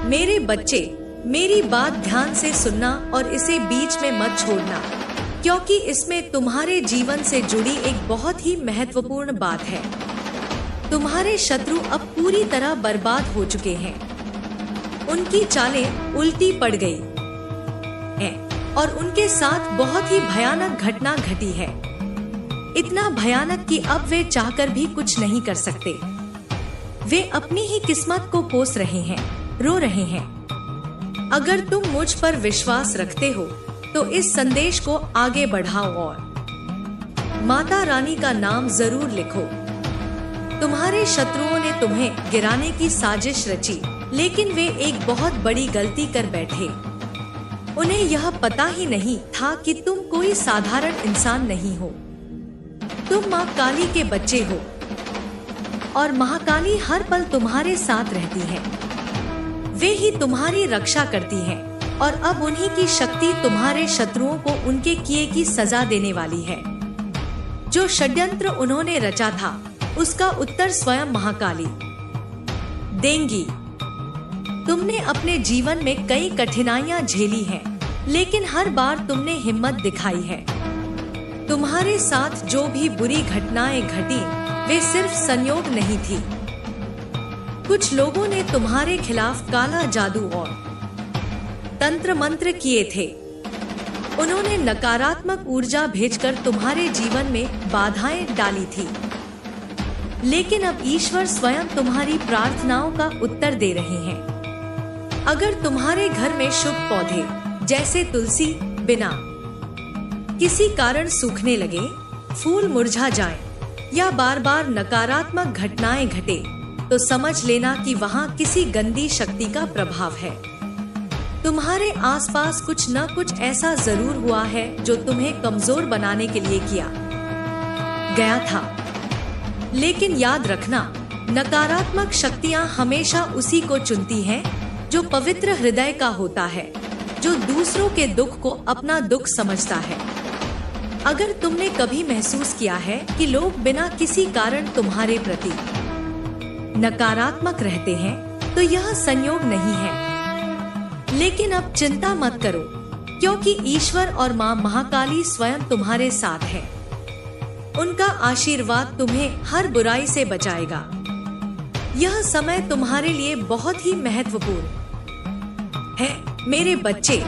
मेरे बच्चे, मेरी बात ध्यान से सुनना और इसे बीच में मत छोड़ना, क्योंकि इसमें तुम्हारे जीवन से जुड़ी एक बहुत ही महत्वपूर्ण बात है। तुम्हारे शत्रु अब पूरी तरह बर्बाद हो चुके हैं। उनकी चालें उल्टी पड़ गई हैं और उनके साथ बहुत ही भयानक घटना घटी है। इतना भयानक कि अब वे चाहकर भी कुछ नहीं कर सकते। वे अपनी ही किस्मत को कोस रहे हैं, रो रहे हैं। अगर तुम मुझ पर विश्वास रखते हो तो इस संदेश को आगे बढ़ाओ और माता रानी का नाम जरूर लिखो। तुम्हारे शत्रुओं ने तुम्हें गिराने की साजिश रची, लेकिन वे एक बहुत बड़ी गलती कर बैठे। उन्हें यह पता ही नहीं था कि तुम कोई साधारण इंसान नहीं हो। तुम माँ काली के बच्चे हो और महाकाली हर पल तुम्हारे साथ रहती है। वे ही तुम्हारी रक्षा करती हैं और अब उन्हीं की शक्ति तुम्हारे शत्रुओं को उनके किए की सजा देने वाली है। जो षड्यंत्र उन्होंने रचा था उसका उत्तर स्वयं महाकाली देंगी। तुमने अपने जीवन में कई कठिनाइयां झेली हैं, लेकिन हर बार तुमने हिम्मत दिखाई है। तुम्हारे साथ जो भी बुरी घटनाएं घटी वे सिर्फ संयोग नहीं थी। कुछ लोगों ने तुम्हारे खिलाफ काला जादू और तंत्र मंत्र किए थे। उन्होंने नकारात्मक ऊर्जा भेजकर तुम्हारे जीवन में बाधाएं डाली थी, लेकिन अब ईश्वर स्वयं तुम्हारी प्रार्थनाओं का उत्तर दे रहे हैं। अगर तुम्हारे घर में शुभ पौधे जैसे तुलसी बिना किसी कारण सूखने लगे, फूल मुरझा जाएं, या बार बार नकारात्मक घटनाएं घटे, तो समझ लेना कि वहां किसी गंदी शक्ति का प्रभाव है। तुम्हारे आसपास कुछ न कुछ ऐसा जरूर हुआ है जो तुम्हें कमजोर बनाने के लिए किया गया था। लेकिन याद रखना, नकारात्मक शक्तियां हमेशा उसी को चुनती हैं जो पवित्र हृदय का होता है, जो दूसरों के दुख को अपना दुख समझता है। अगर तुमने कभी महसूस किया है कि लोग बिना किसी कारण तुम्हारे प्रति नकारात्मक रहते हैं, तो यह संयोग नहीं है। लेकिन अब चिंता मत करो, क्योंकि ईश्वर और माँ महाकाली स्वयं तुम्हारे साथ है। उनका आशीर्वाद तुम्हें हर बुराई से बचाएगा। यह समय तुम्हारे लिए बहुत ही महत्वपूर्ण है। मेरे बच्चे,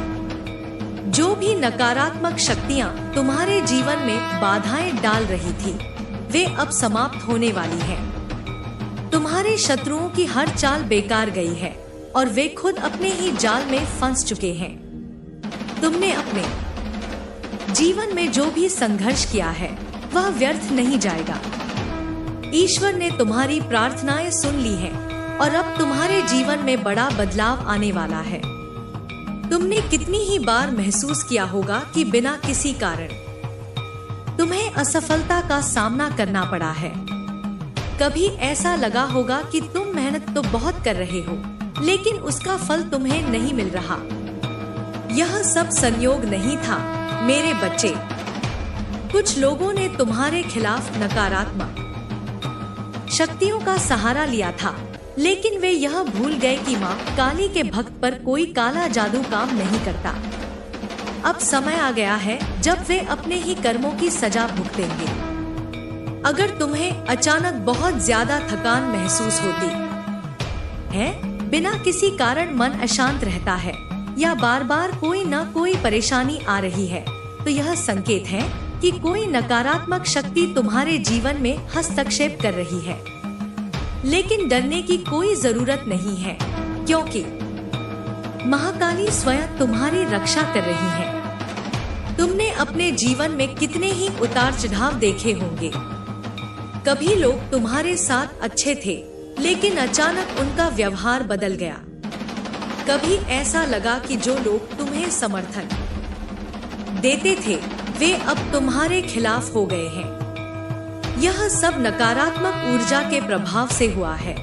जो भी नकारात्मक शक्तियाँ तुम्हारे जीवन में बाधाएं डाल रही थी, वे अब समाप्त होने वाली हैं। तुम्हारे शत्रुओं की हर चाल बेकार गई है और वे खुद अपने ही जाल में फंस चुके हैं। तुमने अपने जीवन में जो भी संघर्ष किया है वह व्यर्थ नहीं जाएगा। ईश्वर ने तुम्हारी प्रार्थनाएं सुन ली हैं और अब तुम्हारे जीवन में बड़ा बदलाव आने वाला है। तुमने कितनी ही बार महसूस किया होगा कि बिना किसी कारण तुम्हें असफलता का सामना करना पड़ा है। कभी ऐसा लगा होगा कि तुम मेहनत तो बहुत कर रहे हो, लेकिन उसका फल तुम्हें नहीं मिल रहा। यह सब संयोग नहीं था मेरे बच्चे। कुछ लोगों ने तुम्हारे खिलाफ नकारात्मक शक्तियों का सहारा लिया था, लेकिन वे यह भूल गए कि माँ काली के भक्त पर कोई काला जादू काम नहीं करता। अब समय आ गया है जब वे अपने ही कर्मों की सजा भुगतेंगे। अगर तुम्हें अचानक बहुत ज्यादा थकान महसूस होती है, बिना किसी कारण मन अशांत रहता है, या बार बार कोई न कोई परेशानी आ रही है, तो यह संकेत है कि कोई नकारात्मक शक्ति तुम्हारे जीवन में हस्तक्षेप कर रही है। लेकिन डरने की कोई जरूरत नहीं है, क्योंकि महाकाली स्वयं तुम्हारी रक्षा कर रही है। तुमने अपने जीवन में कितने ही उतार चढ़ाव देखे होंगे। कभी लोग तुम्हारे साथ अच्छे थे, लेकिन अचानक उनका व्यवहार बदल गया। कभी ऐसा लगा कि जो लोग तुम्हें समर्थन देते थे वे अब तुम्हारे खिलाफ हो गए हैं। यह सब नकारात्मक ऊर्जा के प्रभाव से हुआ है।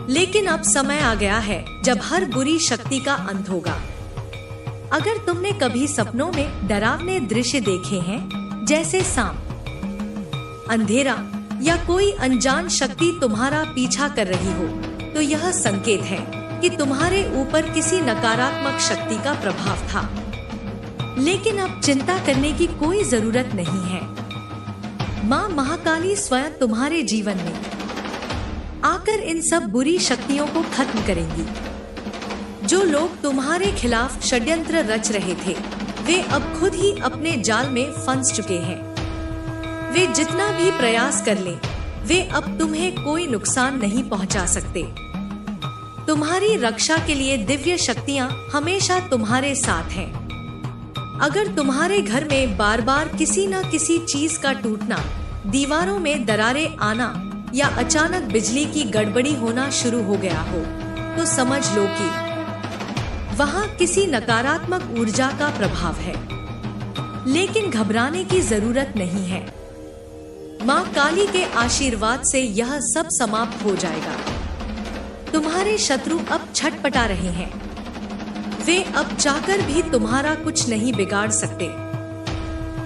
लेकिन अब समय आ गया है जब हर बुरी शक्ति का अंत होगा। अगर तुमने कभी सपनों में डरावने दृश्य देखे हैं, जैसे सांप, अंधेरा या कोई अनजान शक्ति तुम्हारा पीछा कर रही हो, तो यह संकेत है कि तुम्हारे ऊपर किसी नकारात्मक शक्ति का प्रभाव था, लेकिन अब चिंता करने की कोई जरूरत नहीं है। माँ महाकाली स्वयं तुम्हारे जीवन में आकर इन सब बुरी शक्तियों को खत्म करेंगी। जो लोग तुम्हारे खिलाफ षड्यंत्र रच रहे थे, वे अब खुद ही अपने जाल में फंस चुके हैं। वे जितना भी प्रयास कर लें, वे अब तुम्हें कोई नुकसान नहीं पहुंचा सकते। तुम्हारी रक्षा के लिए दिव्य शक्तियां हमेशा तुम्हारे साथ हैं। अगर तुम्हारे घर में बार बार किसी न किसी चीज का टूटना, दीवारों में दरारें आना या अचानक बिजली की गड़बड़ी होना शुरू हो गया हो, तो समझ लो कि वहां किसी नकारात्मक ऊर्जा का प्रभाव है। लेकिन घबराने की जरूरत नहीं है। माँ काली के आशीर्वाद से यह सब समाप्त हो जाएगा। तुम्हारे शत्रु अब छटपटा रहे हैं। वे अब चाहकर भी तुम्हारा कुछ नहीं बिगाड़ सकते।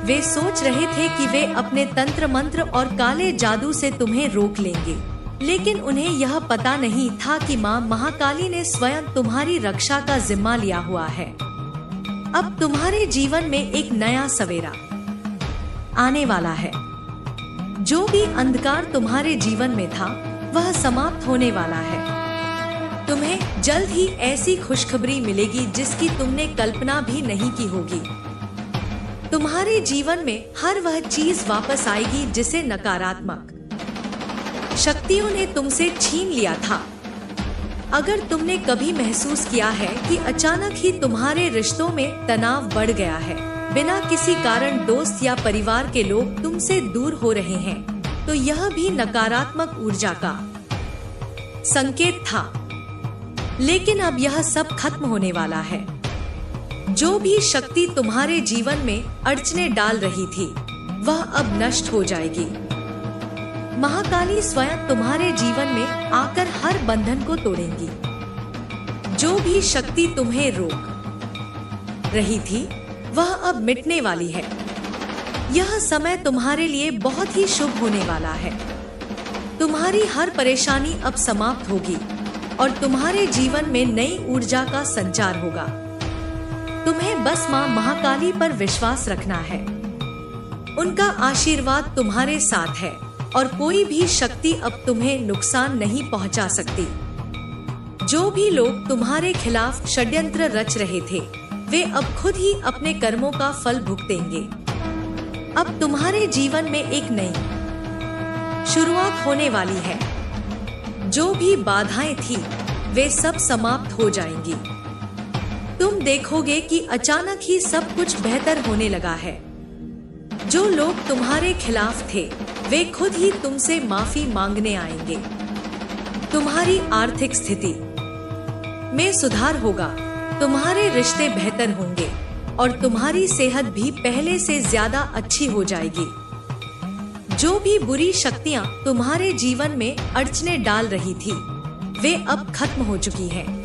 वे सोच रहे थे कि वे अपने तंत्र मंत्र और काले जादू से तुम्हें रोक लेंगे, लेकिन उन्हें यह पता नहीं था कि माँ महाकाली ने स्वयं तुम्हारी रक्षा का जिम्मा लिया हुआ है। अब तुम्हारे जीवन में एक नया सवेरा आने वाला है। जो भी अंधकार तुम्हारे जीवन में था, वह समाप्त होने वाला है। तुम्हें जल्द ही ऐसी खुशखबरी मिलेगी जिसकी तुमने कल्पना भी नहीं की होगी। तुम्हारे जीवन में हर वह चीज वापस आएगी जिसे नकारात्मक शक्तियों ने तुमसे छीन लिया था। अगर तुमने कभी महसूस किया है कि अचानक ही तुम्हारे रिश्तों में तनाव बढ़ गया है, बिना किसी कारण दोस्त या परिवार के लोग तुमसे दूर हो रहे हैं, तो यह भी नकारात्मक ऊर्जा का संकेत था। लेकिन अब यह सब खत्म होने वाला है। जो भी शक्ति तुम्हारे जीवन में अड़चने डाल रही थी, वह अब नष्ट हो जाएगी। महाकाली स्वयं तुम्हारे जीवन में आकर हर बंधन को तोड़ेंगी। जो भी शक्ति तुम्हें रोक रही थी, वह अब मिटने वाली है। यह समय तुम्हारे लिए बहुत ही शुभ होने वाला है। तुम्हारी हर परेशानी अब समाप्त होगी और तुम्हारे जीवन में नई ऊर्जा का संचार होगा। तुम्हें बस माँ महाकाली पर विश्वास रखना है। उनका आशीर्वाद तुम्हारे साथ है और कोई भी शक्ति अब तुम्हें नुकसान नहीं पहुंचा सकती। जो भी लोग तुम्हारे खिलाफ षड्यंत्र रच रहे थे, वे अब खुद ही अपने कर्मों का फल भुगतेंगे। अब तुम्हारे जीवन में एक नई शुरुआत होने वाली है। जो भी बाधाएं थी, वे सब समाप्त हो जाएंगी। तुम देखोगे कि अचानक ही सब कुछ बेहतर होने लगा है। जो लोग तुम्हारे खिलाफ थे, वे खुद ही तुमसे माफी मांगने आएंगे। तुम्हारी आर्थिक स्थिति में सुधार होगा। तुम्हारे रिश्ते बेहतर होंगे और तुम्हारी सेहत भी पहले से ज्यादा अच्छी हो जाएगी। जो भी बुरी शक्तियां तुम्हारे जीवन में अड़चने डाल रही थी, वे अब खत्म हो चुकी हैं।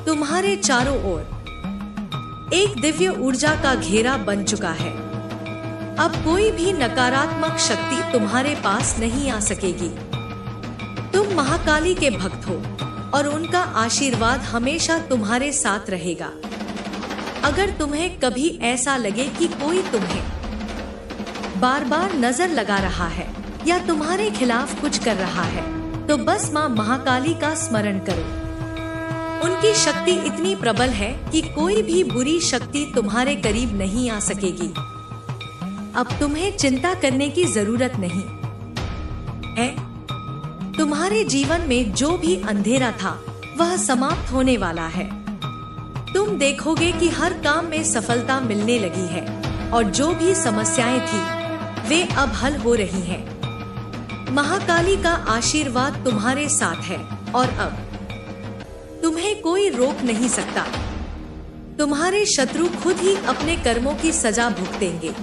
तुम्हारे चारों ओर एक दिव्य ऊर्जा का घेरा बन चुका है। अब कोई भी नकारात्मक शक्ति तुम्हारे पास नहीं आ सकेगी। तुम महाकाली के भक्त हो और उनका आशीर्वाद हमेशा तुम्हारे साथ रहेगा। अगर तुम्हें कभी ऐसा लगे कि कोई तुम्हें बार बार नजर लगा रहा है या तुम्हारे खिलाफ कुछ कर रहा है, तो बस माँ महाकाली का स्मरण करो। उनकी शक्ति इतनी प्रबल है कि कोई भी बुरी शक्ति तुम्हारे करीब नहीं आ सकेगी। अब तुम्हें चिंता करने की जरूरत नहीं है। तुम्हारे जीवन में जो भी अंधेरा था, वह समाप्त होने वाला है। तुम देखोगे कि हर काम में सफलता मिलने लगी है और जो भी समस्याएं थी, वे अब हल हो रही हैं। महाकाली का आशीर्वाद तुम्हारे साथ है और अब तुम्हें कोई रोक नहीं सकता। तुम्हारे शत्रु खुद ही अपने कर्मों की सजा भुगतेंगे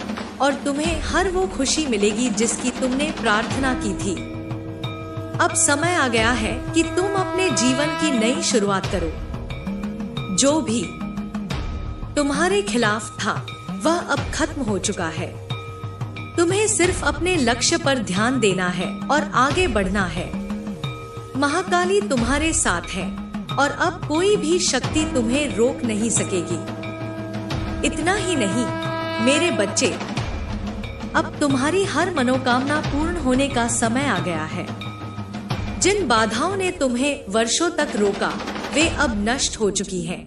और तुम्हें हर वो खुशी मिलेगी जिसकी तुमने प्रार्थना की थी। अब समय आ गया है कि तुम अपने जीवन की नई शुरुआत करो। जो भी तुम्हारे खिलाफ था, वह अब खत्म हो चुका है। तुम्हें सिर्फ अपने लक्ष्य पर ध्यान देना है और आगे बढ़ना है। महाकाली तुम्हारे साथ है और अब कोई भी शक्ति तुम्हें रोक नहीं सकेगी। इतना ही नहीं मेरे बच्चे, अब तुम्हारी हर मनोकामना पूर्ण होने का समय आ गया है। जिन बाधाओं ने तुम्हें वर्षों तक रोका वे अब नष्ट हो चुकी हैं।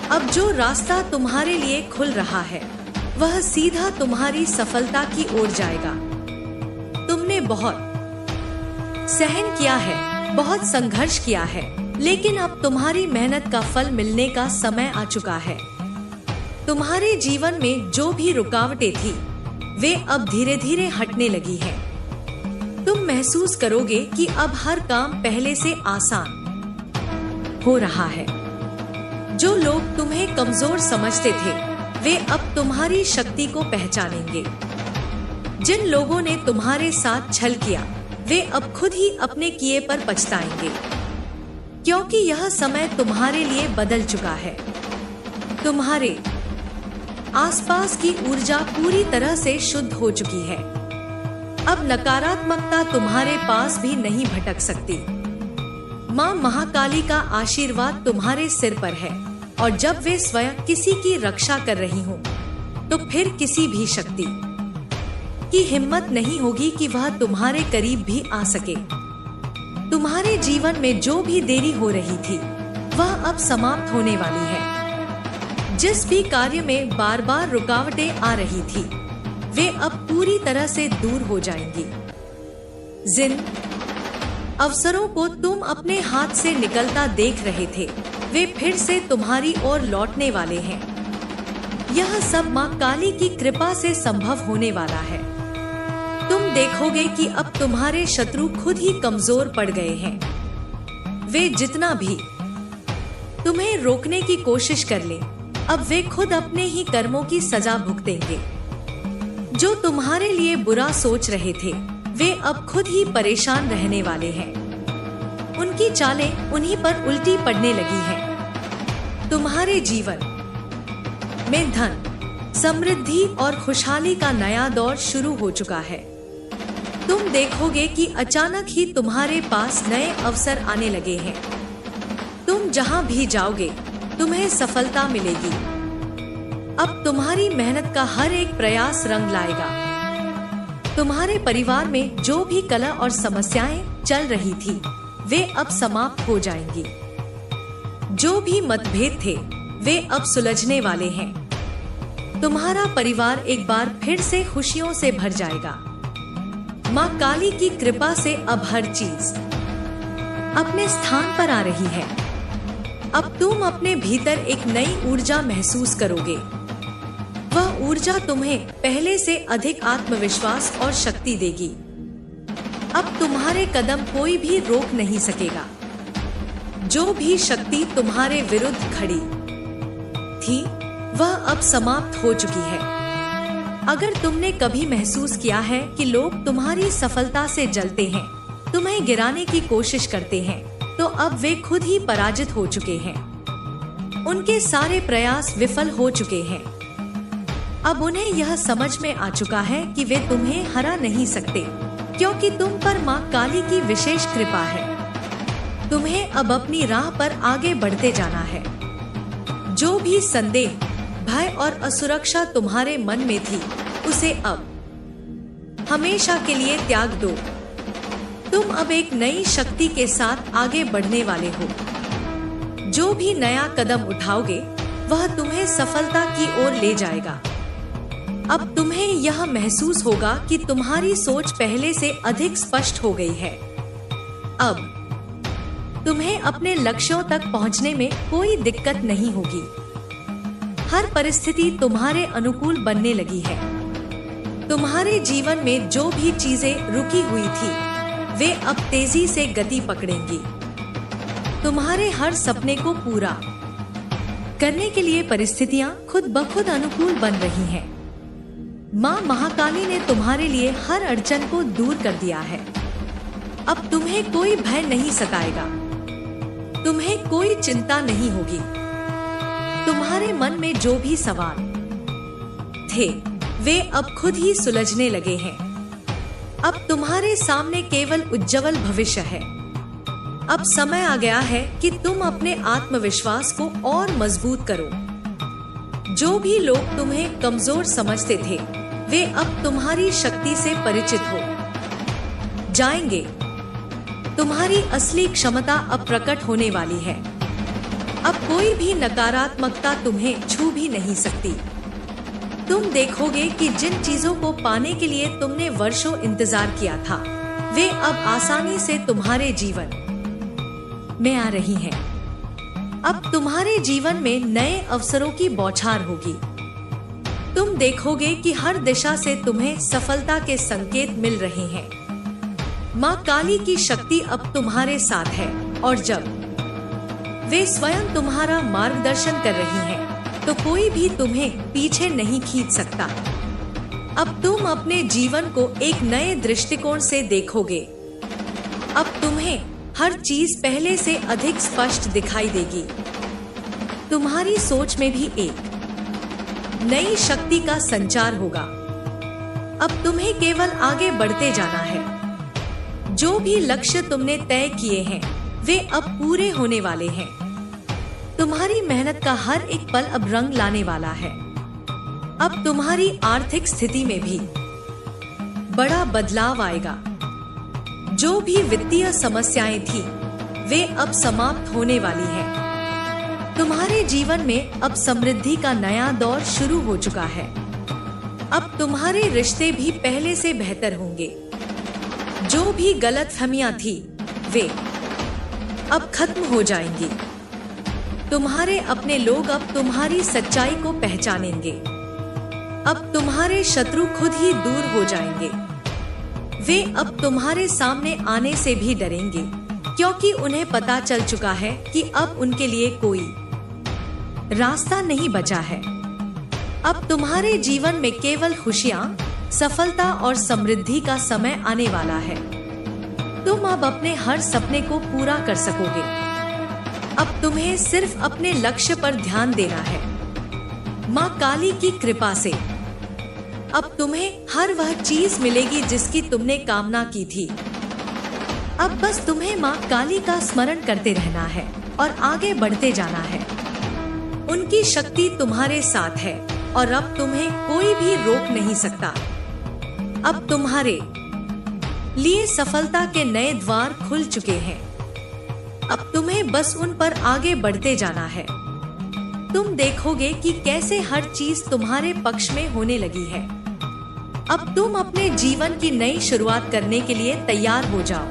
अब जो रास्ता तुम्हारे लिए खुल रहा है वह सीधा तुम्हारी सफलता की ओर जाएगा। तुमने बहुत सहन किया है, बहुत संघर्ष किया है, लेकिन अब तुम्हारी मेहनत का फल मिलने का समय आ चुका है। तुम्हारे जीवन में जो भी रुकावटें थी वे अब धीरे धीरे हटने लगी हैं। तुम महसूस करोगे कि अब हर काम पहले से आसान हो रहा है। जो लोग तुम्हें कमजोर समझते थे वे अब तुम्हारी शक्ति को पहचानेंगे। जिन लोगों ने तुम्हारे साथ छल किया वे अब खुद ही अपने किए पर पछताएंगे, क्योंकि यह समय तुम्हारे लिए बदल चुका है। तुम्हारे आसपास की ऊर्जा पूरी तरह से शुद्ध हो चुकी है। अब नकारात्मकता तुम्हारे पास भी नहीं भटक सकती। माँ महाकाली का आशीर्वाद तुम्हारे सिर पर है और जब वे स्वयं किसी की रक्षा कर रही हों, तो फिर किसी भी शक्ति की हिम्मत नहीं होगी कि वह तुम्हारे करीब भी आ सके। तुम्हारे जीवन में जो भी देरी हो रही थी वह अब समाप्त होने वाली है। जिस भी कार्य में बार बार रुकावटें आ रही थी वे अब पूरी तरह से दूर हो जाएंगी। जिन अवसरों को तुम अपने हाथ से निकलता देख रहे थे वे फिर से तुम्हारी ओर लौटने वाले हैं। यह सब माँ काली की कृपा से संभव होने वाला है। तुम देखोगे कि अब तुम्हारे शत्रु खुद ही कमजोर पड़ गए हैं। वे जितना भी तुम्हें रोकने की कोशिश कर ले, अब वे खुद अपने ही कर्मों की सजा भुगतेंगे। जो तुम्हारे लिए बुरा सोच रहे थे वे अब खुद ही परेशान रहने वाले हैं। उनकी चालें उन्हीं पर उल्टी पड़ने लगी हैं। तुम्हारे जीवन में धन, समृद्धि और खुशहाली का नया दौर शुरू हो चुका है। तुम देखोगे कि अचानक ही तुम्हारे पास नए अवसर आने लगे हैं। तुम जहां भी जाओगे तुम्हें सफलता मिलेगी। अब तुम्हारी मेहनत का हर एक प्रयास रंग लाएगा। तुम्हारे परिवार में जो भी कलह और समस्याएं चल रही थी वे अब समाप्त हो जाएंगी। जो भी मतभेद थे वे अब सुलझने वाले हैं। तुम्हारा परिवार एक बार फिर से खुशियों से भर जाएगा। माँ काली की कृपा से अब हर चीज अपने स्थान पर आ रही है। अब तुम अपने भीतर एक नई ऊर्जा महसूस करोगे। वह ऊर्जा तुम्हें पहले से अधिक आत्मविश्वास और शक्ति देगी। अब तुम्हारे कदम कोई भी रोक नहीं सकेगा। जो भी शक्ति तुम्हारे विरुद्ध खड़ी थी वह अब समाप्त हो चुकी है। अगर तुमने कभी महसूस किया है कि लोग तुम्हारी सफलता से जलते हैं, तुम्हें गिराने की कोशिश करते हैं, तो अब वे खुद ही पराजित हो चुके हैं। उनके सारे प्रयास विफल हो चुके हैं। अब उन्हें यह समझ में आ चुका है कि वे तुम्हें हरा नहीं सकते, क्योंकि तुम पर माँ काली की विशेष कृपा है। तुम्हें अब अपनी राह पर आगे बढ़ते जाना है। जो भी संदेह, भय और असुरक्षा तुम्हारे मन में थी उसे अब हमेशा के लिए त्याग दो। तुम अब एक नई शक्ति के साथ आगे बढ़ने वाले हो। जो भी नया कदम उठाओगे वह तुम्हें सफलता की ओर ले जाएगा। अब तुम्हें यह महसूस होगा कि तुम्हारी सोच पहले से अधिक स्पष्ट हो गई है। अब तुम्हें अपने लक्ष्यों तक पहुंचने में कोई दिक्कत नहीं होगी। हर परिस्थिति तुम्हारे अनुकूल बनने लगी है। तुम्हारे जीवन में जो भी चीजें रुकी हुई थी वे अब तेजी से गति पकड़ेंगी। तुम्हारे हर सपने को पूरा करने के लिए परिस्थितियां खुद ब खुद अनुकूल बन रही हैं। माँ महाकाली ने तुम्हारे लिए हर अड़चन को दूर कर दिया है। अब तुम्हें कोई भय नहीं सताएगा। तुम्हें कोई चिंता नहीं होगी। तुम्हारे मन में जो भी सवाल थे वे अब खुद ही सुलझने लगे हैं। अब तुम्हारे सामने केवल उज्जवल भविष्य है। अब समय आ गया है कि तुम अपने आत्मविश्वास को और मजबूत करो। जो भी लोग तुम्हें कमजोर समझते थे, वे अब तुम्हारी शक्ति से परिचित हो जाएंगे। तुम्हारी असली क्षमता अब प्रकट होने वाली है। अब कोई भी नकारात्मकता तुम्हें छू भी नहीं सकती। तुम देखोगे कि जिन चीजों को पाने के लिए तुमने वर्षों इंतजार किया था, वे अब आसानी से तुम्हारे जीवन में आ रही हैं। अब तुम्हारे जीवन में नए अवसरों की बौछार होगी। तुम देखोगे कि हर दिशा से तुम्हें सफलता के संकेत मिल रहे हैं। माँ काली की शक्ति अब तुम्हारे साथ है और जब वे स्वयं तुम्हारा मार्गदर्शन कर रही हैं, तो कोई भी तुम्हें पीछे नहीं खींच सकता। अब तुम अपने जीवन को एक नए दृष्टिकोण से देखोगे। अब तुम्हें हर चीज पहले से अधिक स्पष्ट दिखाई देगी। तुम्हारी सोच में भी एक नई शक्ति का संचार होगा। अब तुम्हें केवल आगे बढ़ते जाना है। जो भी लक्ष्य तुमने तय किए हैं, वे अब पूरे होने वाले हैं। तुम्हारी मेहनत का हर एक पल अब रंग लाने वाला है। अब तुम्हारी आर्थिक स्थिति में भी बड़ा बदलाव आएगा। जो भी वित्तीय समस्याएं थी, वे अब समाप्त होने वाली हैं। तुम्हारे जीवन में अब समृद्धि का नया दौर शुरू हो चुका है। अब तुम्हारे रिश्ते भी पहले से बेहतर होंगे। जो भी गलतफहमियां थी, वे अब खत्म हो जाएंगी। तुम्हारे अपने लोग अब तुम्हारी सच्चाई को पहचानेंगे। अब तुम्हारे शत्रु खुद ही दूर हो जाएंगे। वे अब तुम्हारे सामने आने से भी डरेंगे, क्योंकि उन्हें पता चल चुका है कि अब उनके लिए कोई रास्ता नहीं बचा है। अब तुम्हारे जीवन में केवल खुशियां, सफलता और समृद्धि का समय आने वाला है। तुम अब अपने हर सपने को पूरा कर सकोगे। अब तुम्हें सिर्फ अपने लक्ष्य पर ध्यान देना है। माँ काली की कृपा से अब तुम्हें हर वह चीज मिलेगी जिसकी तुमने कामना की थी। अब बस तुम्हें माँ काली का स्मरण करते रहना है और आगे बढ़ते जाना है। उनकी शक्ति तुम्हारे साथ है और अब तुम्हें कोई भी रोक नहीं सकता। अब तुम्हारे लिए सफलता के नए द्वार खुल चुके हैं। अब तुम्हें बस उन पर आगे बढ़ते जाना है। तुम देखोगे कि कैसे हर चीज तुम्हारे पक्ष में होने लगी है। अब तुम अपने जीवन की नई शुरुआत करने के लिए तैयार हो जाओ।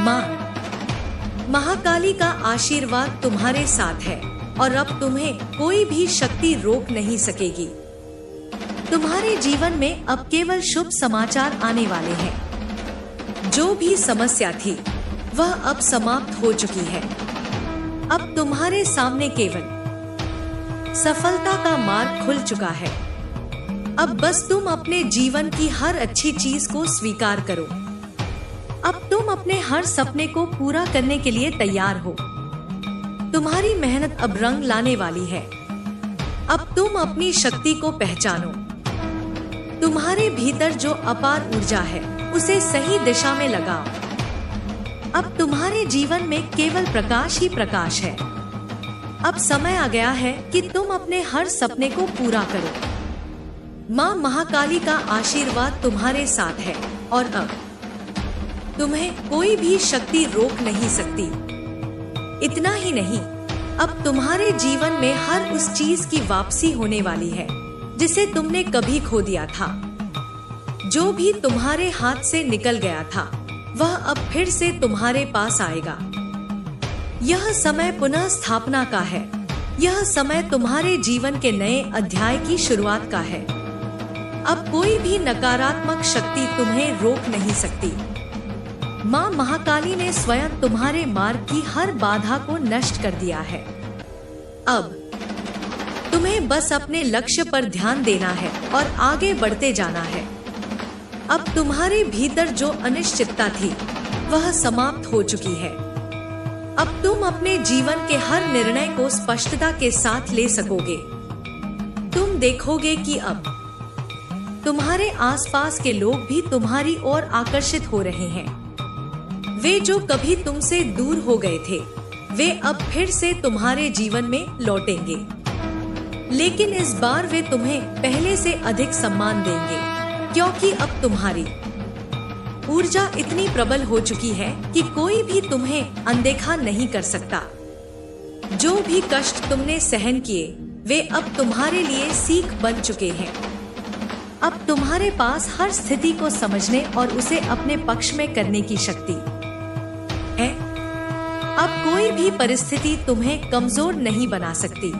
माँ महाकाली का आशीर्वाद तुम्हारे साथ है और अब तुम्हें कोई भी शक्ति रोक नहीं सकेगी। तुम्हारे जीवन में अब केवल शुभ समाचार आने वाले हैं। जो भी समस्या थी, वह अब समाप्त हो चुकी है। अब तुम्हारे सामने केवल सफलता का मार्ग खुल चुका है। अब बस तुम अपने जीवन की हर अच्छी चीज को स्वीकार करो। अब तुम अपने हर सपने को पूरा करने के लिए तैयार हो। तुम्हारी मेहनत अब रंग लाने वाली है। अब तुम अपनी शक्ति को पहचानो। तुम्हारे भीतर जो अपार ऊर्जा है, उसे सही दिशा में लगाओ। अब तुम्हारे जीवन में केवल प्रकाश ही प्रकाश है। अब समय आ गया है कि तुम अपने हर सपने को पूरा करो। माँ महाकाली का आशीर्वाद तुम्हारे साथ है और अब तुम्हें कोई भी शक्ति रोक नहीं सकती। इतना ही नहीं, अब तुम्हारे जीवन में हर उस चीज की वापसी होने वाली है जिसे तुमने कभी खो दिया था। जो भी तुम्हारे हाथ से निकल गया था, वह अब फिर से तुम्हारे पास आएगा। यह समय पुनः स्थापना का है। यह समय तुम्हारे जीवन के नए अध्याय की शुरुआत का है। अब कोई भी नकारात्मक शक्ति तुम्हें रोक नहीं सकती। माँ महाकाली ने स्वयं तुम्हारे मार्ग की हर बाधा को नष्ट कर दिया है। अब तुम्हें बस अपने लक्ष्य पर ध्यान देना है और आगे बढ़ते जाना है। अब तुम्हारे भीतर जो अनिश्चितता थी, वह समाप्त हो चुकी है। अब तुम अपने जीवन के हर निर्णय को स्पष्टता के साथ ले सकोगे। तुम देखोगे कि अब तुम्हारे आसपास के लोग भी तुम्हारी ओर आकर्षित हो रहे हैं। वे जो कभी तुमसे दूर हो गए थे वे अब फिर से तुम्हारे जीवन में लौटेंगे, लेकिन इस बार वे तुम्हें पहले से अधिक सम्मान देंगे, क्योंकि अब तुम्हारी ऊर्जा इतनी प्रबल हो चुकी है कि कोई भी तुम्हें अनदेखा नहीं कर सकता। जो भी कष्ट तुमने सहन किए वे अब तुम्हारे लिए सीख बन चुके हैं। अब तुम्हारे पास हर स्थिति को समझने और उसे अपने पक्ष में करने की शक्ति है। अब कोई भी परिस्थिति तुम्हें कमजोर नहीं बना सकती।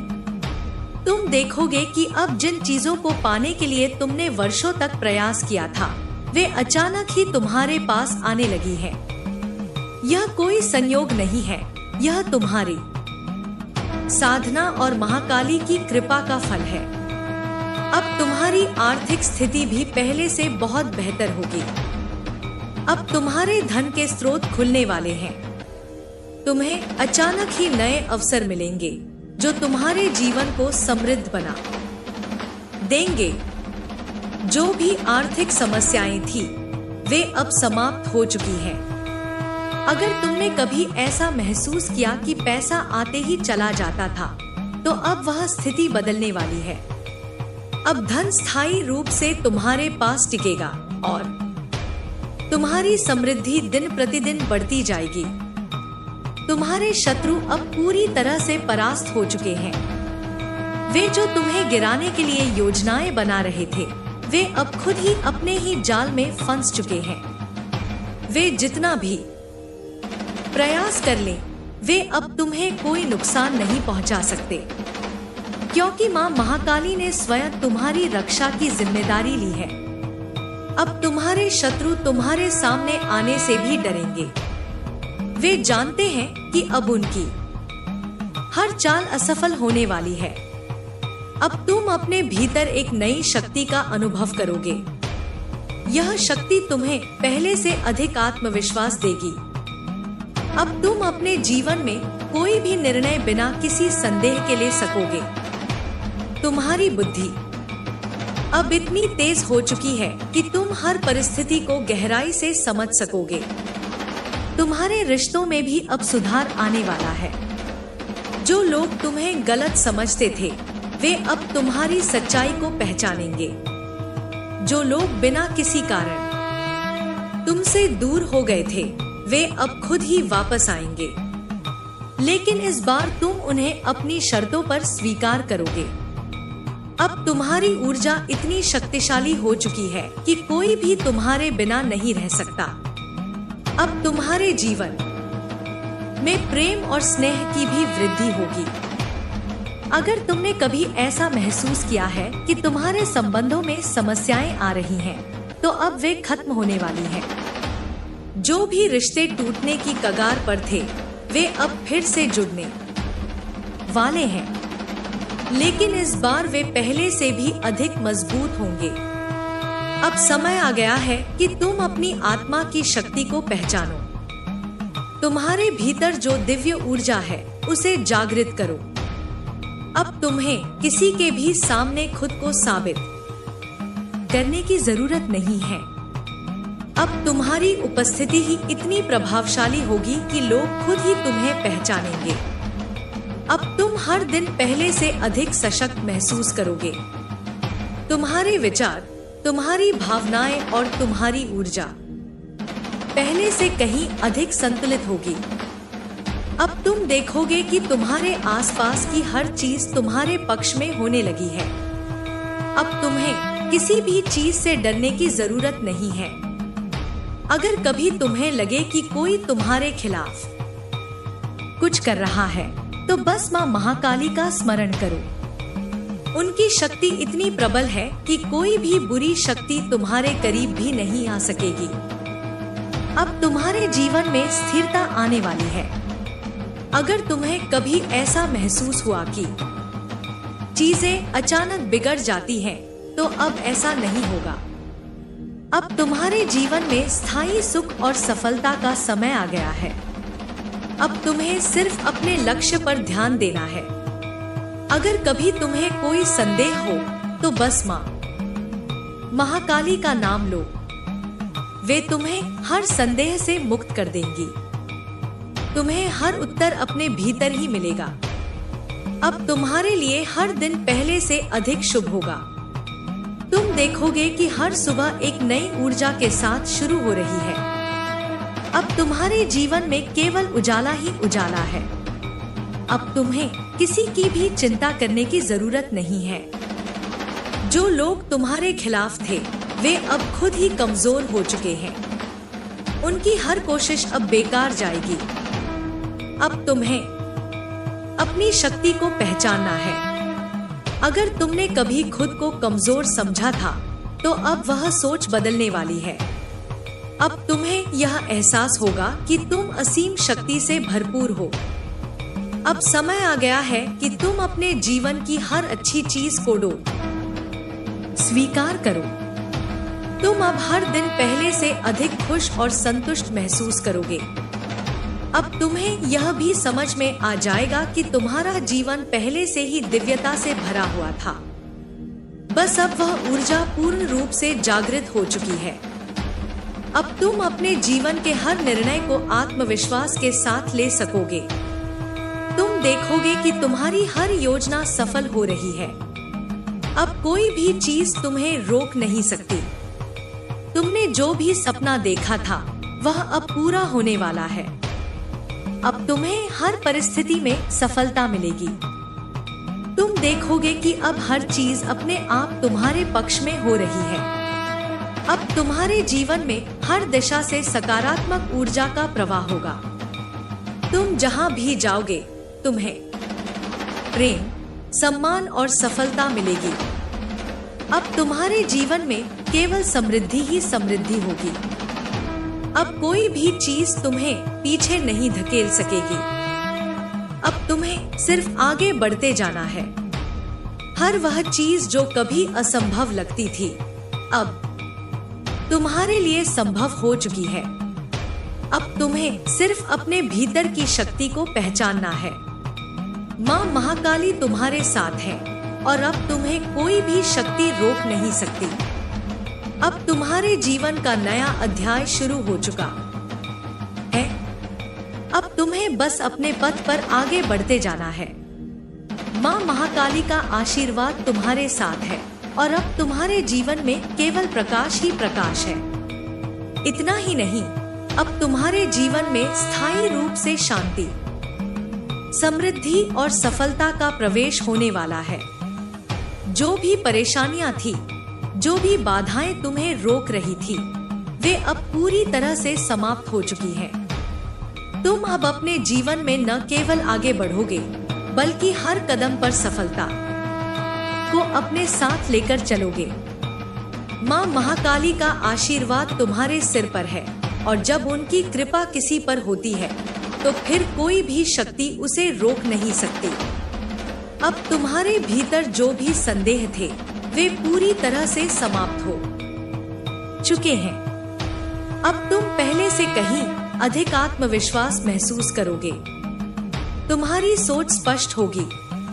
तुम देखोगे कि अब जिन चीजों को पाने के लिए तुमने वर्षों तक प्रयास किया था वे अचानक ही तुम्हारे पास आने लगी हैं। यह कोई संयोग नहीं है, यह तुम्हारी साधना और महाकाली की कृपा का फल है। अब तुम्हारी आर्थिक स्थिति भी पहले से बहुत बेहतर होगी। अब तुम्हारे धन के स्रोत खुलने वाले हैं। तुम्हें अचानक ही नए अवसर मिलेंगे जो तुम्हारे जीवन को समृद्ध बना देंगे। जो भी आर्थिक समस्याएं थी वे अब समाप्त हो चुकी हैं। अगर तुमने कभी ऐसा महसूस किया कि पैसा आते ही चला जाता था, तो अब वह स्थिति बदलने वाली है। अब धन स्थायी रूप से तुम्हारे पास टिकेगा और तुम्हारी समृद्धि दिन प्रतिदिन बढ़ती जाएगी। तुम्हारे शत्रु अब पूरी तरह से परास्त हो चुके हैं। वे जो तुम्हें गिराने के लिए योजनाएं बना रहे थे वे अब खुद ही अपने ही जाल में फंस चुके हैं। वे जितना भी प्रयास कर लें, वे अब तुम्हें कोई नुकसान नहीं पहुंचा सकते, क्योंकि मां महाकाली ने स्वयं तुम्हारी रक्षा की जिम्मेदारी ली है। अब तुम्हारे शत्रु तुम्हारे सामने आने से भी डरेंगे। वे जानते हैं कि अब उनकी हर चाल असफल होने वाली है। अब तुम अपने भीतर एक नई शक्ति का अनुभव करोगे। यह शक्ति तुम्हें पहले से अधिक आत्मविश्वास देगी। अब तुम अपने जीवन में कोई भी निर्णय बिना किसी संदेह के ले सकोगे। तुम्हारी बुद्धि अब इतनी तेज हो चुकी है कि तुम हर परिस्थिति को गहराई से समझ सकोगे। तुम्हारे रिश्तों में भी अब सुधार आने वाला है। जो लोग तुम्हें गलत समझते थे वे अब तुम्हारी सच्चाई को पहचानेंगे। जो लोग बिना किसी कारण तुमसे दूर हो गए थे वे अब खुद ही वापस आएंगे, लेकिन इस बार तुम उन्हें अपनी शर्तों पर स्वीकार करोगे। अब तुम्हारी ऊर्जा इतनी शक्तिशाली हो चुकी है कि कोई भी तुम्हारे बिना नहीं रह सकता। अब तुम्हारे जीवन में प्रेम और स्नेह की भी वृद्धि होगी। अगर तुमने कभी ऐसा महसूस किया है कि तुम्हारे संबंधों में समस्याएं आ रही हैं, तो अब वे खत्म होने वाली हैं। जो भी रिश्ते टूटने की कगार पर थे वे अब फिर से जुड़ने वाले हैं, लेकिन इस बार वे पहले से भी अधिक मजबूत होंगे। अब समय आ गया है कि तुम अपनी आत्मा की शक्ति को पहचानो। तुम्हारे भीतर जो दिव्य ऊर्जा है उसे जागृत करो। अब तुम्हें किसी के भी सामने खुद को साबित करने की जरूरत नहीं है। अब तुम्हारी उपस्थिति ही इतनी प्रभावशाली होगी कि लोग खुद ही तुम्हें पहचानेंगे। अब तुम हर दिन पहले से अधिक सशक्त महसूस करोगे। तुम्हारे विचार, तुम्हारी भावनाएं और तुम्हारी ऊर्जा पहले से कहीं अधिक संतुलित होगी। अब तुम देखोगे कि तुम्हारे आसपास की हर चीज तुम्हारे पक्ष में होने लगी है। अब तुम्हें किसी भी चीज से डरने की जरूरत नहीं है। अगर कभी तुम्हें लगे कि कोई तुम्हारे खिलाफ कुछ कर रहा है, तो बस मां महाकाली का स्मरण करो। उनकी शक्ति इतनी प्रबल है कि कोई भी बुरी शक्ति तुम्हारे करीब भी नहीं आ सकेगी। अब तुम्हारे जीवन में स्थिरता आने वाली है। अगर तुम्हें कभी ऐसा महसूस हुआ कि चीजें अचानक बिगड़ जाती हैं, तो अब ऐसा नहीं होगा। अब तुम्हारे जीवन में स्थायी सुख और सफलता का समय आ गया है। अब तुम्हें सिर्फ अपने लक्ष्य पर ध्यान देना है। अगर कभी तुम्हें कोई संदेह हो तो बस मां महाकाली का नाम लो। वे तुम्हें हर संदेह से मुक्त कर देंगी। तुम्हें हर उत्तर अपने भीतर ही मिलेगा। अब तुम्हारे लिए हर दिन पहले से अधिक शुभ होगा। तुम देखोगे कि हर सुबह एक नई ऊर्जा के साथ शुरू हो रही है। अब तुम्हारे जीवन में केवल उजाला ही उजाला है। अब तुम्हें किसी की भी चिंता करने की जरूरत नहीं है। जो लोग तुम्हारे खिलाफ थे, वे अब खुद ही कमजोर हो चुके हैं। उनकी हर कोशिश अब बेकार जाएगी। अब तुम्हें अपनी शक्ति को पहचानना है। अगर तुमने कभी खुद को कमजोर समझा था, तो अब वह सोच बदलने वाली है। अब तुम्हें यह एहसास होगा कि तुम असीम शक्ति से भरपूर हो। अब समय आ गया है कि तुम अपने जीवन की हर अच्छी चीज को स्वीकार करो। तुम अब हर दिन पहले से अधिक खुश और संतुष्ट महसूस करोगे। अब तुम्हें यह भी समझ में आ जाएगा कि तुम्हारा जीवन पहले से ही दिव्यता से भरा हुआ था। बस अब वह ऊर्जा पूर्ण रूप से जागृत हो चुकी है। अब तुम अपने जीवन के हर निर्णय को आत्मविश्वास के साथ ले सकोगे। तुम देखोगे कि तुम्हारी हर योजना सफल हो रही है। अब कोई भी चीज तुम्हें रोक नहीं सकती। तुमने जो भी सपना देखा था, वह अब पूरा होने वाला है। अब तुम्हें हर परिस्थिति में सफलता मिलेगी। तुम देखोगे कि अब हर चीज अपने आप तुम्हारे पक्ष में हो रही है। अब तुम्हारे जीवन में हर दिशा से सकारात्मक ऊर्जा का प्रवाह होगा। तुम जहां भी जाओगे, तुम्हें प्रेम, सम्मान और सफलता मिलेगी। अब तुम्हारे जीवन में केवल समृद्धि ही समृद्धि होगी। अब कोई भी चीज तुम्हें पीछे नहीं धकेल सकेगी। अब तुम्हें सिर्फ आगे बढ़ते जाना है। हर वह चीज जो कभी असंभव लगती थी, अब तुम्हारे लिए संभव हो चुकी है। अब तुम्हें सिर्फ अपने भीतर की शक्ति को पहचानना है। माँ महाकाली तुम्हारे साथ है और अब तुम्हें कोई भी शक्ति रोक नहीं सकती। अब तुम्हारे जीवन का नया अध्याय शुरू हो चुका है। अब तुम्हें बस अपने पथ पर आगे बढ़ते जाना है। माँ महाकाली का आशीर्वाद तुम्हारे साथ है और अब तुम्हारे जीवन में केवल प्रकाश ही प्रकाश है। इतना ही नहीं, अब तुम्हारे जीवन में स्थायी रूप से शांति, समृद्धि और सफलता का प्रवेश होने वाला है। जो भी परेशानियां थी, जो भी बाधाएं तुम्हें रोक रही थी, वे अब पूरी तरह से समाप्त हो चुकी हैं। तुम अब अपने जीवन में न केवल आगे बढ़ोगे, बल्कि हर कदम पर सफलता को अपने साथ लेकर चलोगे। माँ महाकाली का आशीर्वाद तुम्हारे सिर पर है और जब उनकी कृपा किसी पर होती है, तो फिर कोई भी शक्ति उसे रोक नहीं सकती। अब तुम्हारे भीतर जो भी संदेह थे, वे पूरी तरह से समाप्त हो चुके हैं। अब तुम पहले से कहीं अधिक आत्मविश्वास महसूस करोगे। तुम्हारी सोच स्पष्ट होगी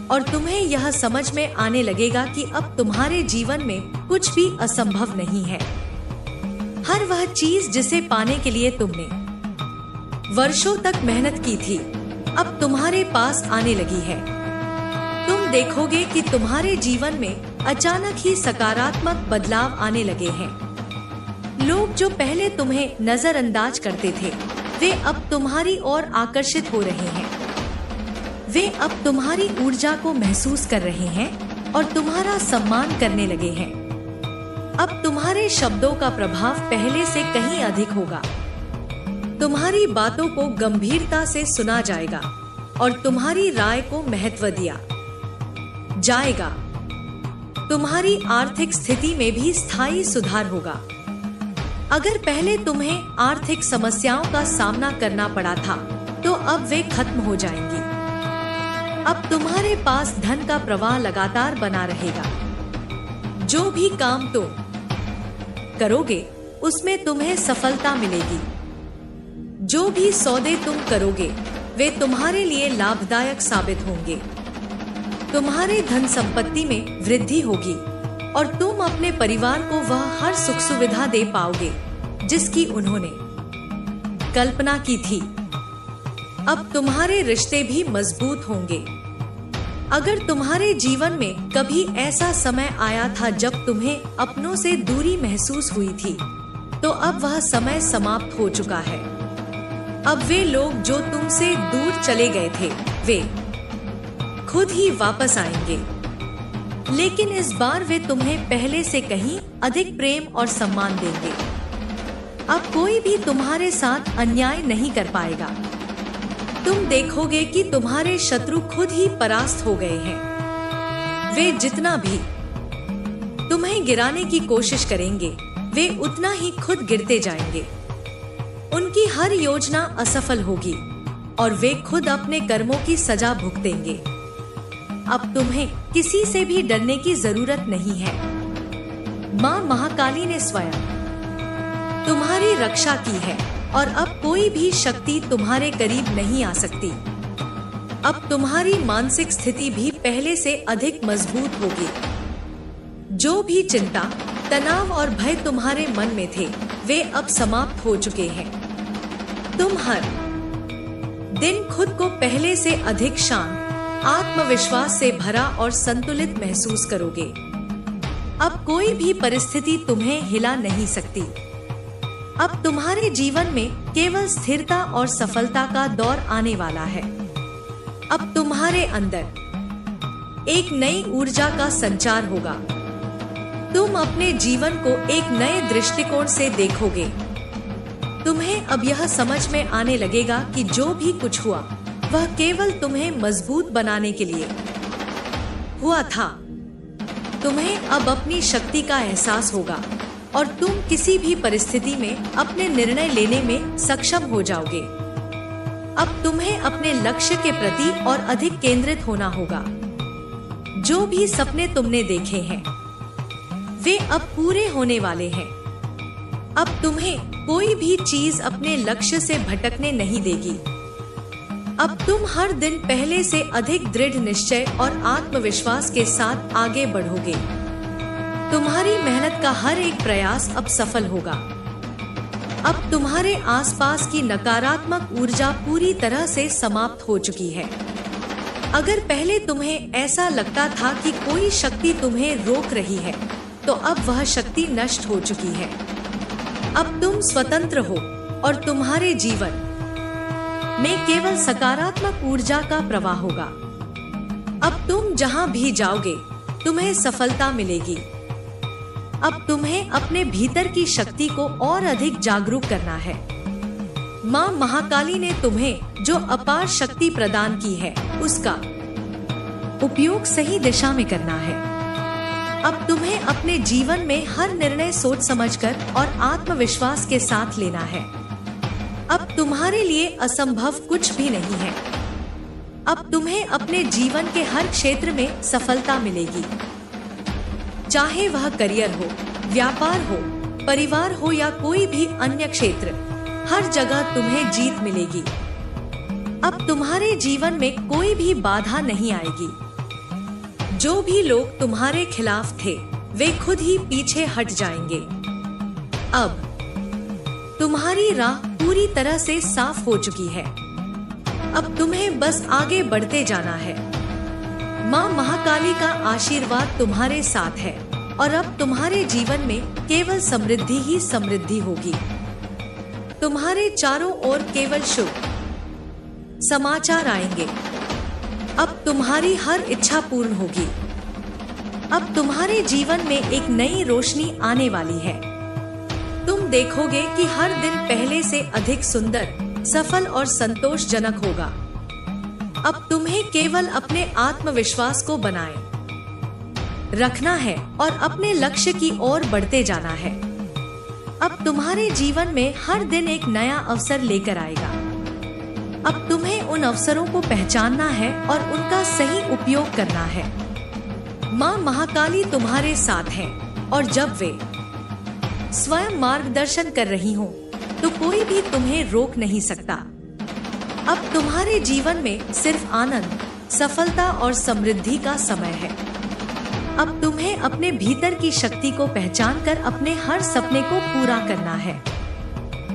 और तुम्हें यह समझ में आने लगेगा कि अब तुम्हारे जीवन में कुछ भी असंभव नहीं है। हर वह चीज जिसे पाने के लिए तुमने वर्षों तक मेहनत की थी, अब तुम्हारे पास आने लगी है। तुम देखोगे कि तुम्हारे जीवन में अचानक ही सकारात्मक बदलाव आने लगे हैं। लोग जो पहले तुम्हें नजरअंदाज करते थे, वे अब तुम्हारी ओर आकर्षित हो रहे हैं। वे अब तुम्हारी ऊर्जा को महसूस कर रहे हैं और तुम्हारा सम्मान करने लगे हैं। अब तुम्हारे शब्दों का प्रभाव पहले से कहीं अधिक होगा। तुम्हारी बातों को गंभीरता से सुना जाएगा और तुम्हारी राय को महत्व दिया जाएगा। तुम्हारी आर्थिक स्थिति में भी स्थायी सुधार होगा। अगर पहले तुम्हें आर्थिक समस्याओं का सामना करना पड़ा था, तो अब वे खत्म हो जाएंगी। अब तुम्हारे पास धन का प्रवाह लगातार बना रहेगा। जो भी काम तुम करोगे, उसमें तुम्हें सफलता मिलेगी। जो भी सौदे तुम करोगे, वे तुम्हारे लिए लाभदायक साबित होंगे। तुम्हारे धन संपत्ति में वृद्धि होगी और तुम अपने परिवार को वह हर सुख सुविधा दे पाओगे जिसकी उन्होंने कल्पना की थी। अब तुम्हारे रिश्ते भी मजबूत होंगे। अगर तुम्हारे जीवन में कभी ऐसा समय आया था जब तुम्हें अपनों से दूरी महसूस हुई थी, तो अब वह समय समाप्त हो चुका है। अब वे लोग जो तुमसे दूर चले गए थे, वे खुद ही वापस आएंगे। लेकिन इस बार वे तुम्हें पहले से कहीं अधिक प्रेम और सम्मान देंगे। अब कोई भी तुम्हारे साथ अन्याय नहीं कर पाएगा। तुम देखोगे कि तुम्हारे शत्रु खुद ही परास्त हो गए हैं। वे जितना भी तुम्हें गिराने की कोशिश करेंगे, वे उतना ही खुद गिरते जाएंगे। उनकी हर योजना असफल होगी और वे खुद अपने कर्मों की सजा भुगतेंगे। अब तुम्हें किसी से भी डरने की जरूरत नहीं है। मां महाकाली ने स्वयं तुम्हारी रक्षा की है और अब कोई भी शक्ति तुम्हारे करीब नहीं आ सकती। अब तुम्हारी मानसिक स्थिति भी पहले से अधिक मजबूत होगी। जो भी चिंता, तनाव और भय तुम्हारे मन में थे, वे अब समाप्त हो चुके हैं। तुम हर दिन खुद को पहले से अधिक शांत, आत्मविश्वास से भरा और संतुलित महसूस करोगे। अब कोई भी परिस्थिति तुम्हें हिला नहीं सकती। अब तुम्हारे जीवन में केवल स्थिरता और सफलता का दौर आने वाला है। अब तुम्हारे अंदर एक नई ऊर्जा का संचार होगा। तुम अपने जीवन को एक नए दृष्टिकोण से देखोगे। तुम्हें अब यह समझ में आने लगेगा कि जो भी कुछ हुआ, वह केवल तुम्हें मजबूत बनाने के लिए हुआ था। तुम्हें अब अपनी शक्ति का एहसास होगा और तुम किसी भी परिस्थिति में अपने निर्णय लेने में सक्षम हो जाओगे। अब तुम्हें अपने लक्ष्य के प्रति और अधिक केंद्रित होना होगा। जो भी सपने तुमने देखे हैं, वे अब पूरे होने वाले हैं। अब तुम्हें कोई भी चीज अपने लक्ष्य से भटकने नहीं देगी। अब तुम हर दिन पहले से अधिक दृढ़ निश्चय और आत्मविश्वास के साथ आगे बढ़ोगे। तुम्हारी मेहनत का हर एक प्रयास अब सफल होगा। अब तुम्हारे आसपास की नकारात्मक ऊर्जा पूरी तरह से समाप्त हो चुकी है। अगर पहले तुम्हें ऐसा लगता था कि कोई शक्ति तुम्हें रोक रही है, तो अब वह शक्ति नष्ट हो चुकी है। अब तुम स्वतंत्र हो और तुम्हारे जीवन में केवल सकारात्मक ऊर्जा का प्रवाह होगा। अब तुम जहां भी जाओगे, तुम्हें सफलता मिलेगी। अब तुम्हें अपने भीतर की शक्ति को और अधिक जागरूक करना है। मां महाकाली ने तुम्हें जो अपार शक्ति प्रदान की है, उसका उपयोग सही दिशा में करना है। अब तुम्हें अपने जीवन में हर निर्णय सोच समझकर और आत्मविश्वास के साथ लेना है। अब तुम्हारे लिए असंभव कुछ भी नहीं है। अब तुम्हें अपने जीवन के हर क्षेत्र में सफलता मिलेगी। चाहे वह करियर हो, व्यापार हो, परिवार हो या कोई भी अन्य क्षेत्र, हर जगह तुम्हें जीत मिलेगी। अब तुम्हारे जीवन में कोई भी बाधा नहीं आएगी। जो भी लोग तुम्हारे खिलाफ थे, वे खुद ही पीछे हट जाएंगे। अब तुम्हारी राह पूरी तरह से साफ हो चुकी है। अब तुम्हें बस आगे बढ़ते जाना है। मां महाकाली का आशीर्वाद तुम्हारे साथ है और अब तुम्हारे जीवन में केवल समृद्धि ही समृद्धि होगी। तुम्हारे चारों ओर केवल शुभ समाचार आएंगे। अब तुम्हारी हर इच्छा पूर्ण होगी। अब तुम्हारे जीवन में एक नई रोशनी आने वाली है। तुम देखोगे कि हर दिन पहले से अधिक सुंदर, सफल और संतोषजनक होगा। अब तुम्हें केवल अपने आत्मविश्वास को बनाए रखना है और अपने लक्ष्य की ओर बढ़ते जाना है। अब तुम्हारे जीवन में हर दिन एक नया अवसर लेकर आएगा। अब तुम्हें उन अवसरों को पहचानना है और उनका सही उपयोग करना है। मां महाकाली तुम्हारे साथ है और जब वे स्वयं मार्गदर्शन कर रही हो, तो कोई भी तुम्हें रोक नहीं सकता। अब तुम्हारे जीवन में सिर्फ आनंद, सफलता और समृद्धि का समय है। अब तुम्हें अपने भीतर की शक्ति को पहचान कर अपने हर सपने को पूरा करना है।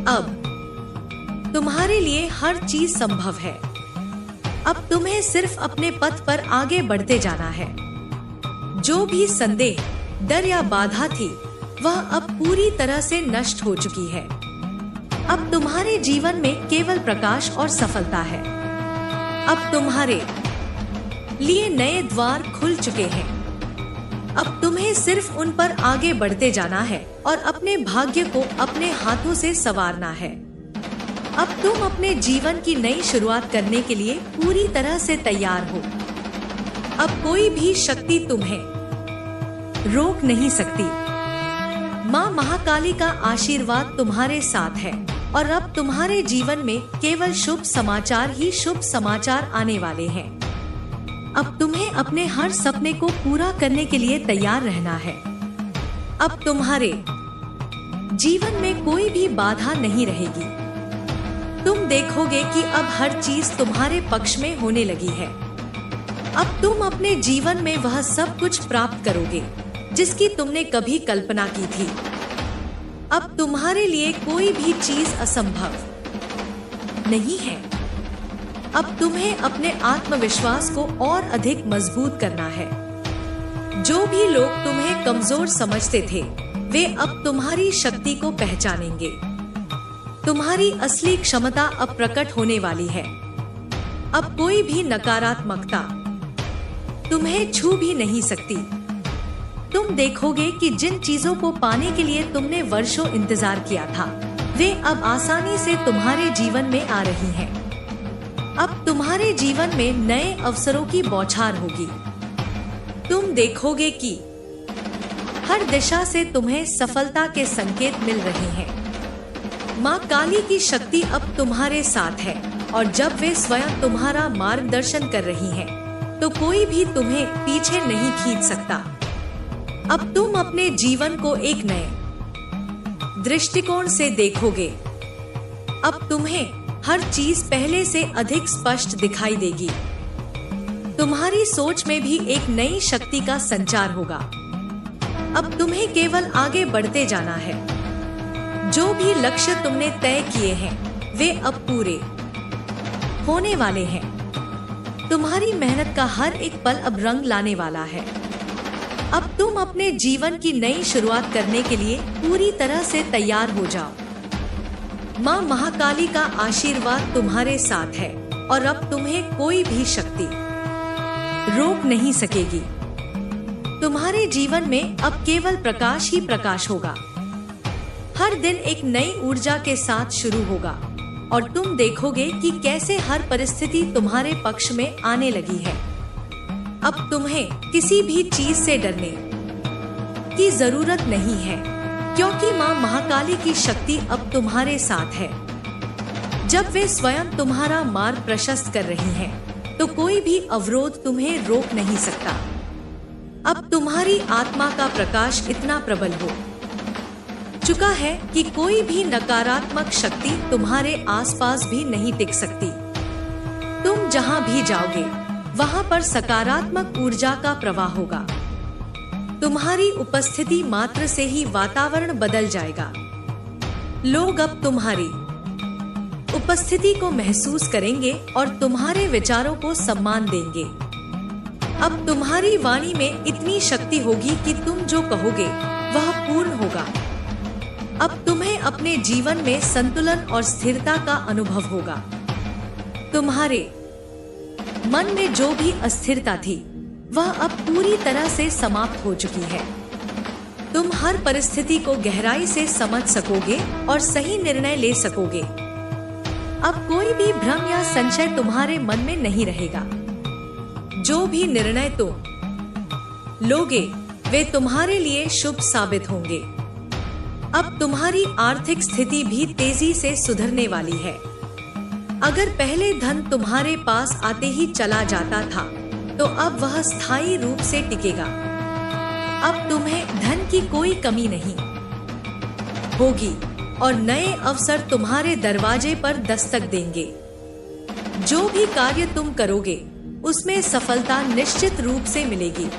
अब तुम्हारे लिए हर चीज संभव है। अब तुम्हें सिर्फ अपने पथ पर आगे बढ़ते जाना है। जो भी संदेह, डर या बाधा थी, वह अब पूरी तरह से नष्ट हो चुकी है। अब तुम्हारे जीवन में केवल प्रकाश और सफलता है। अब तुम्हारे लिए नए द्वार खुल चुके हैं। अब तुम्हें सिर्फ उन पर आगे बढ़ते जाना है और अपने भाग्य को अपने हाथों से संवारना है। अब तुम अपने जीवन की नई शुरुआत करने के लिए पूरी तरह से तैयार हो। अब कोई भी शक्ति तुम्हें रोक नहीं सकती। माँ महाकाली का आशीर्वाद तुम्हारे साथ है और अब तुम्हारे जीवन में केवल शुभ समाचार ही शुभ समाचार आने वाले हैं। अब तुम्हें अपने हर सपने को पूरा करने के लिए तैयार रहना है। अब तुम्हारे जीवन में कोई भी बाधा नहीं रहेगी। तुम देखोगे कि अब हर चीज तुम्हारे पक्ष में होने लगी है। अब तुम अपने जीवन में वह सब कुछ प्राप्त करोगे जिसकी तुमने कभी कल्पना की थी। अब तुम्हारे लिए कोई भी चीज असंभव नहीं है। अब तुम्हें अपने आत्मविश्वास को और अधिक मजबूत करना है। जो भी लोग तुम्हें कमजोर समझते थे, वे अब तुम्हारी शक्ति को पहचानेंगे। तुम्हारी असली क्षमता अब प्रकट होने वाली है। अब कोई भी नकारात्मकता तुम्हें छू भी नहीं सकती। तुम देखोगे कि जिन चीजों को पाने के लिए तुमने वर्षों इंतजार किया था, वे अब आसानी से तुम्हारे जीवन में आ रही हैं। अब तुम्हारे जीवन में नए अवसरों की बौछार होगी। तुम देखोगे कि हर दिशा से तुम्हें सफलता के संकेत मिल रहे हैं। माँ काली की शक्ति अब तुम्हारे साथ है और जब वे स्वयं तुम्हारा मार्गदर्शन कर रही हैं, तो कोई भी तुम्हें पीछे नहीं खींच सकता। अब तुम अपने जीवन को एक नए दृष्टिकोण से देखोगे। अब तुम्हें हर चीज पहले से अधिक स्पष्ट दिखाई देगी। तुम्हारी सोच में भी एक नई शक्ति का संचार होगा। अब तुम्हें केवल आगे बढ़ते जाना है। जो भी लक्ष्य तुमने तय किए हैं, वे अब पूरे होने वाले हैं। तुम्हारी मेहनत का हर एक पल अब रंग लाने वाला है। अब तुम अपने जीवन की नई शुरुआत करने के लिए पूरी तरह से तैयार हो जाओ। माँ महाकाली का आशीर्वाद तुम्हारे साथ है और अब तुम्हें कोई भी शक्ति रोक नहीं सकेगी। तुम्हारे जीवन में अब केवल प्रकाश ही प्रकाश होगा। हर दिन एक नई ऊर्जा के साथ शुरू होगा और तुम देखोगे कि कैसे हर परिस्थिति तुम्हारे पक्ष में आने लगी है। अब तुम्हें किसी भी चीज से डरने की जरूरत नहीं है, क्योंकि माँ महाकाली की शक्ति अब तुम्हारे साथ है। जब वे स्वयं तुम्हारा मार्ग प्रशस्त कर रही हैं, तो कोई भी अवरोध तुम्हें रोक नहीं सकता। अब तुम्हारी आत्मा का प्रकाश इतना प्रबल हो चुका है कि कोई भी नकारात्मक शक्ति तुम्हारे आसपास भी नहीं टिक सकती। तुम जहाँ भी जाओगे, वहाँ पर सकारात्मक ऊर्जा का प्रवाह होगा। तुम्हारी उपस्थिति मात्र से ही वातावरण बदल जाएगा। लोग अब तुम्हारी उपस्थिति को महसूस करेंगे और तुम्हारे विचारों को सम्मान देंगे। अब तुम्हारी वाणी में इतनी शक्ति होगी कि तुम जो कहोगे वह पूर्ण होगा। अब तुम्हें अपने जीवन में संतुलन और स्थिरता का अनुभव होगा। तुम्हारे मन में जो भी अस्थिरता थी, वह अब पूरी तरह से समाप्त हो चुकी है। तुम हर परिस्थिति को गहराई से समझ सकोगे और सही निर्णय ले सकोगे। अब कोई भी भ्रम या संशय तुम्हारे मन में नहीं रहेगा। जो भी निर्णय तुम लोगे, वे तुम्हारे लिए शुभ साबित होंगे। अब तुम्हारी आर्थिक स्थिति भी तेजी से सुधरने वाली है। अगर पहले धन तुम्हारे पास आते ही चला जाता था, तो अब वह स्थायी रूप से टिकेगा। अब तुम्हें धन की कोई कमी नहीं होगी और नए अवसर तुम्हारे दरवाजे पर दस्तक देंगे। जो भी कार्य तुम करोगे, उसमें सफलता निश्चित रूप से मिलेगी।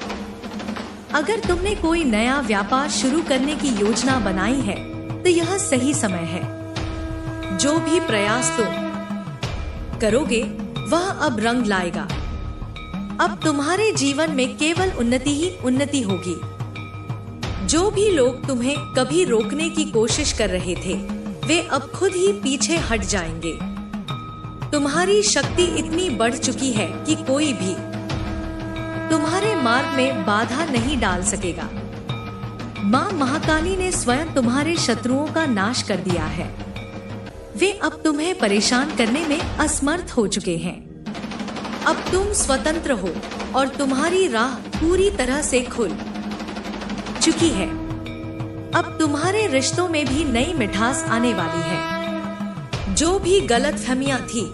अगर तुमने कोई नया व्यापार शुरू करने की योजना बनाई है, तो यह सही समय है। जो भी प्रयास तुम करोगे वह अब रंग लाएगा। अब तुम्हारे जीवन में केवल उन्नति ही उन्नति होगी। जो भी लोग तुम्हें कभी रोकने की कोशिश कर रहे थे वे अब खुद ही पीछे हट जाएंगे। तुम्हारी शक्ति इतनी बढ़ चुकी है कि कोई भी तुम्हारे मार्ग में बाधा नहीं डाल सकेगा। माँ महाकाली ने स्वयं तुम्हारे शत्रुओं का नाश कर दिया है। वे अब तुम्हें परेशान करने में असमर्थ हो चुके हैं। अब तुम स्वतंत्र हो और तुम्हारी राह पूरी तरह से खुल चुकी है। अब तुम्हारे रिश्तों में भी नई मिठास आने वाली है। जो भी गलतफहमियां थी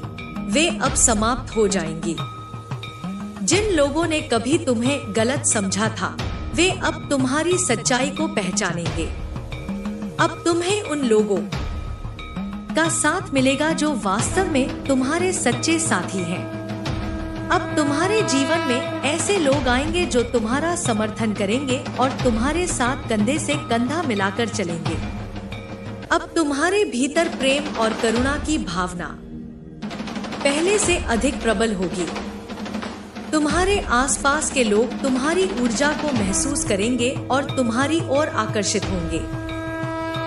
वे अब समाप्त हो जाएंगी। जिन लोगों ने कभी तुम्हें गलत समझा था वे अब तुम्हारी सच्चाई को पहचानेंगे। अब तुम्हें उन लोगों का साथ मिलेगा जो वास्तव में तुम्हारे सच्चे साथी हैं। अब तुम्हारे जीवन में ऐसे लोग आएंगे जो तुम्हारा समर्थन करेंगे और तुम्हारे साथ कंधे से कंधा मिलाकर चलेंगे। अब तुम्हारे भीतर प्रेम और करुणा की भावना पहले से अधिक प्रबल होगी। तुम्हारे आसपास के लोग तुम्हारी ऊर्जा को महसूस करेंगे और तुम्हारी ओर आकर्षित होंगे।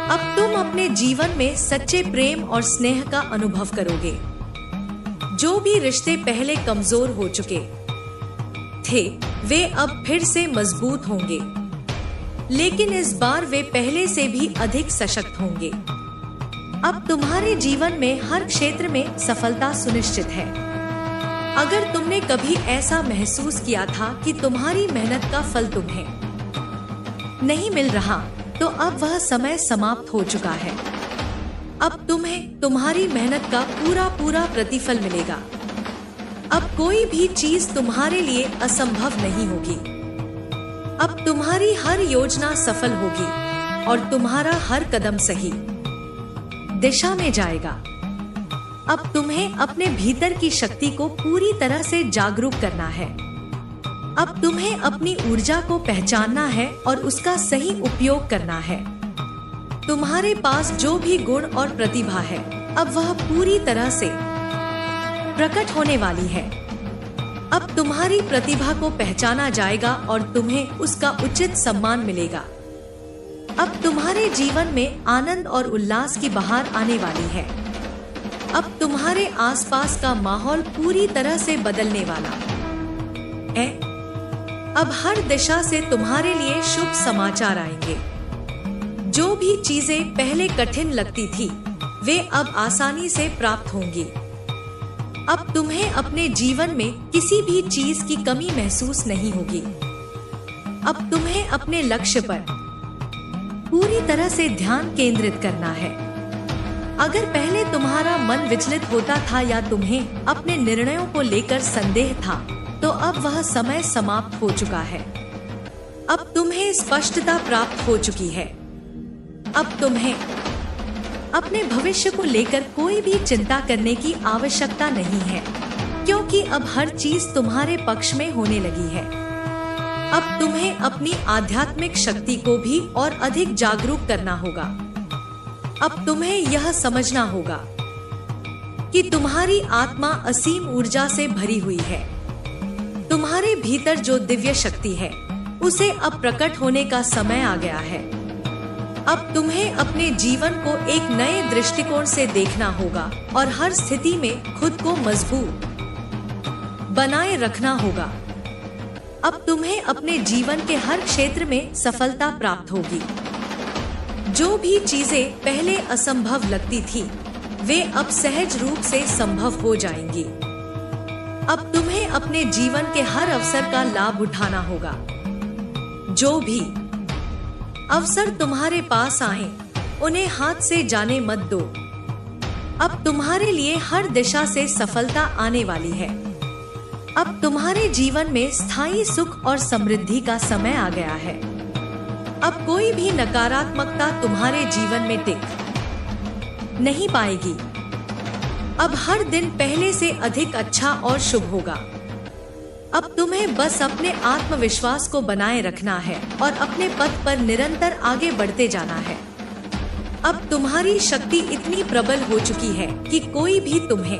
अब तुम अपने जीवन में सच्चे प्रेम और स्नेह का अनुभव करोगे। जो भी रिश्ते पहले कमजोर हो चुके थे वे अब फिर से मजबूत होंगे, लेकिन इस बार वे पहले से भी अधिक सशक्त होंगे। अब तुम्हारे जीवन में हर क्षेत्र में सफलता सुनिश्चित है। अगर तुमने कभी ऐसा महसूस किया था कि तुम्हारी मेहनत का फल तुम्हें नहीं मिल रहा, तो अब वह समय समाप्त हो चुका है। अब तुम्हें तुम्हारी मेहनत का पूरा प्रतिफल मिलेगा। अब कोई भी चीज तुम्हारे लिए असंभव नहीं होगी। अब तुम्हारी हर योजना सफल होगी और तुम्हारा हर कदम सही दिशा में जाएगा। अब तुम्हें अपने भीतर की शक्ति को पूरी तरह से जागरूक करना है। अब तुम्हें अपनी ऊर्जा को पहचानना है और उसका सही उपयोग करना है। तुम्हारे पास जो भी गुण और प्रतिभा है अब वह पूरी तरह से प्रकट होने वाली है। अब तुम्हारी प्रतिभा को पहचाना जाएगा और तुम्हें उसका उचित सम्मान मिलेगा। अब तुम्हारे जीवन में आनंद और उल्लास की बहार आने वाली है। अब तुम्हारे आसपास का माहौल पूरी तरह से बदलने वाला है। अब हर दिशा से तुम्हारे लिए शुभ समाचार आएंगे। जो भी चीजें पहले कठिन लगती थी वे अब आसानी से प्राप्त होंगी। अब तुम्हें अपने जीवन में किसी भी चीज की कमी महसूस नहीं होगी। अब तुम्हें अपने लक्ष्य पर पूरी तरह से ध्यान केंद्रित करना है। अगर पहले तुम्हारा मन विचलित होता था या तुम्हें अपने निर्णयों को लेकर संदेह था, तो अब वह समय समाप्त हो चुका है। अब तुम्हें स्पष्टता प्राप्त हो चुकी है। अब तुम्हें अपने भविष्य को लेकर कोई भी चिंता करने की आवश्यकता नहीं है, क्योंकि अब हर चीज तुम्हारे पक्ष में होने लगी है। अब तुम्हें अपनी आध्यात्मिक शक्ति को भी और अधिक जागरूक करना होगा। अब तुम्हें यह समझना होगा कि तुम्हारी आत्मा असीम ऊर्जा से भरी हुई है। तुम्हारे भीतर जो दिव्य शक्ति है उसे अब प्रकट होने का समय आ गया है। अब तुम्हें अपने जीवन को एक नए दृष्टिकोण से देखना होगा और हर स्थिति में खुद को मजबूत बनाए रखना होगा। अब तुम्हें अपने जीवन के हर क्षेत्र में सफलता प्राप्त होगी। जो भी चीजें पहले असंभव लगती थी वे अब सहज रूप से संभव हो जाएंगी। अब तुम्हें अपने जीवन के हर अवसर का लाभ उठाना होगा। जो भी अवसर तुम्हारे पास आए उन्हें हाथ से जाने मत दो। अब तुम्हारे लिए हर दिशा से सफलता आने वाली है। अब तुम्हारे जीवन में स्थायी सुख और समृद्धि का समय आ गया है। अब कोई भी नकारात्मकता तुम्हारे जीवन में टिक नहीं पाएगी। अब हर दिन पहले से अधिक अच्छा और शुभ होगा। अब तुम्हें बस अपने आत्मविश्वास को बनाए रखना है और अपने पथ पर निरंतर आगे बढ़ते जाना है। अब तुम्हारी शक्ति इतनी प्रबल हो चुकी है कि कोई भी तुम्हें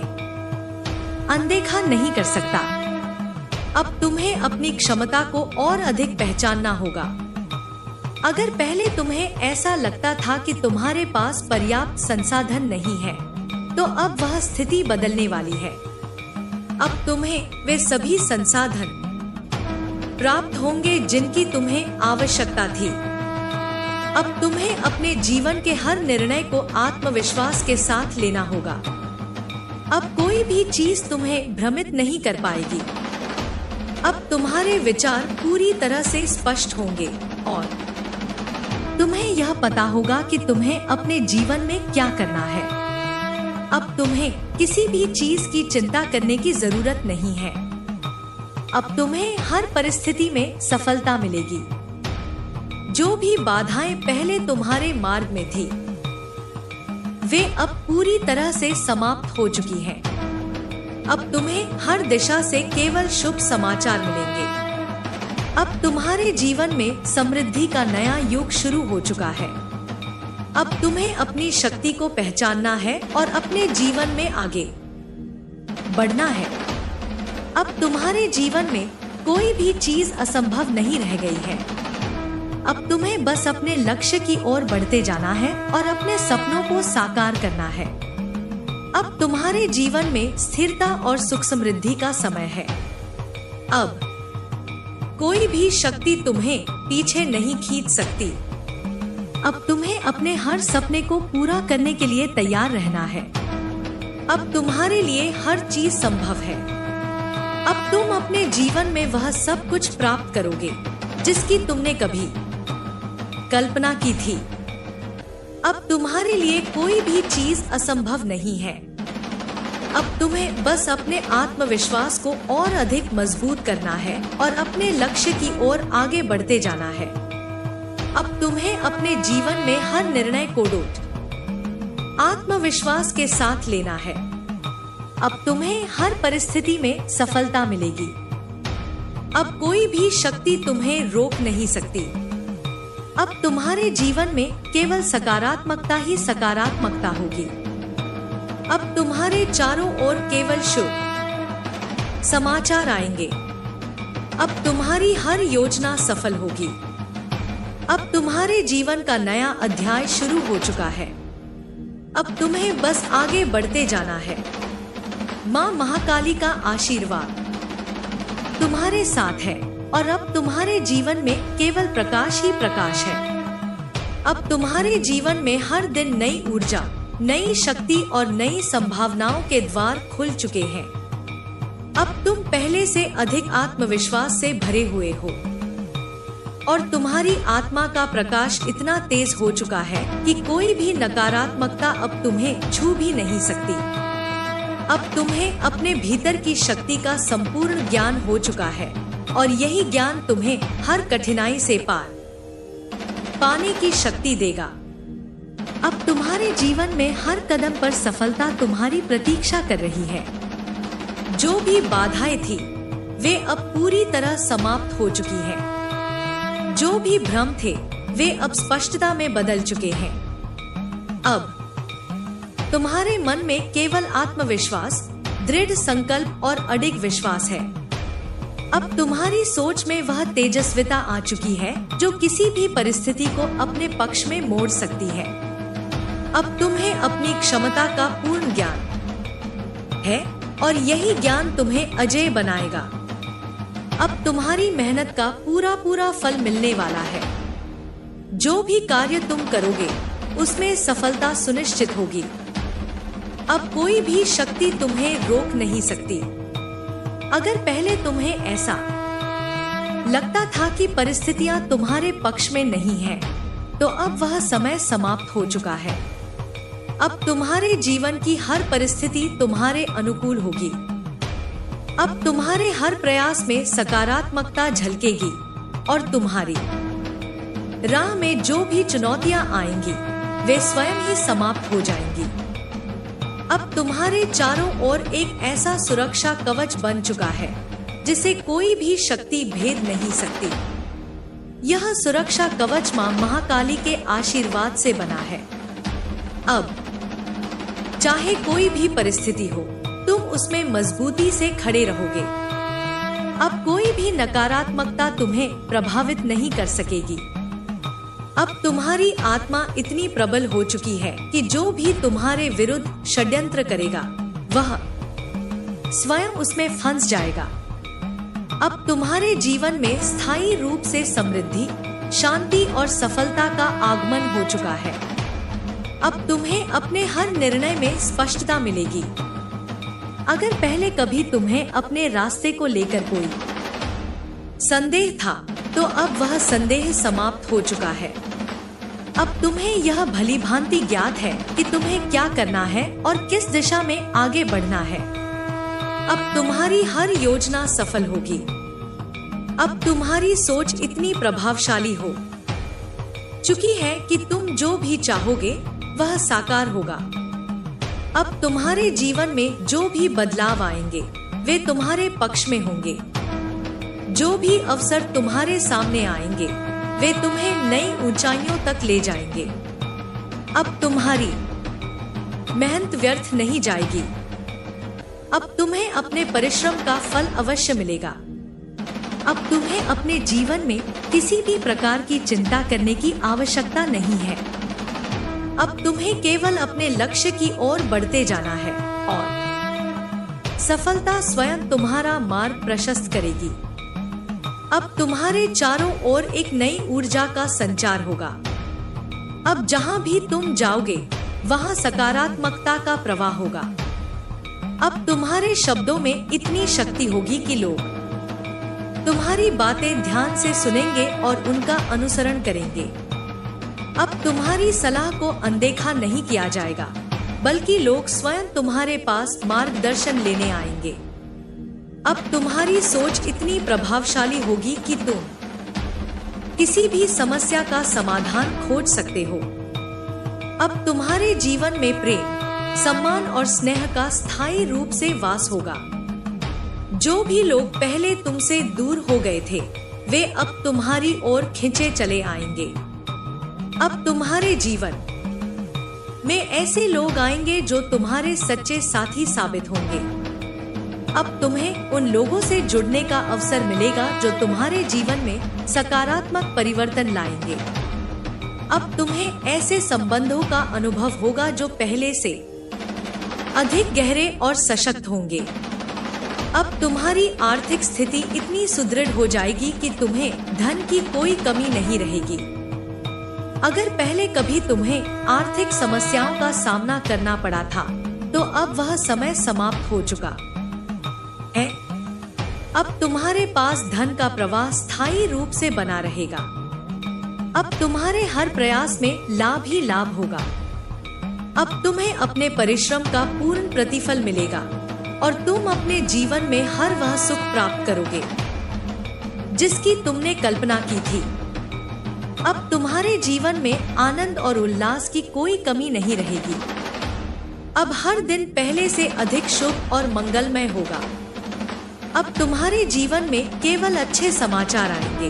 अनदेखा नहीं कर सकता। अब तुम्हें अपनी क्षमता को और अधिक पहचानना होगा। अगर पहले तुम्हें ऐसा लगता था कि तुम्हारे पास पर्याप्त संसाधन नहीं है, तो अब वह स्थिति बदलने वाली है। अब तुम्हें वे सभी संसाधन प्राप्त होंगे जिनकी तुम्हें आवश्यकता थी। अब तुम्हें अपने जीवन के हर निर्णय को आत्मविश्वास के साथ लेना होगा। अब कोई भी चीज तुम्हें भ्रमित नहीं कर पाएगी। अब तुम्हारे विचार पूरी तरह से स्पष्ट होंगे और तुम्हें यह पता होगा कि तुम्हें अपने जीवन में क्या करना है। अब तुम्हें किसी भी चीज की चिंता करने की जरूरत नहीं है। अब तुम्हें हर परिस्थिति में सफलता मिलेगी। जो भी बाधाएं पहले तुम्हारे मार्ग में थी, वे अब पूरी तरह से समाप्त हो चुकी हैं। अब तुम्हें हर दिशा से केवल शुभ समाचार मिलेंगे। अब तुम्हारे जीवन में समृद्धि का नया युग शुरू हो चुका है। अब तुम्हें अपनी शक्ति को पहचानना है और अपने जीवन में आगे बढ़ना है। अब तुम्हारे जीवन में कोई भी चीज असंभव नहीं रह गई है। अब तुम्हें बस अपने लक्ष्य की ओर बढ़ते जाना है और अपने सपनों को साकार करना है। अब तुम्हारे जीवन में स्थिरता और सुख समृद्धि का समय है। अब कोई भी शक्ति तुम्हें पीछे नहीं खींच सकती। अब तुम्हें अपने हर सपने को पूरा करने के लिए तैयार रहना है। अब तुम्हारे लिए हर चीज संभव है। अब तुम अपने जीवन में वह सब कुछ प्राप्त करोगे जिसकी तुमने कभी कल्पना की थी। अब तुम्हारे लिए कोई भी चीज असंभव नहीं है। अब तुम्हें बस अपने आत्मविश्वास को और अधिक मजबूत करना है और अपने लक्ष्य की ओर आगे बढ़ते जाना है। अब तुम्हें अपने जीवन में हर निर्णय को आत्मविश्वास के साथ लेना है। अब तुम्हें हर परिस्थिति में सफलता मिलेगी। अब कोई भी शक्ति तुम्हें रोक नहीं सकती। अब तुम्हारे जीवन में केवल सकारात्मकता ही सकारात्मकता होगी। अब तुम्हारे चारों ओर केवल शुभ समाचार आएंगे। अब तुम्हारी हर योजना सफल होगी। अब तुम्हारे जीवन का नया अध्याय शुरू हो चुका है। अब तुम्हें बस आगे बढ़ते जाना है। माँ महाकाली का आशीर्वाद तुम्हारे साथ है और अब तुम्हारे जीवन में केवल प्रकाश ही प्रकाश है। अब तुम्हारे जीवन में हर दिन नई ऊर्जा, नई शक्ति और नई संभावनाओं के द्वार खुल चुके हैं। अब तुम पहले से अधिक आत्मविश्वास से भरे हुए हो और तुम्हारी आत्मा का प्रकाश इतना तेज हो चुका है कि कोई भी नकारात्मकता अब तुम्हें छू भी नहीं सकती। अब तुम्हें अपने भीतर की शक्ति का संपूर्ण ज्ञान हो चुका है और यही ज्ञान तुम्हें हर कठिनाई से पार पाने की शक्ति देगा। अब तुम्हारे जीवन में हर कदम पर सफलता तुम्हारी प्रतीक्षा कर रही है। जो भी बाधाएं थी, वे अब पूरी तरह समाप्त हो चुकी हैं। जो भी भ्रम थे, वे अब स्पष्टता में बदल चुके हैं। अब तुम्हारे मन में केवल आत्मविश्वास, दृढ़ संकल्प और अडिग विश्वास है। अब तुम्हारी सोच में वह तेजस्विता आ चुकी है जो किसी भी परिस्थिति को अपने पक्ष में मोड़ सकती है। अब तुम्हें अपनी क्षमता का पूर्ण ज्ञान है और यही ज्ञान तुम्हें अजेय बनाएगा। अब तुम्हारी मेहनत का पूरा पूरा फल मिलने वाला है। जो भी कार्य तुम करोगे, उसमें सफलता सुनिश्चित होगी। अब कोई भी शक्ति तुम्हें रोक नहीं सकती। अगर पहले तुम्हें ऐसा लगता था कि परिस्थितियां तुम्हारे पक्ष में नहीं हैं, तो अब वह समय समाप्त हो चुका है। अब तुम्हारे जीवन की हर परिस्थिति तुम्हारे अनुकूल होगी। अब तुम्हारे हर प्रयास में सकारात्मकता झलकेगी और तुम्हारी राह में जो भी चुनौतियां आएंगी, वे स्वयं ही समाप्त हो जाएंगी। अब तुम्हारे चारों ओर एक ऐसा सुरक्षा कवच बन चुका है जिसे कोई भी शक्ति भेद नहीं सकती। यह सुरक्षा कवच मां महाकाली के आशीर्वाद से बना है। अब चाहे कोई भी परिस्थिति हो, तुम उसमें मजबूती से खड़े रहोगे। अब कोई भी नकारात्मकता तुम्हें प्रभावित नहीं कर सकेगी। अब तुम्हारी आत्मा इतनी प्रबल हो चुकी है कि जो भी तुम्हारे विरुद्ध षड्यंत्र करेगा वह स्वयं उसमें फंस जाएगा। अब तुम्हारे जीवन में स्थायी रूप से समृद्धि, शांति और सफलता का आगमन हो चुका है। अब तुम्हें अपने हर निर्णय में स्पष्टता मिलेगी। अगर पहले कभी तुम्हें अपने रास्ते को लेकर कोई संदेह था, तो अब वह संदेह समाप्त हो चुका है। अब तुम्हें यह भली भांति ज्ञात है कि तुम्हें क्या करना है और किस दिशा में आगे बढ़ना है। अब तुम्हारी हर योजना सफल होगी। अब तुम्हारी सोच इतनी प्रभावशाली हो चुकी है कि तुम जो भी चाहोगे वह साकार होगा। अब तुम्हारे जीवन में जो भी बदलाव आएंगे वे तुम्हारे पक्ष में होंगे। जो भी अवसर तुम्हारे सामने आएंगे वे तुम्हें नई ऊंचाइयों तक ले जाएंगे। अब तुम्हारी मेहनत व्यर्थ नहीं जाएगी। अब तुम्हें अपने परिश्रम का फल अवश्य मिलेगा। अब तुम्हें अपने जीवन में किसी भी प्रकार की चिंता करने की आवश्यकता नहीं है। अब तुम्हें केवल अपने लक्ष्य की ओर बढ़ते जाना है और सफलता स्वयं तुम्हारा मार्ग प्रशस्त करेगी। अब तुम्हारे चारों ओर एक नई ऊर्जा का संचार होगा। अब जहां भी तुम जाओगे वहां सकारात्मकता का प्रवाह होगा। अब तुम्हारे शब्दों में इतनी शक्ति होगी कि लोग तुम्हारी बातें ध्यान से सुनेंगे और उनका अनुसरण करेंगे। अब तुम्हारी सलाह को अनदेखा नहीं किया जाएगा, बल्कि लोग स्वयं तुम्हारे पास मार्गदर्शन लेने आएंगे। अब तुम्हारी सोच इतनी प्रभावशाली होगी कि तुम किसी भी समस्या का समाधान खोज सकते हो। अब तुम्हारे जीवन में प्रेम, सम्मान और स्नेह का स्थायी रूप से वास होगा। जो भी लोग पहले तुमसे दूर हो गए थे वे अब तुम्हारी ओर खिंचे चले आएंगे। अब तुम्हारे जीवन में ऐसे लोग आएंगे जो तुम्हारे सच्चे साथी साबित होंगे। अब तुम्हें उन लोगों से जुड़ने का अवसर मिलेगा जो तुम्हारे जीवन में सकारात्मक परिवर्तन लाएंगे। अब तुम्हें ऐसे संबंधों का अनुभव होगा जो पहले से अधिक गहरे और सशक्त होंगे। अब तुम्हारी आर्थिक स्थिति इतनी सुदृढ़ हो जाएगी कि तुम्हें धन की कोई कमी नहीं रहेगी। अगर पहले कभी तुम्हें आर्थिक समस्याओं का सामना करना पड़ा था, तो अब वह समय समाप्त हो चुका है। अब तुम्हारे पास धन का प्रवाह स्थायी रूप से बना रहेगा। अब तुम्हारे हर प्रयास में लाभ ही लाभ होगा। अब तुम्हें अपने परिश्रम का पूर्ण प्रतिफल मिलेगा और तुम अपने जीवन में हर वह सुख प्राप्त करोगे जिसकी तुमने कल्पना की थी। अब तुम्हारे जीवन में आनंद और उल्लास की कोई कमी नहीं रहेगी। अब हर दिन पहले से अधिक शुभ और मंगलमय होगा। अब तुम्हारे जीवन में केवल अच्छे समाचार आएंगे।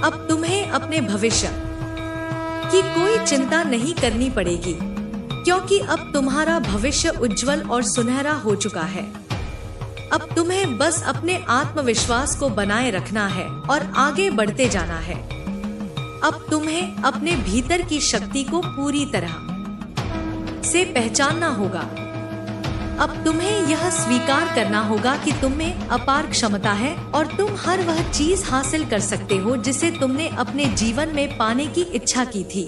अब तुम्हें अपने भविष्य की कोई चिंता नहीं करनी पड़ेगी, क्योंकि अब तुम्हारा भविष्य उज्जवल और सुनहरा हो चुका है। अब तुम्हें बस अपने आत्मविश्वास को बनाए रखना है और आगे बढ़ते जाना है। अब तुम्हें अपने भीतर की शक्ति को पूरी तरह से पहचानना होगा। अब तुम्हें यह स्वीकार करना होगा कि तुम में अपार क्षमता है और तुम हर वह चीज हासिल कर सकते हो जिसे तुमने अपने जीवन में पाने की इच्छा की थी।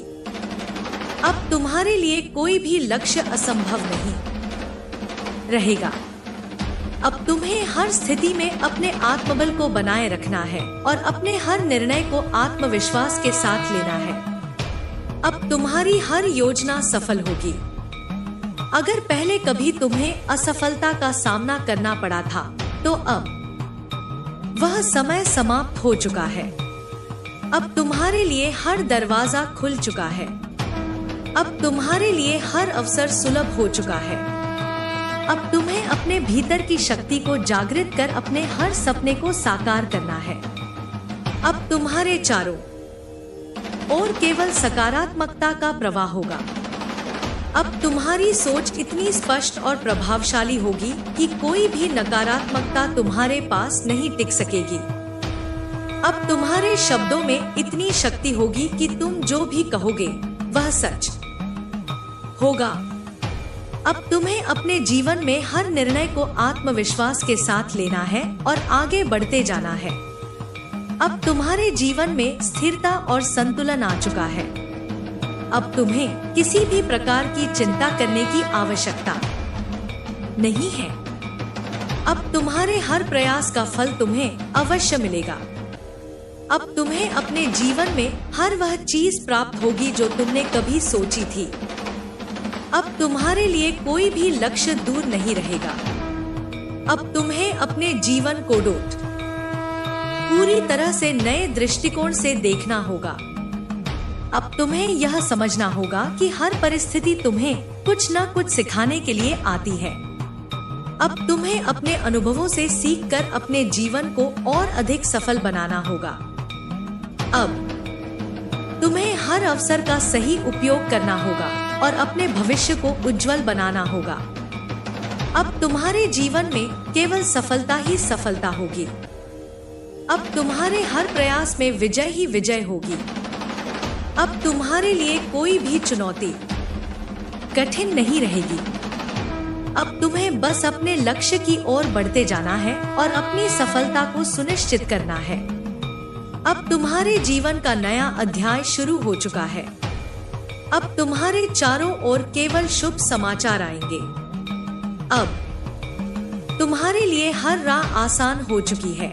अब तुम्हारे लिए कोई भी लक्ष्य असंभव नहीं रहेगा। अब तुम्हें हर स्थिति में अपने आत्मबल को बनाए रखना है और अपने हर निर्णय को आत्मविश्वास के साथ लेना है। अब तुम्हारी हर योजना सफल होगी। अगर पहले कभी तुम्हें असफलता का सामना करना पड़ा था, तो अब वह समय समाप्त हो चुका है। अब तुम्हारे लिए हर दरवाजा खुल चुका है। अब तुम्हारे लिए हर अवसर सुलभ हो चुका है। अब तुम्हें अपने भीतर की शक्ति को जागृत कर अपने हर सपने को साकार करना है। अब तुम्हारे चारों ओर केवल सकारात्मकता का प्रवाह होगा। अब तुम्हारी सोच इतनी स्पष्ट और प्रभावशाली होगी कि कोई भी नकारात्मकता तुम्हारे पास नहीं टिक सकेगी। अब तुम्हारे शब्दों में इतनी शक्ति होगी कि तुम जो भी कहोगे वह सच होगा। अब तुम्हें अपने जीवन में हर निर्णय को आत्मविश्वास के साथ लेना है और आगे बढ़ते जाना है। अब तुम्हारे जीवन में स्थिरता और संतुलन आ चुका है। अब तुम्हें किसी भी प्रकार की चिंता करने की आवश्यकता नहीं है। अब तुम्हारे हर प्रयास का फल तुम्हें अवश्य मिलेगा। अब तुम्हें अपने जीवन में हर वह चीज प्राप्त होगी जो तुमने कभी सोची थी। अब तुम्हारे लिए कोई भी लक्ष्य दूर नहीं रहेगा। अब तुम्हें अपने जीवन को पूरी तरह से नए दृष्टिकोण से देखना होगा। अब तुम्हें यह समझना होगा कि हर परिस्थिति तुम्हें कुछ न कुछ सिखाने के लिए आती है। अब तुम्हें अपने अनुभवों से सीखकर अपने जीवन को और अधिक सफल बनाना होगा। अब तुम्हें हर अवसर का सही उपयोग करना होगा और अपने भविष्य को उज्जवल बनाना होगा। अब तुम्हारे जीवन में केवल सफलता ही सफलता होगी। अब तुम्हारे हर प्रयास में विजय ही विजय होगी। अब तुम्हारे लिए कोई भी चुनौती कठिन नहीं रहेगी। अब तुम्हें बस अपने लक्ष्य की ओर बढ़ते जाना है और अपनी सफलता को सुनिश्चित करना है। अब तुम्हारे जीवन का नया अध्याय शुरू हो चुका है। अब तुम्हारे चारों ओर केवल शुभ समाचार आएंगे। अब तुम्हारे लिए हर राह आसान हो चुकी है।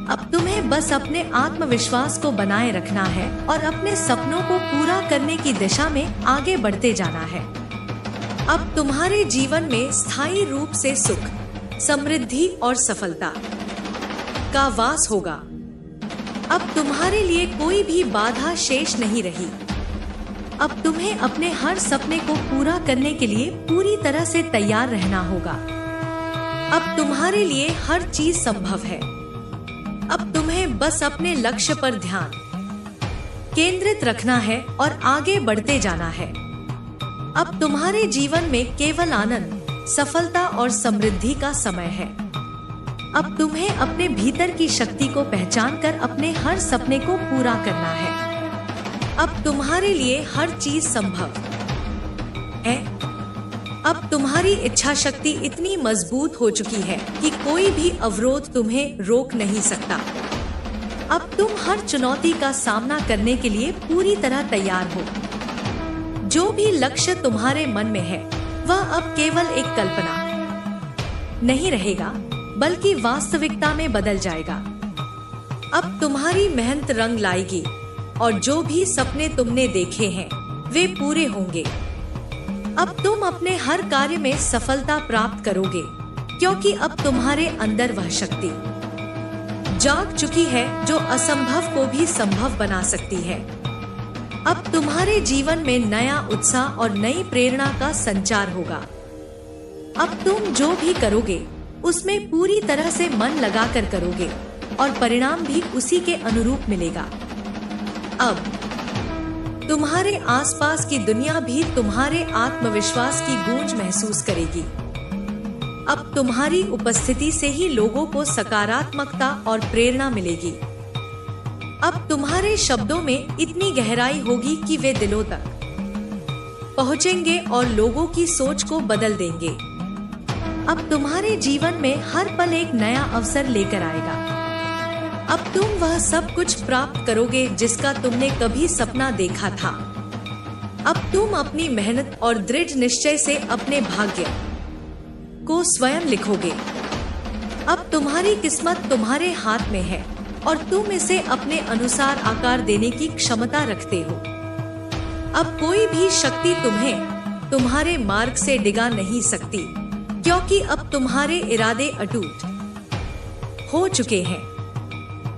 अब तुम्हें बस अपने आत्मविश्वास को बनाए रखना है और अपने सपनों को पूरा करने की दिशा में आगे बढ़ते जाना है। अब तुम्हारे जीवन में स्थायी रूप से सुख, समृद्धि और सफलता का वास होगा। अब तुम्हारे लिए कोई भी बाधा शेष नहीं रही। अब तुम्हें अपने हर सपने को पूरा करने के लिए पूरी तरह से तैयार रहना होगा। अब तुम्हारे लिए हर चीज संभव है। अब तुम्हें बस अपने लक्ष्य पर ध्यान केंद्रित रखना है और आगे बढ़ते जाना है। अब तुम्हारे जीवन में केवल आनंद, सफलता और समृद्धि का समय है। अब तुम्हें अपने भीतर की शक्ति को पहचान कर अपने हर सपने को पूरा करना है। अब तुम्हारे लिए हर चीज संभव है। अब तुम्हारी इच्छा शक्ति इतनी मजबूत हो चुकी है कि कोई भी अवरोध तुम्हें रोक नहीं सकता। अब तुम हर चुनौती का सामना करने के लिए पूरी तरह तैयार हो। जो भी लक्ष्य तुम्हारे मन में है वह अब केवल एक कल्पना नहीं रहेगा, बल्कि वास्तविकता में बदल जाएगा। अब तुम्हारी मेहनत रंग लाएगी और जो भी सपने तुमने देखे हैं वे पूरे होंगे। अब तुम अपने हर कार्य में सफलता प्राप्त करोगे, क्योंकि अब तुम्हारे अंदर वह शक्ति जाग चुकी है जो असंभव को भी संभव बना सकती है। अब तुम्हारे जीवन में नया उत्साह और नई प्रेरणा का संचार होगा। अब तुम जो भी करोगे उसमें पूरी तरह से मन लगाकर करोगे और परिणाम भी उसी के अनुरूप मिलेगा। अब तुम्हारे आसपास की दुनिया भी तुम्हारे आत्मविश्वास की गूंज महसूस करेगी। अब तुम्हारी उपस्थिति से ही लोगों को सकारात्मकता और प्रेरणा मिलेगी। अब तुम्हारे शब्दों में इतनी गहराई होगी कि वे दिलों तक पहुंचेंगे और लोगों की सोच को बदल देंगे। अब तुम्हारे जीवन में हर पल एक नया अवसर लेकर आएगा। अब तुम वह सब कुछ प्राप्त करोगे जिसका तुमने कभी सपना देखा था। अब तुम अपनी मेहनत और दृढ़ निश्चय से अपने भाग्य को स्वयं लिखोगे। अब तुम्हारी किस्मत तुम्हारे हाथ में है और तुम इसे अपने अनुसार आकार देने की क्षमता रखते हो। अब कोई भी शक्ति तुम्हें तुम्हारे मार्ग से डिगा नहीं सकती, क्योंकि अब तुम्हारे इरादे अटूट हो चुके हैं।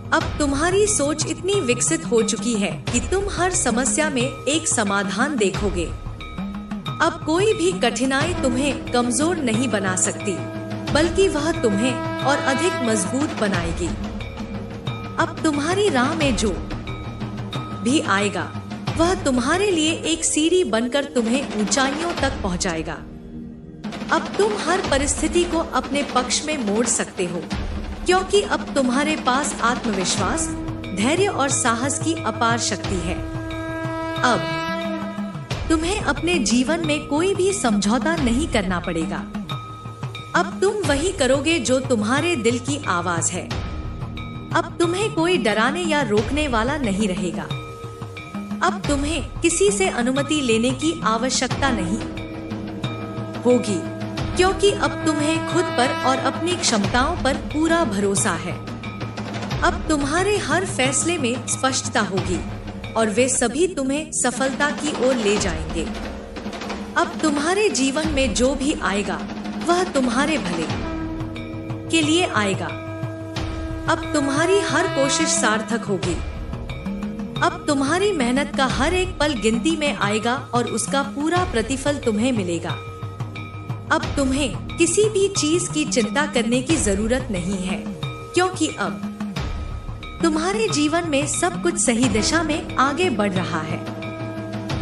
अब तुम्हारी सोच इतनी विकसित हो चुकी है कि तुम हर समस्या में एक समाधान देखोगे। अब कोई भी कठिनाई तुम्हें कमजोर नहीं बना सकती, बल्कि वह तुम्हें और अधिक मजबूत बनाएगी। अब तुम्हारी राह में जो भी आएगा वह तुम्हारे लिए एक सीढ़ी बनकर तुम्हें ऊंचाइयों तक पहुंचाएगा। अब तुम हर परिस्थिति को अपने पक्ष में मोड़ सकते हो, क्योंकि अब तुम्हारे पास आत्मविश्वास, धैर्य और साहस की अपार शक्ति है। अब तुम्हें अपने जीवन में कोई भी समझौता नहीं करना पड़ेगा। अब तुम वही करोगे जो तुम्हारे दिल की आवाज है। अब तुम्हें कोई डराने या रोकने वाला नहीं रहेगा। अब तुम्हें किसी से अनुमति लेने की आवश्यकता नहीं होगी, क्योंकि अब तुम्हें खुद पर और अपनी क्षमताओं पर पूरा भरोसा है। अब तुम्हारे हर फैसले में स्पष्टता होगी और वे सभी तुम्हें सफलता की ओर ले जाएंगे। अब तुम्हारे जीवन में जो भी आएगा वह तुम्हारे भले के लिए आएगा। अब तुम्हारी हर कोशिश सार्थक होगी। अब तुम्हारी मेहनत का हर एक पल गिनती में आएगा और उसका पूरा प्रतिफल तुम्हें मिलेगा। अब तुम्हें किसी भी चीज की चिंता करने की जरूरत नहीं है, क्योंकि अब तुम्हारे जीवन में सब कुछ सही दिशा में आगे बढ़ रहा है।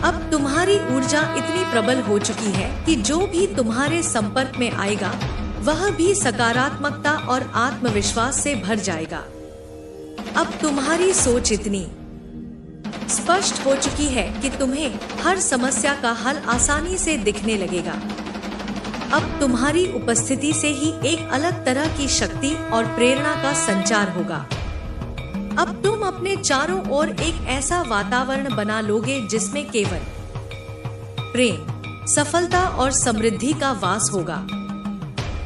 अब तुम्हारी ऊर्जा इतनी प्रबल हो चुकी है कि जो भी तुम्हारे संपर्क में आएगा वह भी सकारात्मकता और आत्मविश्वास से भर जाएगा। अब तुम्हारी सोच इतनी स्पष्ट हो चुकी है कि तुम्हें हर समस्या का हल आसानी से दिखने लगेगा। अब तुम्हारी उपस्थिति से ही एक अलग तरह की शक्ति और प्रेरणा का संचार होगा। अब तुम अपने चारों ओर एक ऐसा वातावरण बना लोगे जिसमें केवल प्रेम, सफलता और समृद्धि का वास होगा।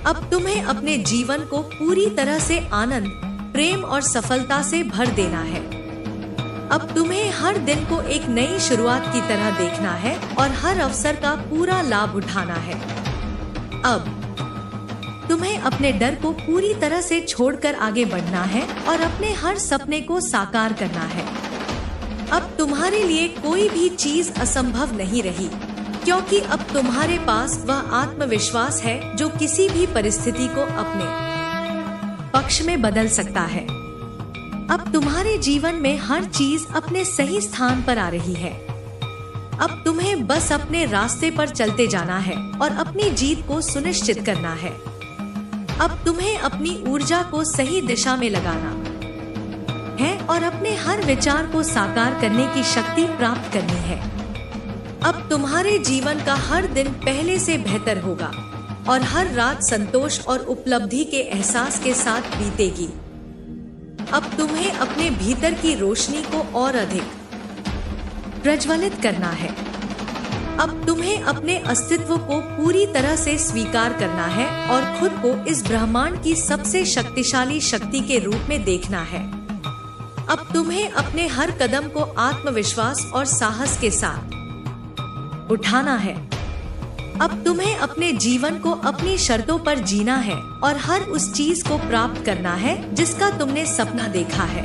अब तुम्हें अपने जीवन को पूरी तरह से आनंद, प्रेम और सफलता से भर देना है। अब तुम्हें हर दिन को एक नई शुरुआत की तरह देखना है और हर अवसर का पूरा लाभ उठाना है। अब तुम्हें अपने डर को पूरी तरह से छोड़कर आगे बढ़ना है और अपने हर सपने को साकार करना है। अब तुम्हारे लिए कोई भी चीज असंभव नहीं रही, क्योंकि अब तुम्हारे पास वह आत्मविश्वास है जो किसी भी परिस्थिति को अपने पक्ष में बदल सकता है। अब तुम्हारे जीवन में हर चीज अपने सही स्थान पर आ रही है। अब तुम्हें बस अपने रास्ते पर चलते जाना है और अपनी जीत को सुनिश्चित करना है। अब तुम्हें अपनी ऊर्जा को सही दिशा में लगाना है और अपने हर विचार को साकार करने की शक्ति प्राप्त करनी है। अब तुम्हारे जीवन का हर दिन पहले से बेहतर होगा और हर रात संतोष और उपलब्धि के एहसास के साथ बीतेगी। अब तुम्हें अपने भीतर की रोशनी को और अधिक प्रज्वलित करना है। अब तुम्हें अपने अस्तित्व को पूरी तरह से स्वीकार करना है और खुद को इस ब्रह्मांड की सबसे शक्तिशाली शक्ति के रूप में देखना है। अब तुम्हें अपने हर कदम को आत्मविश्वास और साहस के साथ उठाना है। अब तुम्हें अपने जीवन को अपनी शर्तों पर जीना है और हर उस चीज को प्राप्त करना है जिसका तुमने सपना देखा है।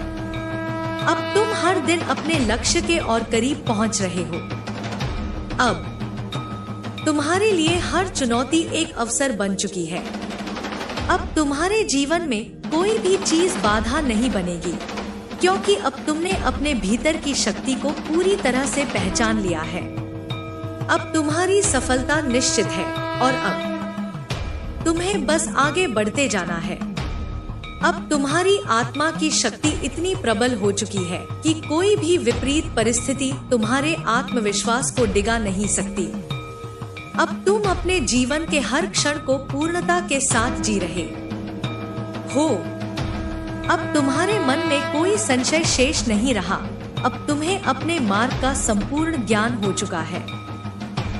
अब तुम हर दिन अपने लक्ष्य के और करीब पहुंच रहे हो। अब तुम्हारे लिए हर चुनौती एक अवसर बन चुकी है। अब तुम्हारे जीवन में कोई भी चीज बाधा नहीं बनेगी, क्योंकि अब तुमने अपने भीतर की शक्ति को पूरी तरह से पहचान लिया है। अब तुम्हारी सफलता निश्चित है और अब तुम्हें बस आगे बढ़ते जाना है। अब तुम्हारी आत्मा की शक्ति इतनी प्रबल हो चुकी है कि कोई भी विपरीत परिस्थिति तुम्हारे आत्मविश्वास को डिगा नहीं सकती। अब तुम अपने जीवन के हर क्षण को पूर्णता के साथ जी रहे हो। अब तुम्हारे मन में कोई संशय शेष नहीं रहा। अब तुम्हें अपने मार्ग का संपूर्ण ज्ञान हो चुका है।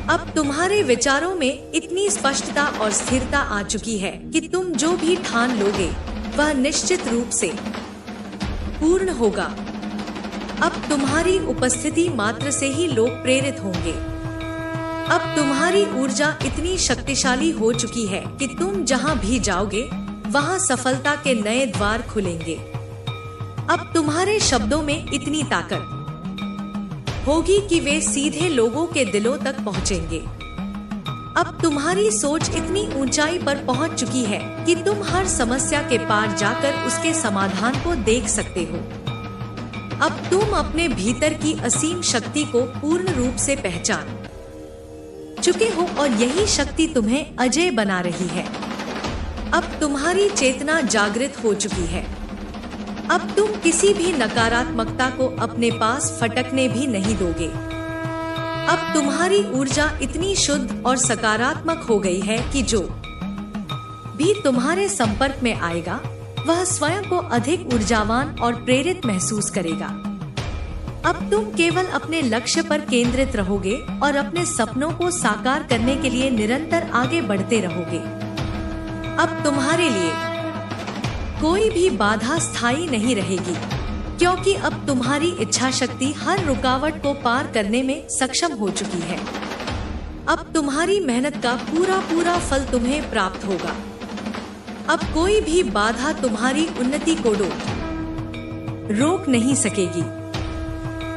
अब तुम्हारे विचारों में इतनी स्पष्टता और स्थिरता आ चुकी है कि तुम जो भी ठान लोगे वह निश्चित रूप से पूर्ण होगा। अब तुम्हारी उपस्थिति मात्र से ही लोग प्रेरित होंगे। अब तुम्हारी ऊर्जा इतनी शक्तिशाली हो चुकी है कि तुम जहां भी जाओगे वहां सफलता के नए द्वार खुलेंगे। अब तुम्हारे शब्दों में इतनी ताकत होगी कि वे सीधे लोगों के दिलों तक पहुंचेंगे। अब तुम्हारी सोच इतनी ऊंचाई पर पहुंच चुकी है कि तुम हर समस्या के पार जाकर उसके समाधान को देख सकते हो। अब तुम अपने भीतर की असीम शक्ति को पूर्ण रूप से पहचान चुके हो और यही शक्ति तुम्हें अजय बना रही है। अब तुम्हारी चेतना जागृत हो चुकी है। अब तुम किसी भी नकारात्मकता को अपने पास फटकने भी नहीं दोगे। अब तुम्हारी ऊर्जा इतनी शुद्ध और सकारात्मक हो गई है कि जो भी तुम्हारे संपर्क में आएगा वह स्वयं को अधिक ऊर्जावान और प्रेरित महसूस करेगा। अब तुम केवल अपने लक्ष्य पर केंद्रित रहोगे और अपने सपनों को साकार करने के लिए निरंतर आगे बढ़ते रहोगे। अब तुम्हारे लिए कोई भी बाधा स्थायी नहीं रहेगी, क्योंकि अब तुम्हारी इच्छा शक्ति हर रुकावट को पार करने में सक्षम हो चुकी है। अब तुम्हारी मेहनत का पूरा फल तुम्हें प्राप्त होगा। अब कोई भी बाधा तुम्हारी उन्नति को रोक नहीं सकेगी।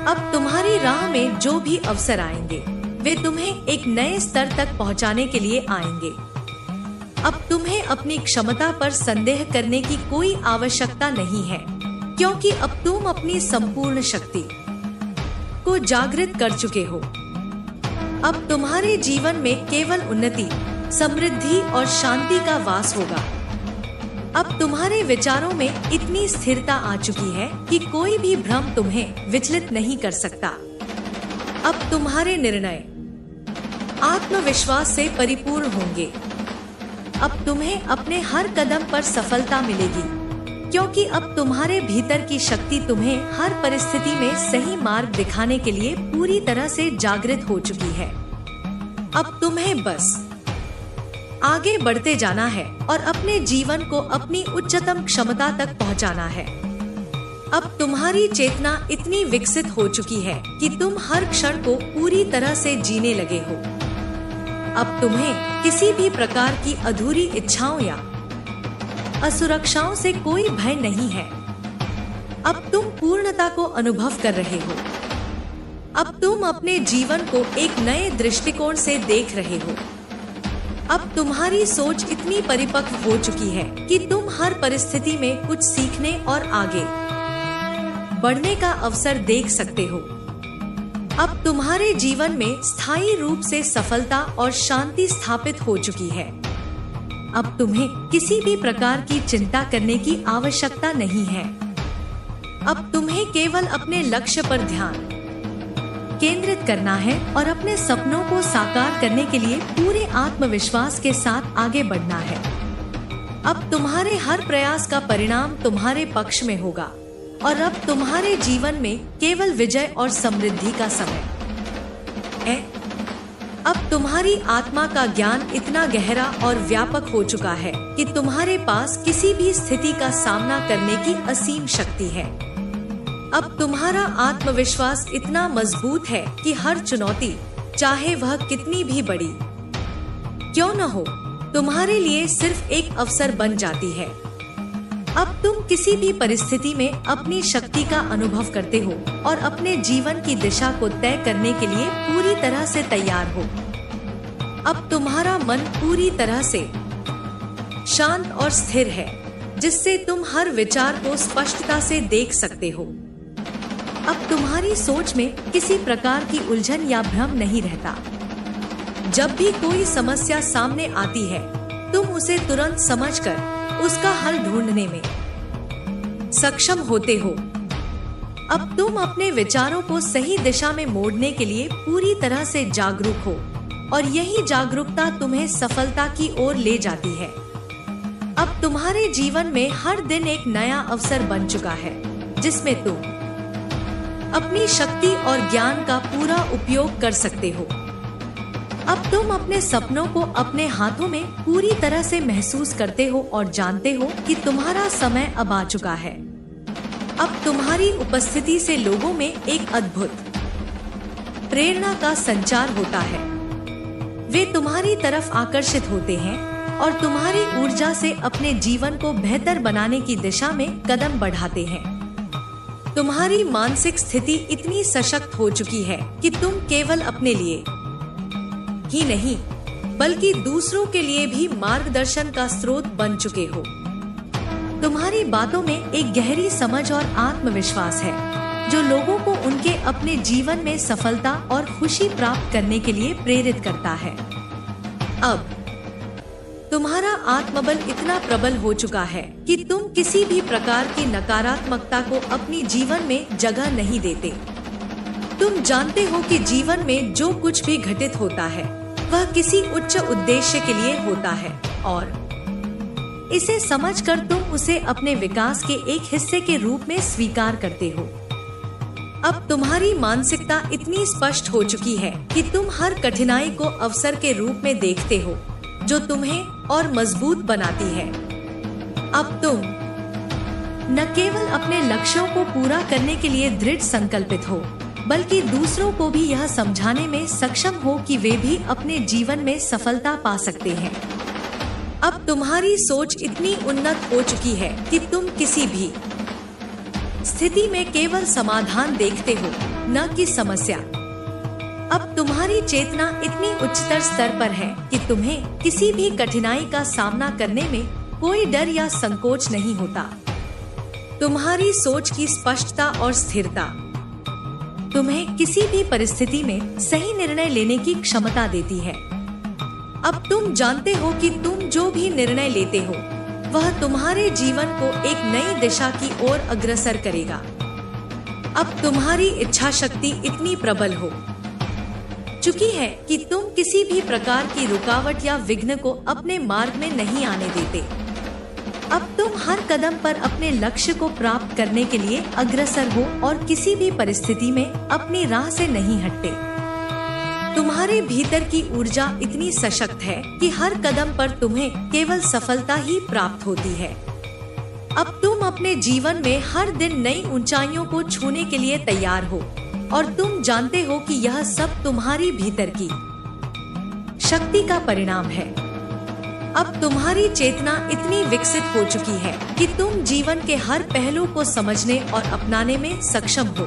अब तुम्हारी राह में जो भी अवसर आएंगे वे तुम्हें एक नए स्तर तक पहुंचाने के लिए आएंगे। अब तुम्हें अपनी क्षमता पर संदेह करने की कोई आवश्यकता नहीं है, क्योंकि अब तुम अपनी संपूर्ण शक्ति को जागृत कर चुके हो। अब तुम्हारे जीवन में केवल उन्नति, समृद्धि और शांति का वास होगा। अब तुम्हारे विचारों में इतनी स्थिरता आ चुकी है कि कोई भी भ्रम तुम्हें विचलित नहीं कर सकता। अब तुम्हारे निर्णय आत्मविश्वास से परिपूर्ण होंगे। अब तुम्हें अपने हर कदम पर सफलता मिलेगी, क्योंकि अब तुम्हारे भीतर की शक्ति तुम्हें हर परिस्थिति में सही मार्ग दिखाने के लिए पूरी तरह से जागृत हो चुकी है। अब तुम्हें बस आगे बढ़ते जाना है और अपने जीवन को अपनी उच्चतम क्षमता तक पहुंचाना है। अब तुम्हारी चेतना इतनी विकसित हो चुकी है कि तुम हर क्षण को पूरी तरह से जीने लगे हो। अब तुम्हें किसी भी प्रकार की अधूरी इच्छाओं या असुरक्षाओं से कोई भय नहीं है। अब तुम पूर्णता को अनुभव कर रहे हो। अब तुम अपने जीवन को एक नए दृष्टिकोण से देख रहे हो। अब तुम्हारी सोच इतनी परिपक्व हो चुकी है कि तुम हर परिस्थिति में कुछ सीखने और आगे बढ़ने का अवसर देख सकते हो। अब तुम्हारे जीवन में स्थायी रूप से सफलता और शांति स्थापित हो चुकी है। अब तुम्हें किसी भी प्रकार की चिंता करने की आवश्यकता नहीं है। अब तुम्हें केवल अपने लक्ष्य पर ध्यान केंद्रित करना है और अपने सपनों को साकार करने के लिए पूरे आत्मविश्वास के साथ आगे बढ़ना है। अब तुम्हारे हर प्रयास का परिणाम तुम्हारे पक्ष में होगा और अब तुम्हारे जीवन में केवल विजय और समृद्धि का समय है। अब तुम्हारी आत्मा का ज्ञान इतना गहरा और व्यापक हो चुका है कि तुम्हारे पास किसी भी स्थिति का सामना करने की असीम शक्ति है। अब तुम्हारा आत्मविश्वास इतना मजबूत है कि हर चुनौती, चाहे वह कितनी भी बड़ी क्यों न हो, तुम्हारे लिए सिर्फ एक अवसर बन जाती है। अब तुम किसी भी परिस्थिति में अपनी शक्ति का अनुभव करते हो और अपने जीवन की दिशा को तय करने के लिए पूरी तरह से तैयार हो। अब तुम्हारा मन पूरी तरह से शांत और स्थिर है, जिससे तुम हर विचार को स्पष्टता से देख सकते हो। अब तुम्हारी सोच में किसी प्रकार की उलझन या भ्रम नहीं रहता। जब भी कोई समस्या सामने आती है, तुम उसे तुरंत समझकर उसका हल ढूंढने में सक्षम होते हो। अब तुम अपने विचारों को सही दिशा में मोड़ने के लिए पूरी तरह से जागरूक हो और यही जागरूकता तुम्हें सफलता की ओर ले जाती है। अब तुम्हारे जीवन में हर दिन एक नया अवसर बन चुका है, जिसमें तुम अपनी शक्ति और ज्ञान का पूरा उपयोग कर सकते हो। अब तुम अपने सपनों को अपने हाथों में पूरी तरह से महसूस करते हो और जानते हो कि तुम्हारा समय अब आ चुका है। अब तुम्हारी उपस्थिति से लोगों में एक अद्भुत प्रेरणा का संचार होता है। वे तुम्हारी तरफ आकर्षित होते हैं और तुम्हारी ऊर्जा से अपने जीवन को बेहतर बनाने की दिशा में कदम बढ़ाते हैं। तुम्हारी मानसिक स्थिति इतनी सशक्त हो चुकी है कि तुम केवल अपने लिए ही नहीं, बल्कि दूसरों के लिए भी मार्गदर्शन का स्रोत बन चुके हो। तुम्हारी बातों में एक गहरी समझ और आत्मविश्वास है, जो लोगों को उनके अपने जीवन में सफलता और खुशी प्राप्त करने के लिए प्रेरित करता है। अब तुम्हारा आत्मबल इतना प्रबल हो चुका है कि तुम किसी भी प्रकार की नकारात्मकता को अपनी जीवन में जगह नहीं देते। तुम जानते हो कि जीवन में जो कुछ भी घटित होता है वह किसी उच्च उद्देश्य के लिए होता है और इसे समझकर तुम उसे अपने विकास के एक हिस्से के रूप में स्वीकार करते हो। अब तुम्हारी मानसिकता इतनी स्पष्ट हो चुकी है कि तुम हर कठिनाई को अवसर के रूप में देखते हो जो तुम्हें और मजबूत बनाती है। अब तुम न केवल अपने लक्ष्यों को पूरा करने के लिए दृढ़ संकल्पित हो, बल्कि दूसरों को भी यह समझाने में सक्षम हो कि वे भी अपने जीवन में सफलता पा सकते हैं। अब तुम्हारी सोच इतनी उन्नत हो चुकी है कि तुम किसी भी स्थिति में केवल समाधान देखते हो, न कि समस्या। अब तुम्हारी चेतना इतनी उच्चतर स्तर पर है कि तुम्हें किसी भी कठिनाई का सामना करने में कोई डर या संकोच नहीं होता। तुम्हारी सोच की स्पष्टता और स्थिरता तुम्हें किसी भी परिस्थिति में सही निर्णय लेने की क्षमता देती है। अब तुम जानते हो कि तुम जो भी निर्णय लेते हो वह तुम्हारे जीवन को एक नई दिशा की ओर अग्रसर करेगा। अब तुम्हारी इच्छा शक्ति इतनी प्रबल हो चुकी है कि तुम किसी भी प्रकार की रुकावट या विघ्न को अपने मार्ग में नहीं आने देते। अब तुम हर कदम पर अपने लक्ष्य को प्राप्त करने के लिए अग्रसर हो और किसी भी परिस्थिति में अपनी राह से नहीं हटते। तुम्हारे भीतर की ऊर्जा इतनी सशक्त है कि हर कदम पर तुम्हें केवल सफलता ही प्राप्त होती है। अब तुम अपने जीवन में हर दिन नई ऊंचाइयों को छूने के लिए तैयार हो और तुम जानते हो कि यह सब तुम्हारी भीतर की शक्ति का परिणाम है। अब तुम्हारी चेतना इतनी विकसित हो चुकी है कि तुम जीवन के हर पहलू को समझने और अपनाने में सक्षम हो।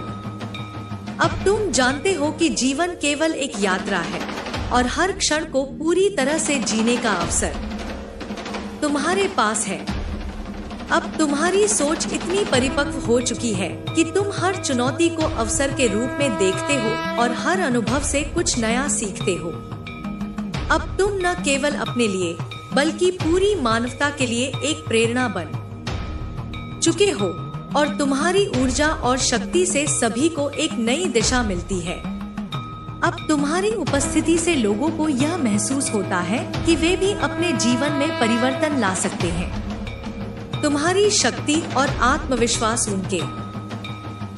अब तुम जानते हो कि जीवन केवल एक यात्रा है और हर क्षण को पूरी तरह से जीने का अवसर तुम्हारे पास है। अब तुम्हारी सोच इतनी परिपक्व हो चुकी है कि तुम हर चुनौती को अवसर के रूप में देखते हो और हर अनुभव से कुछ नया सीखते हो। अब तुम न केवल अपने लिए बल्कि पूरी मानवता के लिए एक प्रेरणा बन चुके हो और तुम्हारी ऊर्जा और शक्ति से सभी को एक नई दिशा मिलती है। अब तुम्हारी उपस्थिति से लोगों को यह महसूस होता है कि वे भी अपने जीवन में परिवर्तन ला सकते हैं। तुम्हारी शक्ति और आत्मविश्वास उनके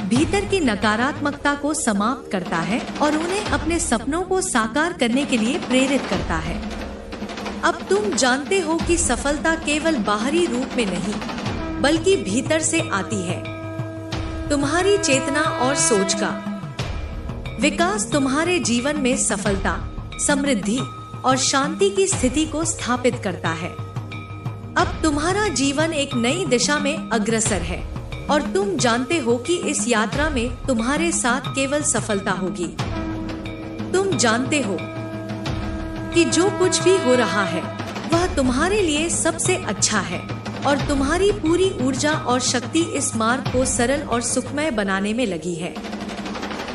भीतर की नकारात्मकता को समाप्त करता है और उन्हें अपने सपनों को साकार करने के लिए प्रेरित करता है। अब तुम जानते हो कि सफलता केवल बाहरी रूप में नहीं बल्कि भीतर से आती है। तुम्हारी चेतना और सोच का विकास तुम्हारे जीवन में सफलता, समृद्धि और शांति की स्थिति को स्थापित करता है। अब तुम्हारा जीवन एक नई दिशा में अग्रसर है और तुम जानते हो कि इस यात्रा में तुम्हारे साथ केवल सफलता होगी। तुम जानते हो कि जो कुछ भी हो रहा है वह तुम्हारे लिए सबसे अच्छा है और तुम्हारी पूरी ऊर्जा और शक्ति इस मार्ग को सरल और सुखमय बनाने में लगी है।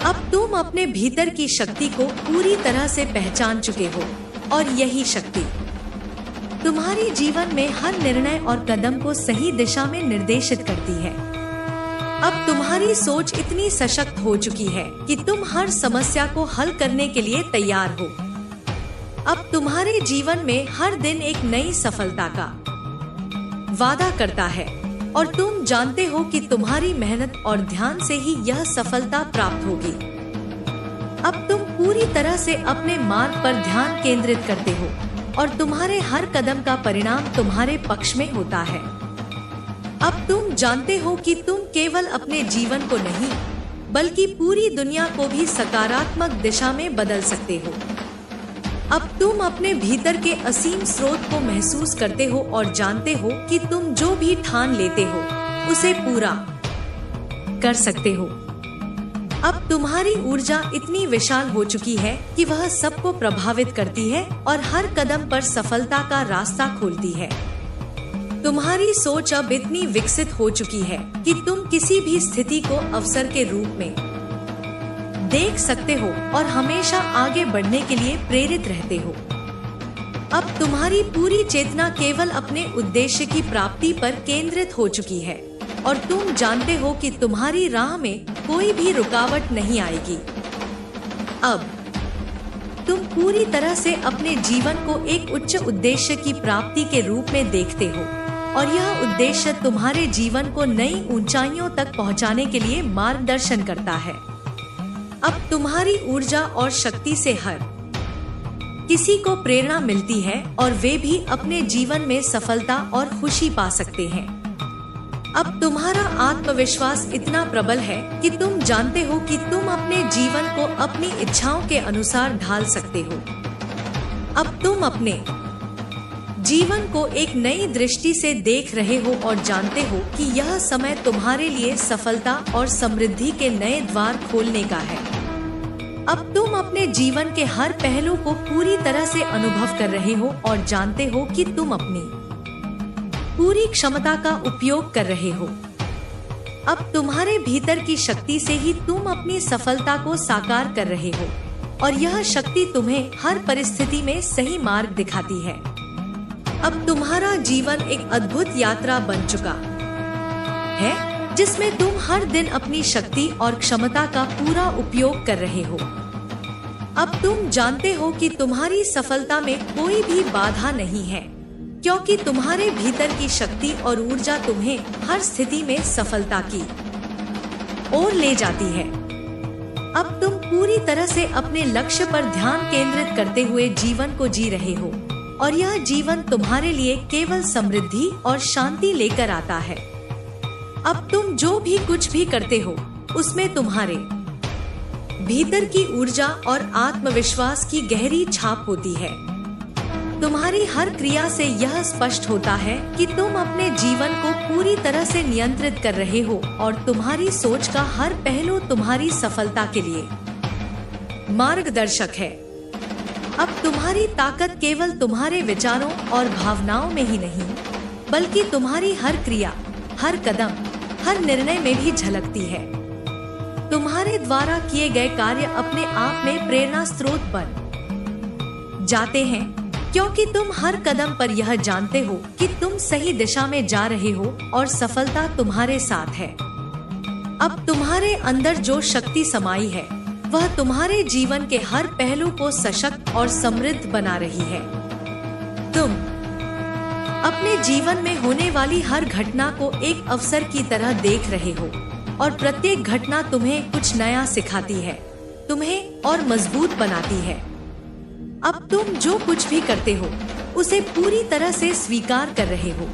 अब तुम अपने भीतर की शक्ति को पूरी तरह से पहचान चुके हो और यही शक्ति तुम्हारी जीवन में हर निर्णय और कदम को सही दिशा में निर्देशित करती है। अब तुम्हारी सोच इतनी सशक्त हो चुकी है कि तुम हर समस्या को हल करने के लिए तैयार हो। अब तुम्हारे जीवन में हर दिन एक नई सफलता का वादा करता है और तुम जानते हो कि तुम्हारी मेहनत और ध्यान से ही यह सफलता प्राप्त होगी। अब तुम पूरी तरह से अपने मार्ग पर ध्यान केंद्रित करते हो और तुम्हारे हर कदम का परिणाम तुम्हारे पक्ष में होता है। अब तुम जानते हो कि तुम केवल अपने जीवन को नहीं बल्कि पूरी दुनिया को भी सकारात्मक दिशा में बदल सकते हो। अब तुम अपने भीतर के असीम स्रोत को महसूस करते हो और जानते हो कि तुम जो भी ठान लेते हो उसे पूरा कर सकते हो। अब तुम्हारी ऊर्जा इतनी विशाल हो चुकी है कि वह सबको प्रभावित करती है और हर कदम पर सफलता का रास्ता खोलती है। तुम्हारी सोच अब इतनी विकसित हो चुकी है कि तुम किसी भी स्थिति को अवसर के रूप में देख सकते हो और हमेशा आगे बढ़ने के लिए प्रेरित रहते हो। अब तुम्हारी पूरी चेतना केवल अपने उद्देश्य की प्राप्ति पर केंद्रित हो चुकी है और तुम जानते हो कि तुम्हारी राह में कोई भी रुकावट नहीं आएगी। अब तुम पूरी तरह से अपने जीवन को एक उच्च उद्देश्य की प्राप्ति के रूप में देखते हो और यह उद्देश्य तुम्हारे जीवन को नई ऊंचाइयों तक पहुंचाने के लिए मार्गदर्शन करता है। अब तुम्हारी ऊर्जा और शक्ति से हर किसी को प्रेरणा मिलती है और वे भी अपने जीवन में सफलता और खुशी पा सकते हैं। अब तुम्हारा आत्मविश्वास इतना प्रबल है कि तुम जानते हो कि तुम अपने जीवन को अपनी इच्छाओं के अनुसार ढाल सकते हो। अब तुम अपने जीवन को एक नई दृष्टि से देख रहे हो और जानते हो कि यह समय तुम्हारे लिए सफलता और समृद्धि के नए द्वार खोलने का है। अब तुम अपने जीवन के हर पहलू को पूरी तरह से अनुभव कर रहे हो और जानते हो कि तुम अपनी पूरी क्षमता का उपयोग कर रहे हो। अब तुम्हारे भीतर की शक्ति से ही तुम अपनी सफलता को साकार कर रहे हो और यह शक्ति तुम्हें हर परिस्थिति में सही मार्ग दिखाती है। अब तुम्हारा जीवन एक अद्भुत यात्रा बन चुका है जिसमें तुम हर दिन अपनी शक्ति और क्षमता का पूरा उपयोग कर रहे हो। अब तुम जानते हो कि तुम्हारी सफलता में कोई भी बाधा नहीं है क्योंकि तुम्हारे भीतर की शक्ति और ऊर्जा तुम्हें हर स्थिति में सफलता की ओर ले जाती है। अब तुम पूरी तरह से अपने लक्ष्य पर ध्यान केंद्रित करते हुए जीवन को जी रहे हो और यह जीवन तुम्हारे लिए केवल समृद्धि और शांति लेकर आता है। अब तुम जो भी कुछ भी करते हो उसमें तुम्हारे भीतर की ऊर्जा और आत्मविश्वास की गहरी छाप होती है। तुम्हारी हर क्रिया से यह स्पष्ट होता है कि तुम अपने जीवन को पूरी तरह से नियंत्रित कर रहे हो और तुम्हारी सोच का हर पहलू तुम्हारी सफलता के लिए मार्गदर्शक है। अब तुम्हारी ताकत केवल तुम्हारे विचारों और भावनाओं में ही नहीं बल्कि तुम्हारी हर क्रिया, हर कदम, हर निर्णय में भी झलकती है। तुम्हारे द्वारा किए गए कार्य अपने आप में प्रेरणा स्रोत बन जाते हैं क्योंकि तुम हर कदम पर यह जानते हो कि तुम सही दिशा में जा रहे हो और सफलता तुम्हारे साथ है। अब तुम्हारे अंदर जो शक्ति समाई है वह तुम्हारे जीवन के हर पहलू को सशक्त और समृद्ध बना रही है। तुम अपने जीवन में होने वाली हर घटना को एक अवसर की तरह देख रहे हो और प्रत्येक घटना तुम्हें कुछ नया सिखाती है, तुम्हें और मजबूत बनाती है। अब तुम जो कुछ भी करते हो उसे पूरी तरह से स्वीकार कर रहे हो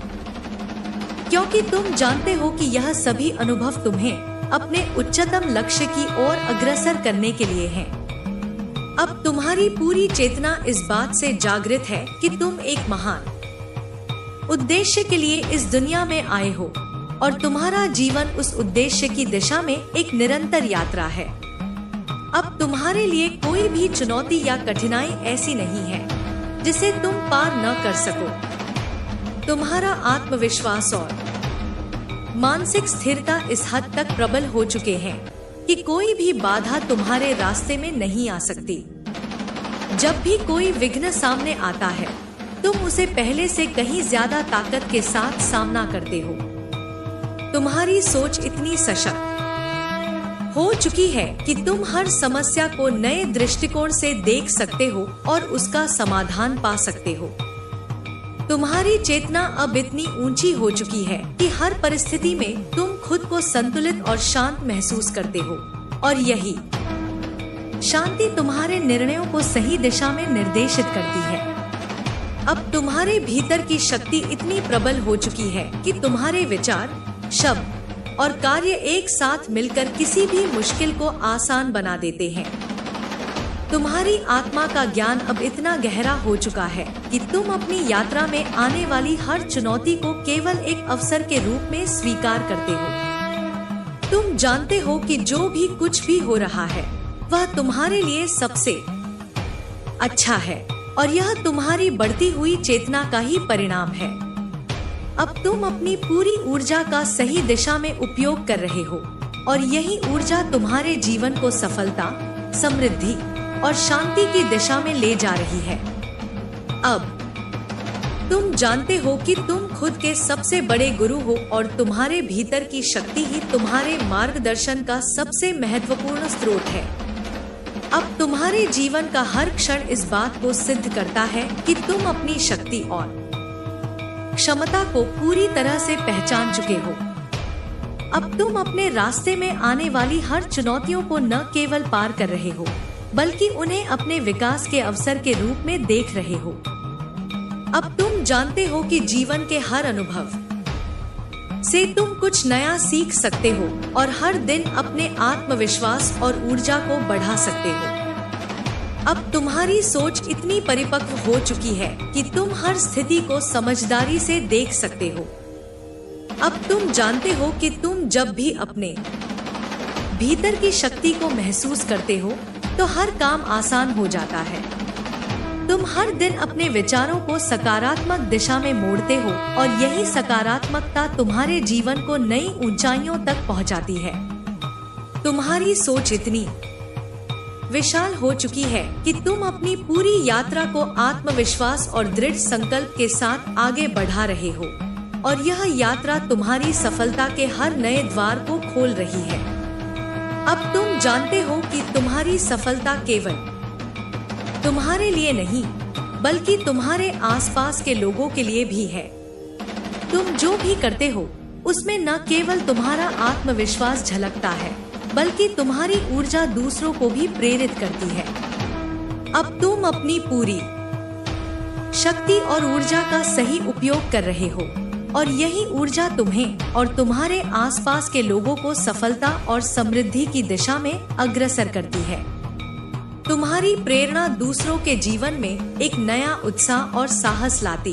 क्योंकि तुम जानते हो कि यह सभी अनुभव तुम्हें अपने उच्चतम लक्ष्य की ओर अग्रसर करने के लिए हैं। अब तुम्हारी पूरी चेतना इस बात से जागृत है कि तुम एक महान उद्देश्य के लिए इस दुनिया में आए हो और तुम्हारा जीवन उस उद्देश्य की दिशा में एक निरंतर यात्रा है। अब तुम्हारे लिए कोई भी चुनौती या कठिनाई ऐसी नहीं है जिसे तुम पार न कर सको। तुम्हारा आत्मविश्वास और मानसिक स्थिरता इस हद तक प्रबल हो चुके हैं कि कोई भी बाधा तुम्हारे रास्ते में नहीं आ सकती। जब भी कोई विघ्न सामने आता है तुम उसे पहले से कहीं ज्यादा ताकत के साथ सामना करते हो। तुम्हारी सोच इतनी सशक्त हो चुकी है कि तुम हर समस्या को नए दृष्टिकोण से देख सकते हो और उसका समाधान पा सकते हो। तुम्हारी चेतना अब इतनी ऊंची हो चुकी है कि हर परिस्थिति में तुम खुद को संतुलित और शांत महसूस करते हो और यही शांति तुम्हारे निर्णयों को सही दिशा में निर्देशित करती है। अब तुम्हारे भीतर की शक्ति इतनी प्रबल हो चुकी है कि तुम्हारे विचार, शब्द और कार्य एक साथ मिलकर किसी भी मुश्किल को आसान बना देते हैं। तुम्हारी आत्मा का ज्ञान अब इतना गहरा हो चुका है कि तुम अपनी यात्रा में आने वाली हर चुनौती को केवल एक अवसर के रूप में स्वीकार करते हो। तुम जानते हो कि जो भी कुछ भी हो रहा है वह तुम्हारे लिए सबसे अच्छा है और यह तुम्हारी बढ़ती हुई चेतना का ही परिणाम है। अब तुम अपनी पूरी ऊर्जा का सही दिशा में उपयोग कर रहे हो और यही ऊर्जा तुम्हारे जीवन को सफलता, समृद्धि और शांति की दिशा में ले जा रही है। अब तुम जानते हो कि तुम खुद के सबसे बड़े गुरु हो और तुम्हारे भीतर की शक्ति ही तुम्हारे मार्गदर्शन का सबसे महत्वपूर्ण स्रोत है। अब तुम्हारे जीवन का हर क्षण इस बात को सिद्ध करता है कि तुम अपनी शक्ति और क्षमता को पूरी तरह से पहचान चुके हो। अब तुम अपने रास्ते में आने वाली हर चुनौतियों को न केवल पार कर रहे हो, बल्कि उन्हें अपने विकास के अवसर के रूप में देख रहे हो। अब तुम जानते हो कि जीवन के हर अनुभव से तुम कुछ नया सीख सकते हो और हर दिन अपने आत्मविश्वास और ऊर्जा को बढ़ा सकते हो। अब तुम्हारी सोच इतनी परिपक्व हो चुकी है कि तुम हर स्थिति को समझदारी से देख सकते हो। अब तुम जानते हो कि तुम जब भी अपने भीतर की शक्ति को महसूस करते हो तो हर काम आसान हो जाता है। तुम हर दिन अपने विचारों को सकारात्मक दिशा में मोड़ते हो और यही सकारात्मकता तुम्हारे जीवन को नई ऊंचाइयों तक पहुंचाती है। तुम्हारी सोच इतनी विशाल हो चुकी है कि तुम अपनी पूरी यात्रा को आत्मविश्वास और दृढ़ संकल्प के साथ आगे बढ़ा रहे हो और यह यात्रा तुम्हारी सफलता के हर नए द्वार को खोल रही है। अब तुम जानते हो कि तुम्हारी सफलता केवल तुम्हारे लिए नहीं, बल्कि तुम्हारे आसपास के लोगों के लिए भी है। तुम जो भी करते हो उसमें न केवल तुम्हारा आत्मविश्वास झलकता है, बल्कि तुम्हारी ऊर्जा दूसरों को भी प्रेरित करती है। अब तुम अपनी पूरी शक्ति और ऊर्जा का सही उपयोग कर रहे हो और यही ऊर्जा तुम्हें और तुम्हारे आसपास के लोगों को सफलता और समृद्धि की दिशा में अग्रसर करती है। तुम्हारी प्रेरणा दूसरों के जीवन में एक नया उत्साह और साहस लाती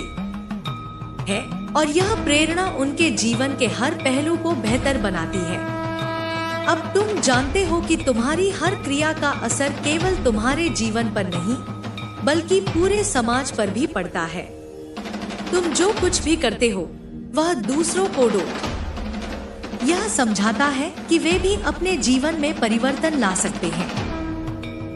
है और यह प्रेरणा उनके जीवन के हर पहलू को बेहतर बनाती है। अब तुम जानते हो कि तुम्हारी हर क्रिया का असर केवल तुम्हारे जीवन पर नहीं, बल्कि पूरे समाज पर भी पड़ता है। तुम जो कुछ भी करते हो वह दूसरों को यह समझाता है कि वे भी अपने जीवन में परिवर्तन ला सकते हैं।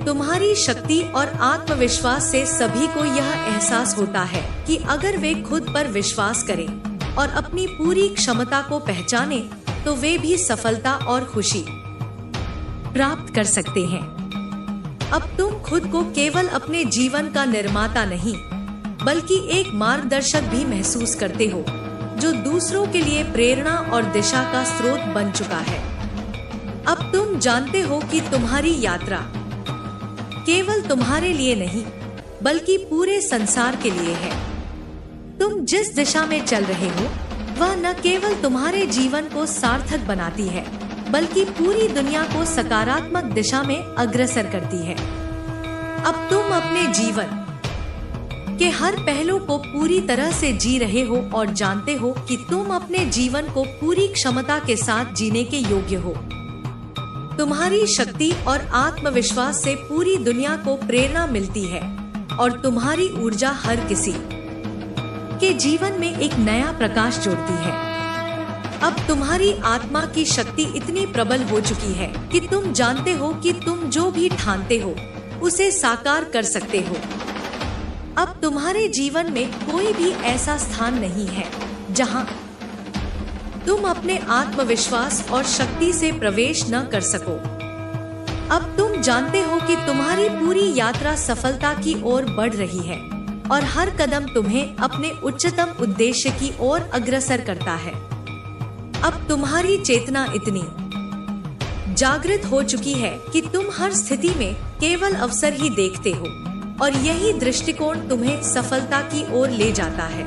तुम्हारी शक्ति और आत्मविश्वास से सभी को यह एहसास होता है कि अगर वे खुद पर विश्वास करें और अपनी पूरी क्षमता को पहचानें, तो वे भी सफलता और खुशी प्राप्त कर सकते हैं। अब तुम खुद को केवल अपने जीवन का निर्माता नहीं, बल्कि एक मार्गदर्शक भी महसूस करते हो, जो दूसरों के लिए प्रेरणा और दिशा का स्रोत बन चुका है। अब तुम जानते हो कि तुम्हारी यात्रा केवल तुम्हारे लिए नहीं, बल्कि पूरे संसार के लिए है। तुम जिस दिशा में चल रहे हो वह न केवल तुम्हारे जीवन को सार्थक बनाती है, बल्कि पूरी दुनिया को सकारात्मक दिशा में अग्रसर करती है। अब तुम अपने जीवन के हर पहलू को पूरी तरह से जी रहे हो और जानते हो कि तुम अपने जीवन को पूरी क्षमता के साथ जीने के योग्य हो। तुम्हारी शक्ति और आत्मविश्वास से पूरी दुनिया को प्रेरणा मिलती है और तुम्हारी ऊर्जा हर किसी के जीवन में एक नया प्रकाश जोड़ती है। अब तुम्हारी आत्मा की शक्ति इतनी प्रबल हो चुकी है कि तुम जानते हो कि तुम जो भी ठानते हो उसे साकार कर सकते हो। अब तुम्हारे जीवन में कोई भी ऐसा स्थान नहीं है जहां तुम अपने आत्मविश्वास और शक्ति से प्रवेश न कर सको। अब तुम जानते हो कि तुम्हारी पूरी यात्रा सफलता की ओर बढ़ रही है और हर कदम तुम्हें अपने उच्चतम उद्देश्य की ओर अग्रसर करता है। अब तुम्हारी चेतना इतनी जागृत हो चुकी है कि तुम हर स्थिति में केवल अवसर ही देखते हो और यही दृष्टिकोण तुम्हें सफलता की ओर ले जाता है।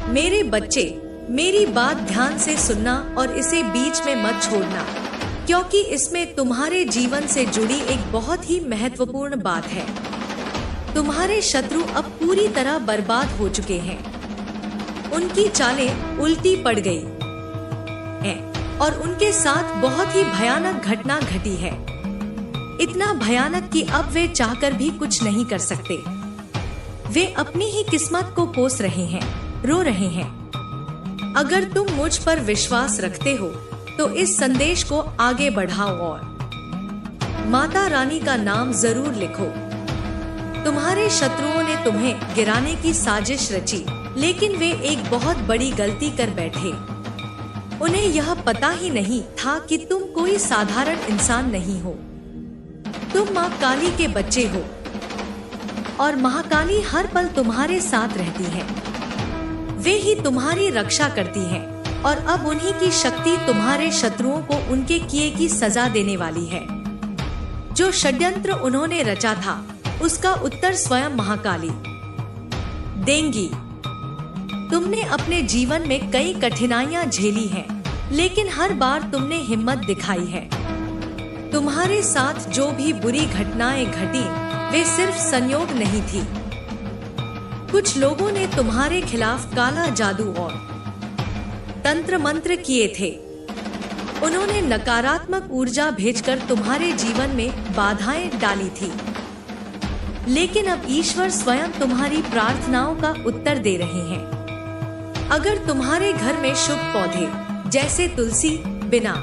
मेरे बच्चे, मेरी बात ध्यान से सुनना और इसे बीच में मत छोड़ना, क्योंकि इसमें तुम्हारे जीवन से जुड़ी एक बहुत ही महत्वपूर्ण बात है। तुम्हारे शत्रु अब पूरी तरह बर्बाद हो चुके हैं। उनकी चालें उल्टी पड़ गई हैं और उनके साथ बहुत ही भयानक घटना घटी है। इतना भयानक कि अब वे चाहकर भी कुछ नहीं कर सकते। वे अपनी ही किस्मत को कोस रहे हैं, रो रहे हैं अगर तुम मुझ पर विश्वास रखते हो तो इस संदेश को आगे बढ़ाओ और माता रानी का नाम जरूर लिखो। तुम्हारे शत्रुओं ने तुम्हें गिराने की साजिश रची, लेकिन वे एक बहुत बड़ी गलती कर बैठे। उन्हें यह पता ही नहीं था कि तुम कोई साधारण इंसान नहीं हो। तुम माँ काली के बच्चे हो और महाकाली हर पल तुम्हारे साथ रहती है। वे ही तुम्हारी रक्षा करती हैं और अब उन्हीं की शक्ति तुम्हारे शत्रुओं को उनके किए की सजा देने वाली है। जो षड्यंत्र उन्होंने रचा था उसका उत्तर स्वयं महाकाली देंगी। तुमने अपने जीवन में कई कठिनाइयां झेली हैं, लेकिन हर बार तुमने हिम्मत दिखाई है। तुम्हारे साथ जो भी बुरी घटनाएं घटी वे सिर्फ संयोग नहीं थी। कुछ लोगों ने तुम्हारे खिलाफ काला जादू और तंत्र मंत्र किए थे। उन्होंने नकारात्मक ऊर्जा भेजकर तुम्हारे जीवन में बाधाएं डाली थी, लेकिन अब ईश्वर स्वयं तुम्हारी प्रार्थनाओं का उत्तर दे रहे हैं। अगर तुम्हारे घर में शुभ पौधे जैसे तुलसी बिना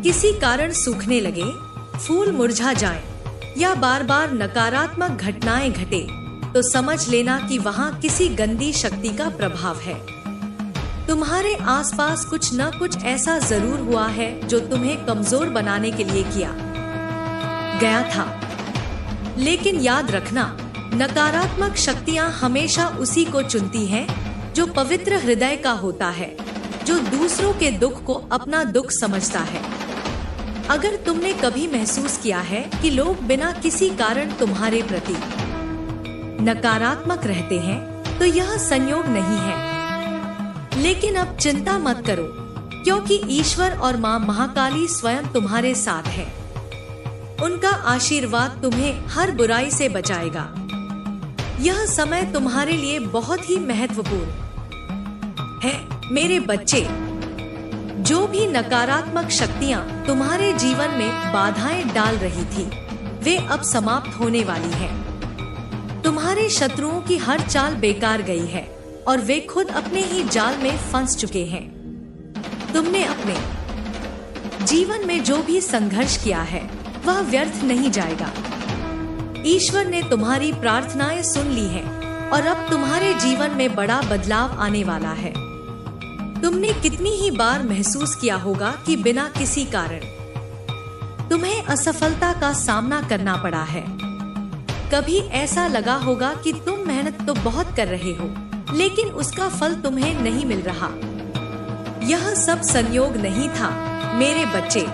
किसी कारण सूखने लगे, फूल मुरझा जाएं, या बार बार नकारात्मक घटनाएं घटे, तो समझ लेना कि वहां किसी गंदी शक्ति का प्रभाव है। तुम्हारे आसपास कुछ न कुछ ऐसा जरूर हुआ है जो तुम्हें कमजोर बनाने के लिए किया गया था। लेकिन याद रखना, नकारात्मक शक्तियां हमेशा उसी को चुनती हैं जो पवित्र हृदय का होता है, जो दूसरों के दुख को अपना दुख समझता है। अगर तुमने कभी महसूस किया है कि लोग बिना किसी कारण तुम्हारे प्रति नकारात्मक रहते हैं, तो यह संयोग नहीं है। लेकिन अब चिंता मत करो, क्योंकि ईश्वर और माँ महाकाली स्वयं तुम्हारे साथ है। उनका आशीर्वाद तुम्हें हर बुराई से बचाएगा। यह समय तुम्हारे लिए बहुत ही महत्वपूर्ण है मेरे बच्चे। जो भी नकारात्मक शक्तियां तुम्हारे जीवन में बाधाएं डाल रही थी, वे अब समाप्त होने वाली हैं। तुम्हारे शत्रुओं की हर चाल बेकार गई है और वे खुद अपने ही जाल में फंस चुके हैं। तुमने अपने जीवन में जो भी संघर्ष किया है वह व्यर्थ नहीं जाएगा। ईश्वर ने तुम्हारी प्रार्थनाएं सुन ली हैं और अब तुम्हारे जीवन में बड़ा बदलाव आने वाला है। तुमने कितनी ही बार महसूस किया होगा कि बिना किसी कारण तुम्हें असफलता का सामना करना पड़ा है। कभी ऐसा लगा होगा कि तुम मेहनत तो बहुत कर रहे हो, लेकिन उसका फल तुम्हें नहीं मिल रहा। यह सब संयोग नहीं था मेरे बच्चे।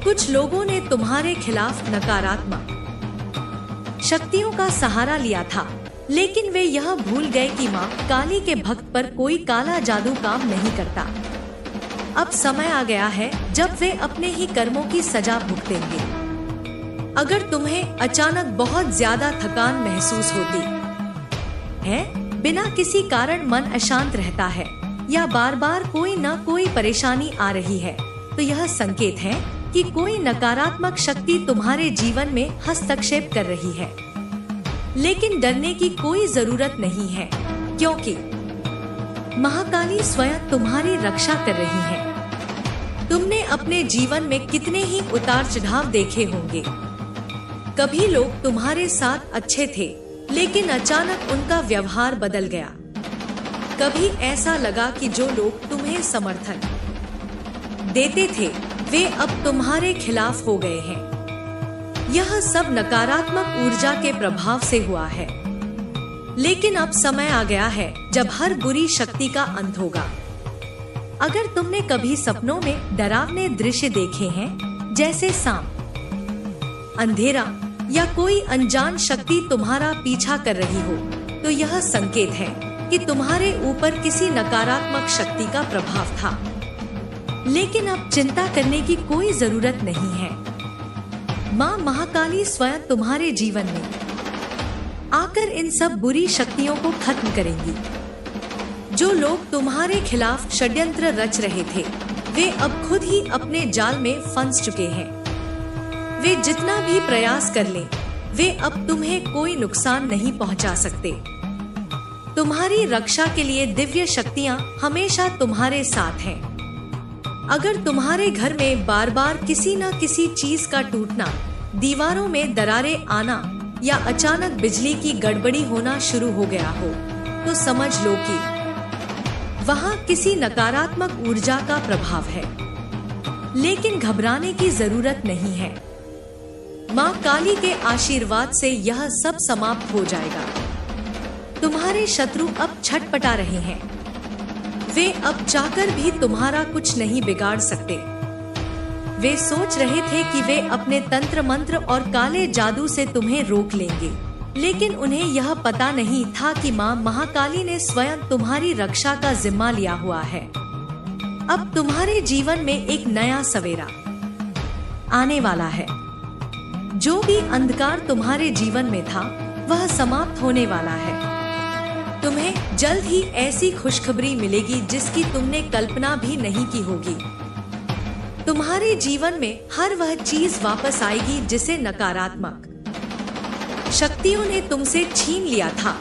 कुछ लोगों ने तुम्हारे खिलाफ नकारात्मक शक्तियों का सहारा लिया था, लेकिन वे यह भूल गए कि माँ काली के भक्त पर कोई काला जादू काम नहीं करता। अब समय आ गया है जब वे अपने ही कर्मों की सजा भुगतेंगे। अगर तुम्हें अचानक बहुत ज्यादा थकान महसूस होती है, बिना किसी कारण मन अशांत रहता है, या बार बार कोई न कोई परेशानी आ रही है, तो यह संकेत है कि कोई नकारात्मक शक्ति तुम्हारे जीवन में हस्तक्षेप कर रही है। लेकिन डरने की कोई जरूरत नहीं है, क्योंकि महाकाली स्वयं तुम्हारी रक्षा कर रही है। तुमने अपने जीवन में कितने ही उतार चढ़ाव देखे होंगे। कभी लोग तुम्हारे साथ अच्छे थे, लेकिन अचानक उनका व्यवहार बदल गया। कभी ऐसा लगा कि जो लोग तुम्हें समर्थन देते थे वे अब तुम्हारे खिलाफ हो गए हैं। यह सब नकारात्मक ऊर्जा के प्रभाव से हुआ है। लेकिन अब समय आ गया है जब हर बुरी शक्ति का अंत होगा। अगर तुमने कभी सपनों में डरावने दृश्य देखे हैं, जैसे सांप, अंधेरा या कोई अनजान शक्ति तुम्हारा पीछा कर रही हो, तो यह संकेत है कि तुम्हारे ऊपर किसी नकारात्मक शक्ति का प्रभाव था। लेकिन अब चिंता करने की कोई जरूरत नहीं है। माँ महाकाली स्वयं तुम्हारे जीवन में आकर इन सब बुरी शक्तियों को खत्म करेंगी। जो लोग तुम्हारे खिलाफ षड्यंत्र रच रहे थे, वे अब खुद ही अपने जाल में फंस चुके हैं। वे जितना भी प्रयास कर लें, वे अब तुम्हें कोई नुकसान नहीं पहुंचा सकते। तुम्हारी रक्षा के लिए दिव्य शक्तियाँ हमेशा तुम्हारे साथ हैं। अगर तुम्हारे घर में बार बार किसी न किसी चीज का टूटना, दीवारों में दरारें आना या अचानक बिजली की गड़बड़ी होना शुरू हो गया हो, तो समझ लो कि वहाँ किसी नकारात्मक ऊर्जा का प्रभाव है। लेकिन घबराने की जरूरत नहीं है। माँ काली के आशीर्वाद से यह सब समाप्त हो जाएगा। तुम्हारे शत्रु अब छटपटा रहे हैं। वे अब चाहकर भी तुम्हारा कुछ नहीं बिगाड़ सकते। वे सोच रहे थे कि वे अपने तंत्र मंत्र और काले जादू से तुम्हें रोक लेंगे, लेकिन उन्हें यह पता नहीं था कि माँ महाकाली ने स्वयं तुम्हारी रक्षा का जिम्मा लिया हुआ है। अब तुम्हारे जीवन में एक नया सवेरा आने वाला है। जो भी अंधकार तुम्हारे जीवन में था, वह समाप्त होने वाला है। तुम्हें जल्द ही ऐसी खुशखबरी मिलेगी जिसकी तुमने कल्पना भी नहीं की होगी। तुम्हारे जीवन में हर वह चीज वापस आएगी जिसे नकारात्मक शक्तियों ने तुमसे छीन लिया था।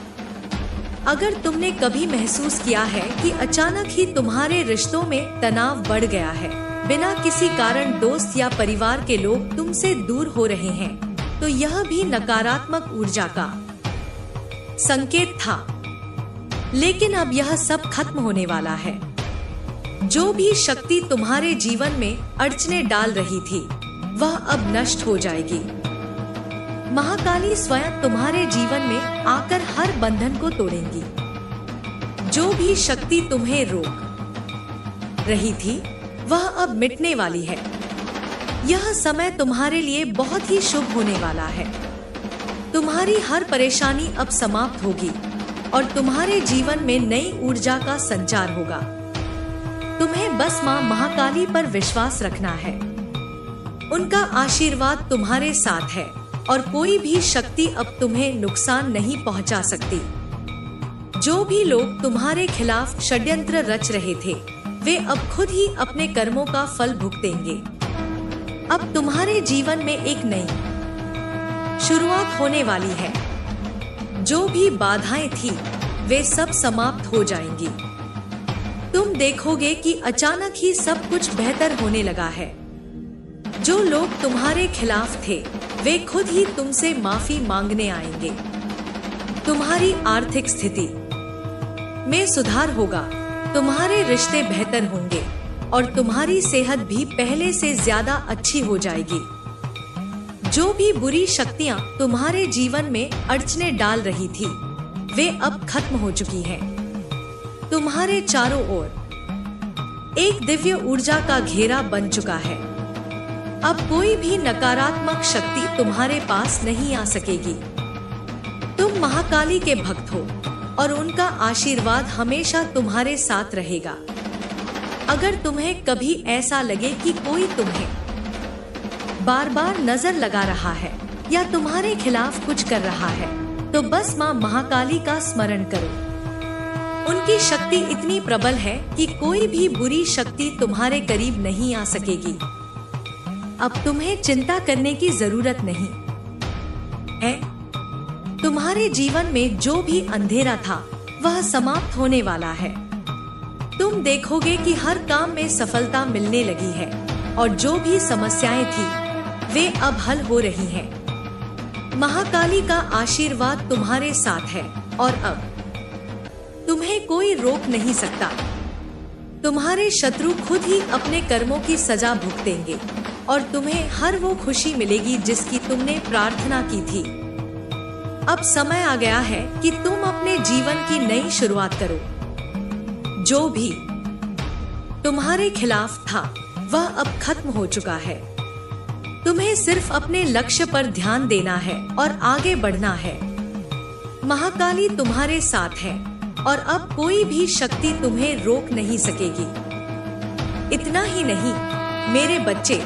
अगर तुमने कभी महसूस किया है कि अचानक ही तुम्हारे रिश्तों में तनाव बढ़ गया है, बिना किसी कारण दोस्त या परिवार के लोग तुमसे दूर हो रहे हैं, तो यह भी नकारात्मक ऊर्जा का संकेत था। लेकिन अब यह सब खत्म होने वाला है। जो भी शक्ति तुम्हारे जीवन में अड़चने डाल रही थी, वह अब नष्ट हो जाएगी। महाकाली स्वयं तुम्हारे जीवन में आकर हर बंधन को तोड़ेंगी। जो भी शक्ति तुम्हें रोक रही थी, वह अब मिटने वाली है। यह समय तुम्हारे लिए बहुत ही शुभ होने वाला है। तुम्हारी हर परेशानी अब समाप्त होगी और तुम्हारे जीवन में नई ऊर्जा का संचार होगा। तुम्हें बस माँ महाकाली पर विश्वास रखना है। उनका आशीर्वाद तुम्हारे साथ है और कोई भी शक्ति अब तुम्हें नुकसान नहीं पहुंचा सकती। जो भी लोग तुम्हारे खिलाफ षड्यंत्र रच रहे थे, वे अब खुद ही अपने कर्मों का फल भुगतेंगे। अब तुम्हारे जीवन में एक नई शुरुआत होने वाली है। जो भी बाधाएं थी, वे सब समाप्त हो जाएंगी। तुम देखोगे कि अचानक ही सब कुछ बेहतर होने लगा है। जो लोग तुम्हारे खिलाफ थे, वे खुद ही तुमसे माफी मांगने आएंगे। तुम्हारी आर्थिक स्थिति में सुधार होगा, तुम्हारे रिश्ते बेहतर होंगे और तुम्हारी सेहत भी पहले से ज्यादा अच्छी हो जाएगी। जो भी बुरी शक्तियां तुम्हारे जीवन में अड़चने डाल रही थी, वे अब खत्म हो चुकी हैं। तुम्हारे चारों ओर एक दिव्य ऊर्जा का घेरा बन चुका है। अब कोई भी नकारात्मक शक्ति तुम्हारे पास नहीं आ सकेगी। तुम महाकाली के भक्त हो और उनका आशीर्वाद हमेशा तुम्हारे साथ रहेगा। अगर तुम्हें कभी ऐसा लगे कि कोई तुम्हें बार बार नजर लगा रहा है या तुम्हारे खिलाफ कुछ कर रहा है, तो बस माँ महाकाली का स्मरण करो। उनकी शक्ति इतनी प्रबल है कि कोई भी बुरी शक्ति तुम्हारे करीब नहीं आ सकेगी। अब तुम्हें चिंता करने की जरूरत नहीं है। तुम्हारे जीवन में जो भी अंधेरा था, वह समाप्त होने वाला है। तुम देखोगे कि हर काम में सफलता मिलने लगी है और जो भी समस्याएं थी, वे अब हल हो रही हैं। महाकाली का आशीर्वाद तुम्हारे साथ है और अब तुम्हें कोई रोक नहीं सकता। तुम्हारे शत्रु खुद ही अपने कर्मों की सजा भुगतेंगे और तुम्हें हर वो खुशी मिलेगी जिसकी तुमने प्रार्थना की थी। अब समय आ गया है कि तुम अपने जीवन की नई शुरुआत करो। जो भी तुम्हारे खिलाफ था, वह अब खत्म हो चुका है। तुम्हें सिर्फ अपने लक्ष्य पर ध्यान देना है और आगे बढ़ना है। महाकाली तुम्हारे साथ है और अब कोई भी शक्ति तुम्हें रोक नहीं सकेगी। इतना ही नहीं मेरे बच्चे,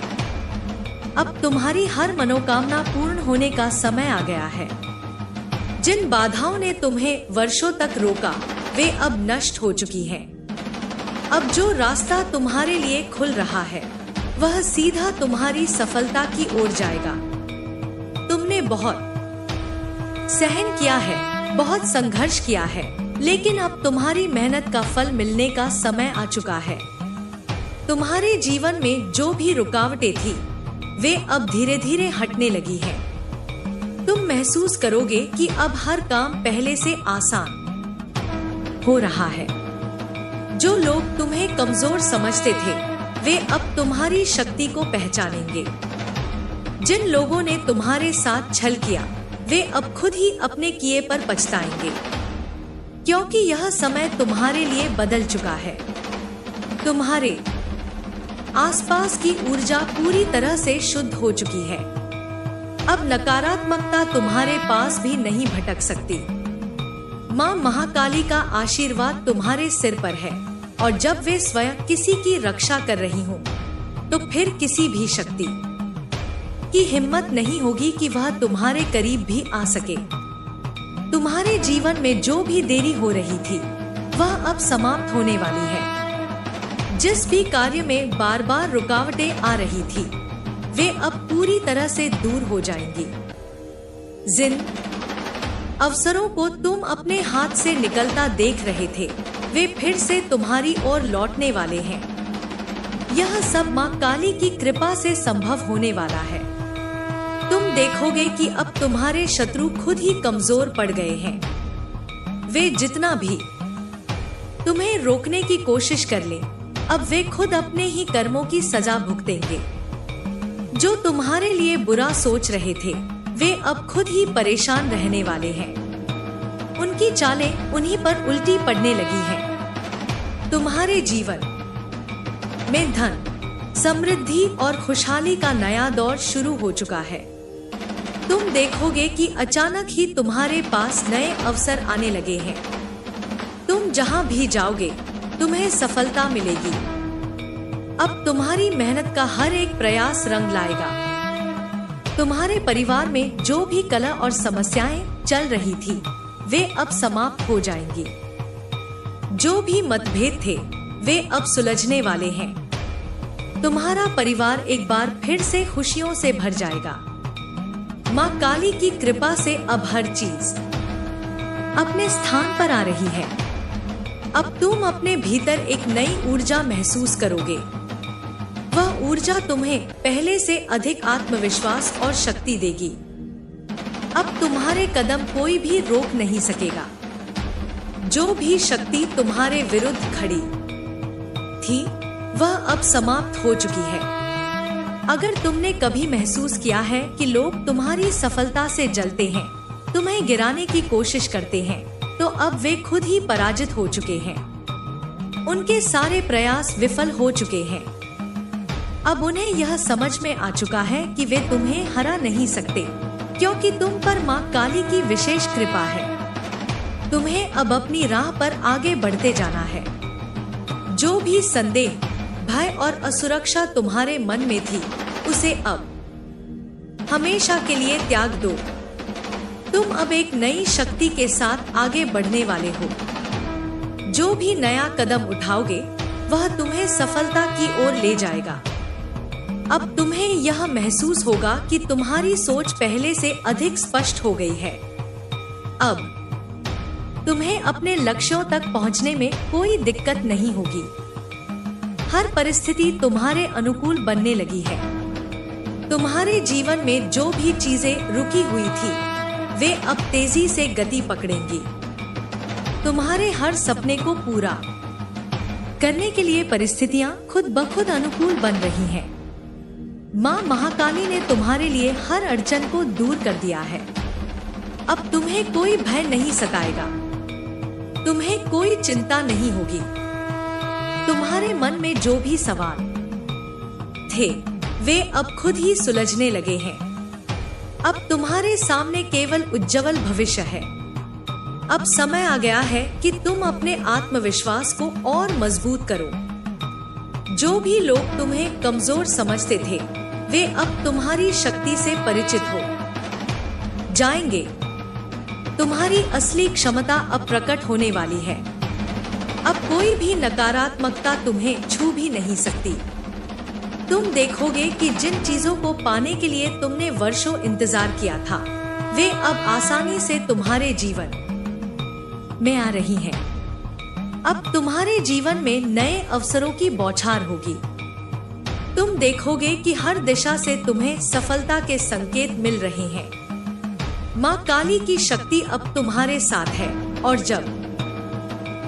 अब तुम्हारी हर मनोकामना पूर्ण होने का समय आ गया है। जिन बाधाओं ने तुम्हें वर्षों तक रोका, वे अब नष्ट हो चुकी हैं। अब जो रास्ता तुम्हारे लिए खुल रहा है, वह सीधा तुम्हारी सफलता की ओर जाएगा। तुमने बहुत सहन किया है, बहुत संघर्ष किया है, लेकिन अब तुम्हारी मेहनत का फल मिलने का समय आ चुका है। तुम्हारे जीवन में जो भी रुकावटें थी, वे अब धीरे धीरे हटने लगी हैं। तुम महसूस करोगे कि अब हर काम पहले से आसान हो रहा है। जो लोग तुम्हें कमजोर समझते थे, वे अब तुम्हारी शक्ति को पहचानेंगे। जिन लोगों ने तुम्हारे साथ छल किया, वे अब खुद ही अपने किए पर पछताएंगे, क्योंकि यह समय तुम्हारे लिए बदल चुका है। तुम्हारे आसपास की ऊर्जा पूरी तरह से शुद्ध हो चुकी है। अब नकारात्मकता तुम्हारे पास भी नहीं भटक सकती। माँ महाकाली का आशीर्वाद तुम्हारे सिर पर है, और जब वे स्वयं किसी की रक्षा कर रही हों, तो फिर किसी भी शक्ति की हिम्मत नहीं होगी कि वह तुम्हारे करीब भी आ सके। तुम्हारे जीवन में जो भी देरी हो रही थी, वह अब समाप्त होने वाली है। जिस भी कार्य में बार बार रुकावटें आ रही थी, वे अब पूरी तरह से दूर हो जाएंगी। जिन अवसरों को तुम अपने हाथ से निकलता देख रहे थे, वे फिर से तुम्हारी ओर लौटने वाले हैं। यह सब माँ काली की कृपा से संभव होने वाला है। तुम देखोगे कि अब तुम्हारे शत्रु खुद ही कमजोर पड़ गए हैं। वे जितना भी तुम्हें रोकने की कोशिश कर लें, अब वे खुद अपने ही कर्मों की सजा भुगतेंगे। जो तुम्हारे लिए बुरा सोच रहे थे, वे अब खुद ही परेशान रहने वाले हैं। उनकी चालें उन्हीं पर उल्टी पड़ने लगी हैं। तुम्हारे जीवन में धन, समृद्धि और खुशहाली का नया दौर शुरू हो चुका है। तुम देखोगे कि अचानक ही तुम्हारे पास नए अवसर आने लगे हैं। तुम जहां भी जाओगे, तुम्हें सफलता मिलेगी। अब तुम्हारी मेहनत का हर एक प्रयास रंग लाएगा। तुम्हारे परिवार में जो भी कलह और समस्याएं चल रही थी, वे अब समाप्त हो जाएंगी। जो भी मतभेद थे, वे अब सुलझने वाले हैं। तुम्हारा परिवार एक बार फिर से खुशियों से भर जाएगा। माँ काली की कृपा से अब हर चीज अपने स्थान पर आ रही है। अब तुम अपने भीतर एक नई ऊर्जा महसूस करोगे। वह ऊर्जा तुम्हें पहले से अधिक आत्मविश्वास और शक्ति देगी। अब तुम्हारे कदम कोई भी रोक नहीं सकेगा। जो भी शक्ति तुम्हारे विरुद्ध खड़ी थी, वह अब समाप्त हो चुकी है। अगर तुमने कभी महसूस किया है कि लोग तुम्हारी सफलता से जलते हैं, तुम्हें गिराने की कोशिश करते हैं, तो अब वे खुद ही पराजित हो चुके हैं। उनके सारे प्रयास विफल हो चुके हैं। अब उन्हें यह समझ में आ चुका है कि वे तुम्हें हरा नहीं सकते, क्योंकि तुम पर माँ काली की विशेष कृपा है। तुम्हें अब अपनी राह पर आगे बढ़ते जाना है। जो भी संदेह, भय और असुरक्षा तुम्हारे मन में थी, उसे अब हमेशा के लिए त्याग दो। तुम अब एक नई शक्ति के साथ आगे बढ़ने वाले हो। जो भी नया कदम उठाओगे, वह तुम्हें सफलता की ओर ले जाएगा। अब तुम्हें यह महसूस होगा कि तुम्हारी सोच पहले से अधिक स्पष्ट हो गई है। अब तुम्हें अपने लक्ष्यों तक पहुंचने में कोई दिक्कत नहीं होगी। हर परिस्थिति तुम्हारे अनुकूल बनने लगी है। तुम्हारे जीवन में जो भी चीजें रुकी हुई थी, वे अब तेजी से गति पकड़ेंगी। तुम्हारे हर सपने को पूरा करने के लिए परिस्थितियां खुद ब खुद अनुकूल बन रही हैं। माँ महाकाली ने तुम्हारे लिए हर अड़चन को दूर कर दिया है। अब तुम्हें कोई भय नहीं सताएगा। तुम्हें कोई चिंता नहीं होगी। तुम्हारे मन में जो भी सवाल थे, वे अब खुद ही सुलझने लगे हैं। अब तुम्हारे सामने केवल उज्जवल भविष्य है। अब समय आ गया है कि तुम अपने आत्मविश्वास को और मजबूत करो। जो भी लोग तुम्हें कमजोर समझते थे, वे अब तुम्हारी शक्ति से परिचित हो जाएंगे। तुम्हारी असली क्षमता अब प्रकट होने वाली है। अब कोई भी नकारात्मकता तुम्हें छू भी नहीं सकती। तुम देखोगे कि जिन चीजों को पाने के लिए तुमने वर्षों इंतजार किया था, वे अब आसानी से तुम्हारे जीवन में आ रही हैं। अब तुम्हारे जीवन में नए अवसरों की बौछार होगी। तुम देखोगे कि हर दिशा से तुम्हें सफलता के संकेत मिल रहे हैं। माँ काली की शक्ति अब तुम्हारे साथ है और जब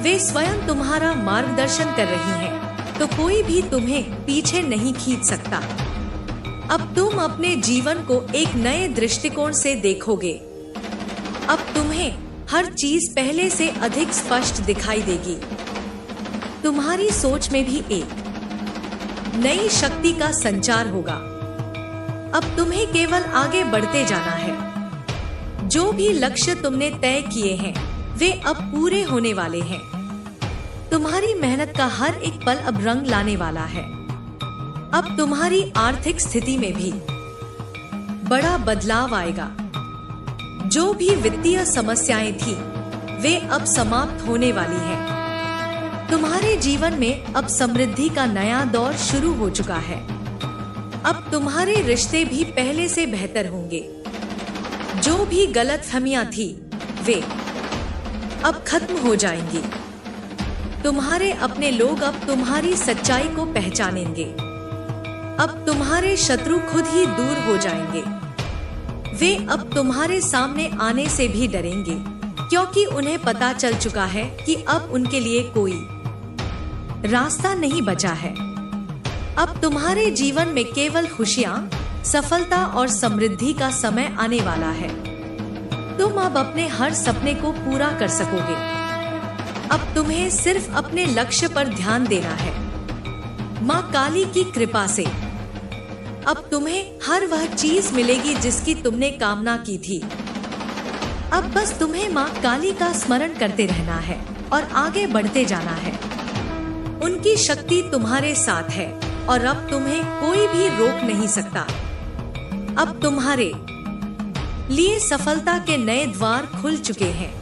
वे स्वयं तुम्हारा मार्गदर्शन कर रही हैं, तो कोई भी तुम्हें पीछे नहीं खींच सकता। अब तुम अपने जीवन को एक नए दृष्टिकोण से देखोगे। अब तुम्हें हर चीज पहले से अधिक स्पष्ट दिखाई देगी। तुम्हारी सोच में भी एक नई शक्ति का संचार होगा। अब तुम्हें केवल आगे बढ़ते जाना है। जो भी लक्ष्य तुमने तय किए हैं, वे अब पूरे होने वाले हैं। तुम्हारी मेहनत का हर एक पल अब रंग लाने वाला है। अब तुम्हारी आर्थिक स्थिति में भी बड़ा बदलाव आएगा। जो भी वित्तीय समस्याएं थी, वे अब समाप्त होने वाली हैं। तुम्हारे जीवन में अब समृद्धि का नया दौर शुरू हो चुका है। अब तुम्हारे रिश्ते भी पहले से बेहतर होंगे। जो भी गलतफहमियां थी, वे अब खत्म हो जाएंगी। तुम्हारे अपने लोग अब तुम्हारी सच्चाई को पहचानेंगे। अब तुम्हारे शत्रु खुद ही दूर हो जाएंगे। वे अब तुम्हारे सामने आने से भी डरेंगे, क्योंकि उन्हें पता चल चुका है कि अब उनके लिए कोई रास्ता नहीं बचा है। अब तुम्हारे जीवन में केवल खुशियां, सफलता और समृद्धि का समय आने वाला है। तुम अब अपने हर सपने को पूरा कर सकोगे। अब तुम्हें सिर्फ अपने लक्ष्य पर ध्यान देना है। माँ काली की कृपा से अब तुम्हें हर वह चीज मिलेगी जिसकी तुमने कामना की थी। अब बस तुम्हें माँ काली का स्मरण करते रहना है और आगे बढ़ते जाना है। उनकी शक्ति तुम्हारे साथ है और अब तुम्हें कोई भी रोक नहीं सकता। अब तुम्हारे लिए सफलता के नए द्वार खुल चुके हैं।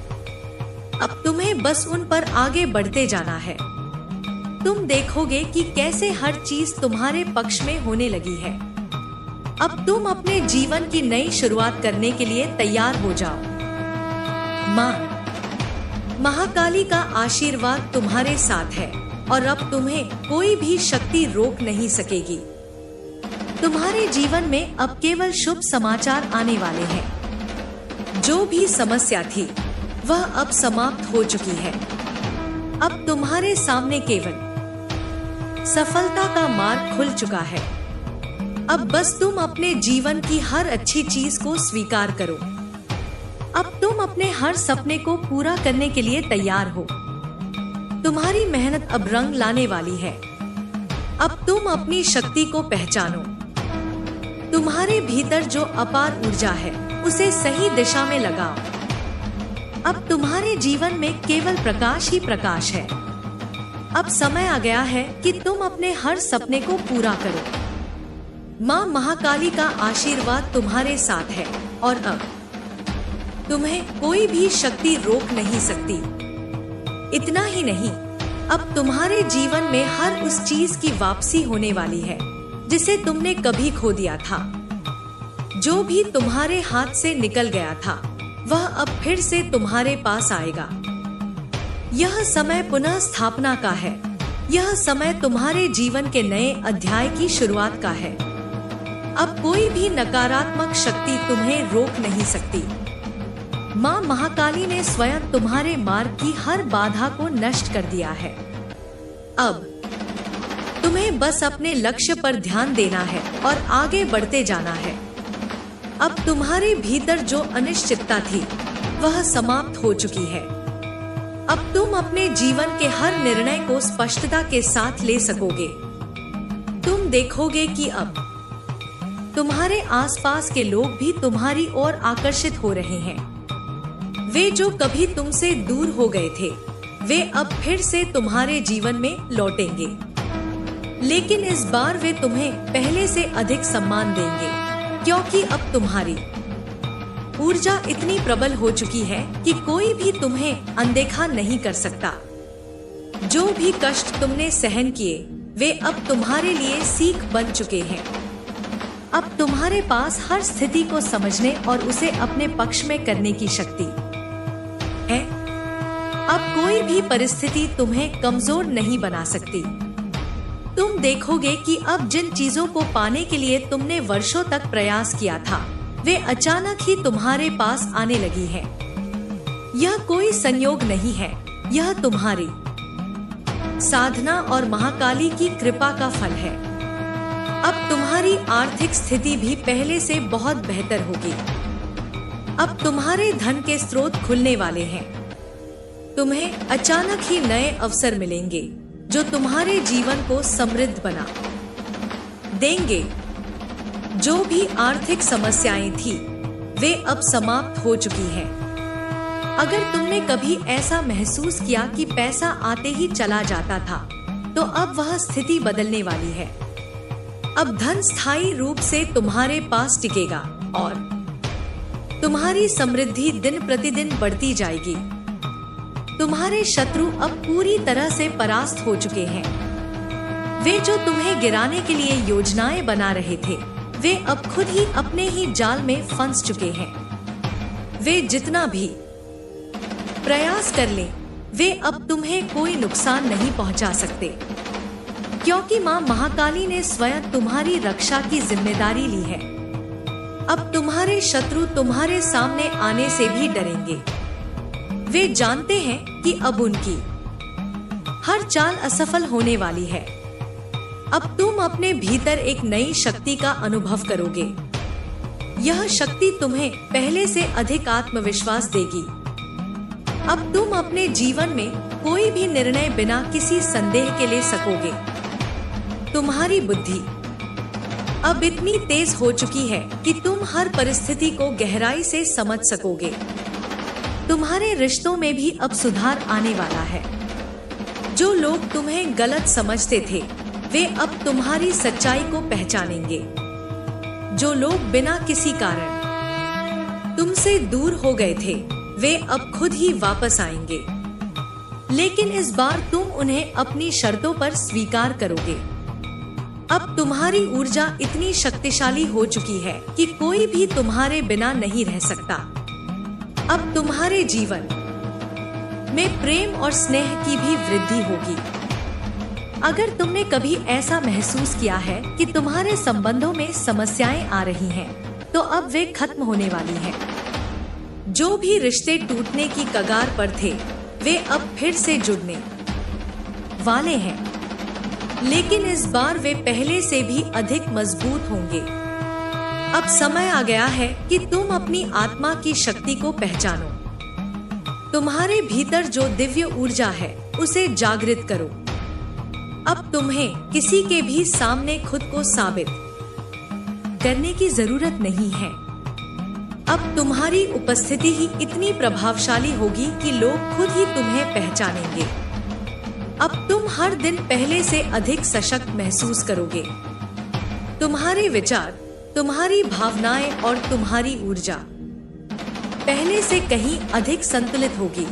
अब तुम्हें बस उन पर आगे बढ़ते जाना है। तुम देखोगे कि कैसे हर चीज तुम्हारे पक्ष में होने लगी है। अब तुम अपने जीवन की नई शुरुआत करने के लिए तैयार हो जाओ। माँ महाकाली का आशीर्वाद तुम्हारे साथ है और अब तुम्हें कोई भी शक्ति रोक नहीं सकेगी। तुम्हारे जीवन में अब केवल शुभ समाचार आने वाले हैं। जो भी समस्या थी, वह अब समाप्त हो चुकी है। अब तुम्हारे सामने केवल सफलता का मार्ग खुल चुका है। अब बस तुम अपने जीवन की हर अच्छी चीज को स्वीकार करो। अब तुम अपने हर सपने को पूरा करने के लिए तैयार हो। तुम्हारी मेहनत अब रंग लाने वाली है। अब तुम अपनी शक्ति को पहचानो। तुम्हारे भीतर जो अपार ऊर्जा है, उसे सही दिशा में लगाओ। अब तुम्हारे जीवन में केवल प्रकाश ही प्रकाश है। अब समय आ गया है कि तुम अपने हर सपने को पूरा करो। माँ महाकाली का आशीर्वाद तुम्हारे साथ है और अब तुम्हें कोई भी शक्ति रोक नहीं सकती। इतना ही नहीं, अब तुम्हारे जीवन में हर उस चीज की वापसी होने वाली है जिसे तुमने कभी खो दिया था। जो भी तुम्हारे हाथ से निकल गया था, वह अब फिर से तुम्हारे पास आएगा। यह समय पुनः स्थापना का है। यह समय तुम्हारे जीवन के नए अध्याय की शुरुआत का है। अब कोई भी नकारात्मक शक्ति तुम्हें रोक नहीं सकती। माँ महाकाली ने स्वयं तुम्हारे मार्ग की हर बाधा को नष्ट कर दिया है। अब तुम्हें बस अपने लक्ष्य पर ध्यान देना है और आगे बढ़ते जाना है। अब तुम्हारे भीतर जो अनिश्चितता थी, वह समाप्त हो चुकी है। अब तुम अपने जीवन के हर निर्णय को स्पष्टता के साथ ले सकोगे। तुम देखोगे कि अब तुम्हारे आसपास के लोग भी तुम्हारी ओर आकर्षित हो रहे हैं। वे जो कभी तुमसे दूर हो गए थे, वे अब फिर से तुम्हारे जीवन में लौटेंगे। लेकिन इस बार वे तुम्हें पहले से अधिक सम्मान देंगे, क्योंकि अब तुम्हारी ऊर्जा इतनी प्रबल हो चुकी है कि कोई भी तुम्हें अनदेखा नहीं कर सकता। जो भी कष्ट तुमने सहन किए, वे अब तुम्हारे लिए सीख बन चुके हैं। अब तुम्हारे पास हर स्थिति को समझने और उसे अपने पक्ष में करने की शक्ति है। भी परिस्थिति तुम्हें कमजोर नहीं बना सकती। तुम देखोगे कि अब जिन चीजों को पाने के लिए तुमने वर्षों तक प्रयास किया था, वे अचानक ही तुम्हारे पास आने लगी हैं। यह कोई संयोग नहीं है, यह तुम्हारी साधना और महाकाली की कृपा का फल है। अब तुम्हारी आर्थिक स्थिति भी पहले से बहुत बेहतर होगी। अब तुम्हारे धन के स्रोत खुलने वाले हैं। तुम्हें अचानक ही नए अवसर मिलेंगे जो तुम्हारे जीवन को समृद्ध बना देंगे। जो भी आर्थिक समस्याएं थी, वे अब समाप्त हो चुकी हैं। अगर तुमने कभी ऐसा महसूस किया कि पैसा आते ही चला जाता था, तो अब वह स्थिति बदलने वाली है। अब धन स्थायी रूप से तुम्हारे पास टिकेगा और तुम्हारी समृद्धि दिन प्रतिदिन बढ़ती जाएगी। तुम्हारे शत्रु अब पूरी तरह से परास्त हो चुके हैं। वे जो तुम्हें गिराने के लिए योजनाएं बना रहे थे, वे अब खुद ही अपने ही जाल में फंस चुके हैं। वे जितना भी प्रयास कर लें, वे अब तुम्हें कोई नुकसान नहीं पहुंचा सकते, क्योंकि मां महाकाली ने स्वयं तुम्हारी रक्षा की जिम्मेदारी ली है। अब तुम्हारे शत्रु तुम्हारे सामने आने से भी डरेंगे। वे जानते हैं कि अब उनकी हर चाल असफल होने वाली है। अब तुम अपने भीतर एक नई शक्ति का अनुभव करोगे। यह शक्ति तुम्हें पहले से अधिक आत्मविश्वास देगी। अब तुम अपने जीवन में कोई भी निर्णय बिना किसी संदेह के ले सकोगे। तुम्हारी बुद्धि अब इतनी तेज हो चुकी है कि तुम हर परिस्थिति को गहराई से समझ सकोगे। तुम्हारे रिश्तों में भी अब सुधार आने वाला है। जो लोग तुम्हें गलत समझते थे, वे अब तुम्हारी सच्चाई को पहचानेंगे। जो लोग बिना किसी कारण तुमसे दूर हो गए थे, वे अब खुद ही वापस आएंगे। लेकिन इस बार तुम उन्हें अपनी शर्तों पर स्वीकार करोगे। अब तुम्हारी ऊर्जा इतनी शक्तिशाली हो चुकी है कि कोई भी तुम्हारे बिना नहीं रह सकता। अब तुम्हारे जीवन में प्रेम और स्नेह की भी वृद्धि होगी। अगर तुमने कभी ऐसा महसूस किया है कि तुम्हारे संबंधों में समस्याएं आ रही हैं, तो अब वे खत्म होने वाली हैं। जो भी रिश्ते टूटने की कगार पर थे, वे अब फिर से जुड़ने वाले हैं। लेकिन इस बार वे पहले से भी अधिक मजबूत होंगे। अब समय आ गया है कि तुम अपनी आत्मा की शक्ति को पहचानो। तुम्हारे भीतर जो दिव्य ऊर्जा है, उसे जागृत करो। अब तुम्हें किसी के भी सामने खुद को साबित करने की जरूरत नहीं है। अब तुम्हारी उपस्थिति ही इतनी प्रभावशाली होगी कि लोग खुद ही तुम्हें पहचानेंगे। अब तुम हर दिन पहले से अधिक सशक्त महसूस करोगे। तुम्हारे विचार, तुम्हारी भावनाएं और तुम्हारी ऊर्जा पहले से कहीं अधिक संतुलित होगी।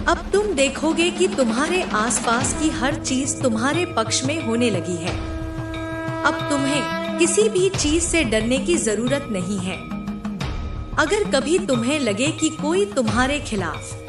अब तुम देखोगे कि तुम्हारे आसपास की हर चीज तुम्हारे पक्ष में होने लगी है। अब तुम्हें किसी भी चीज से डरने की जरूरत नहीं है। अगर कभी तुम्हें लगे कि कोई तुम्हारे खिलाफ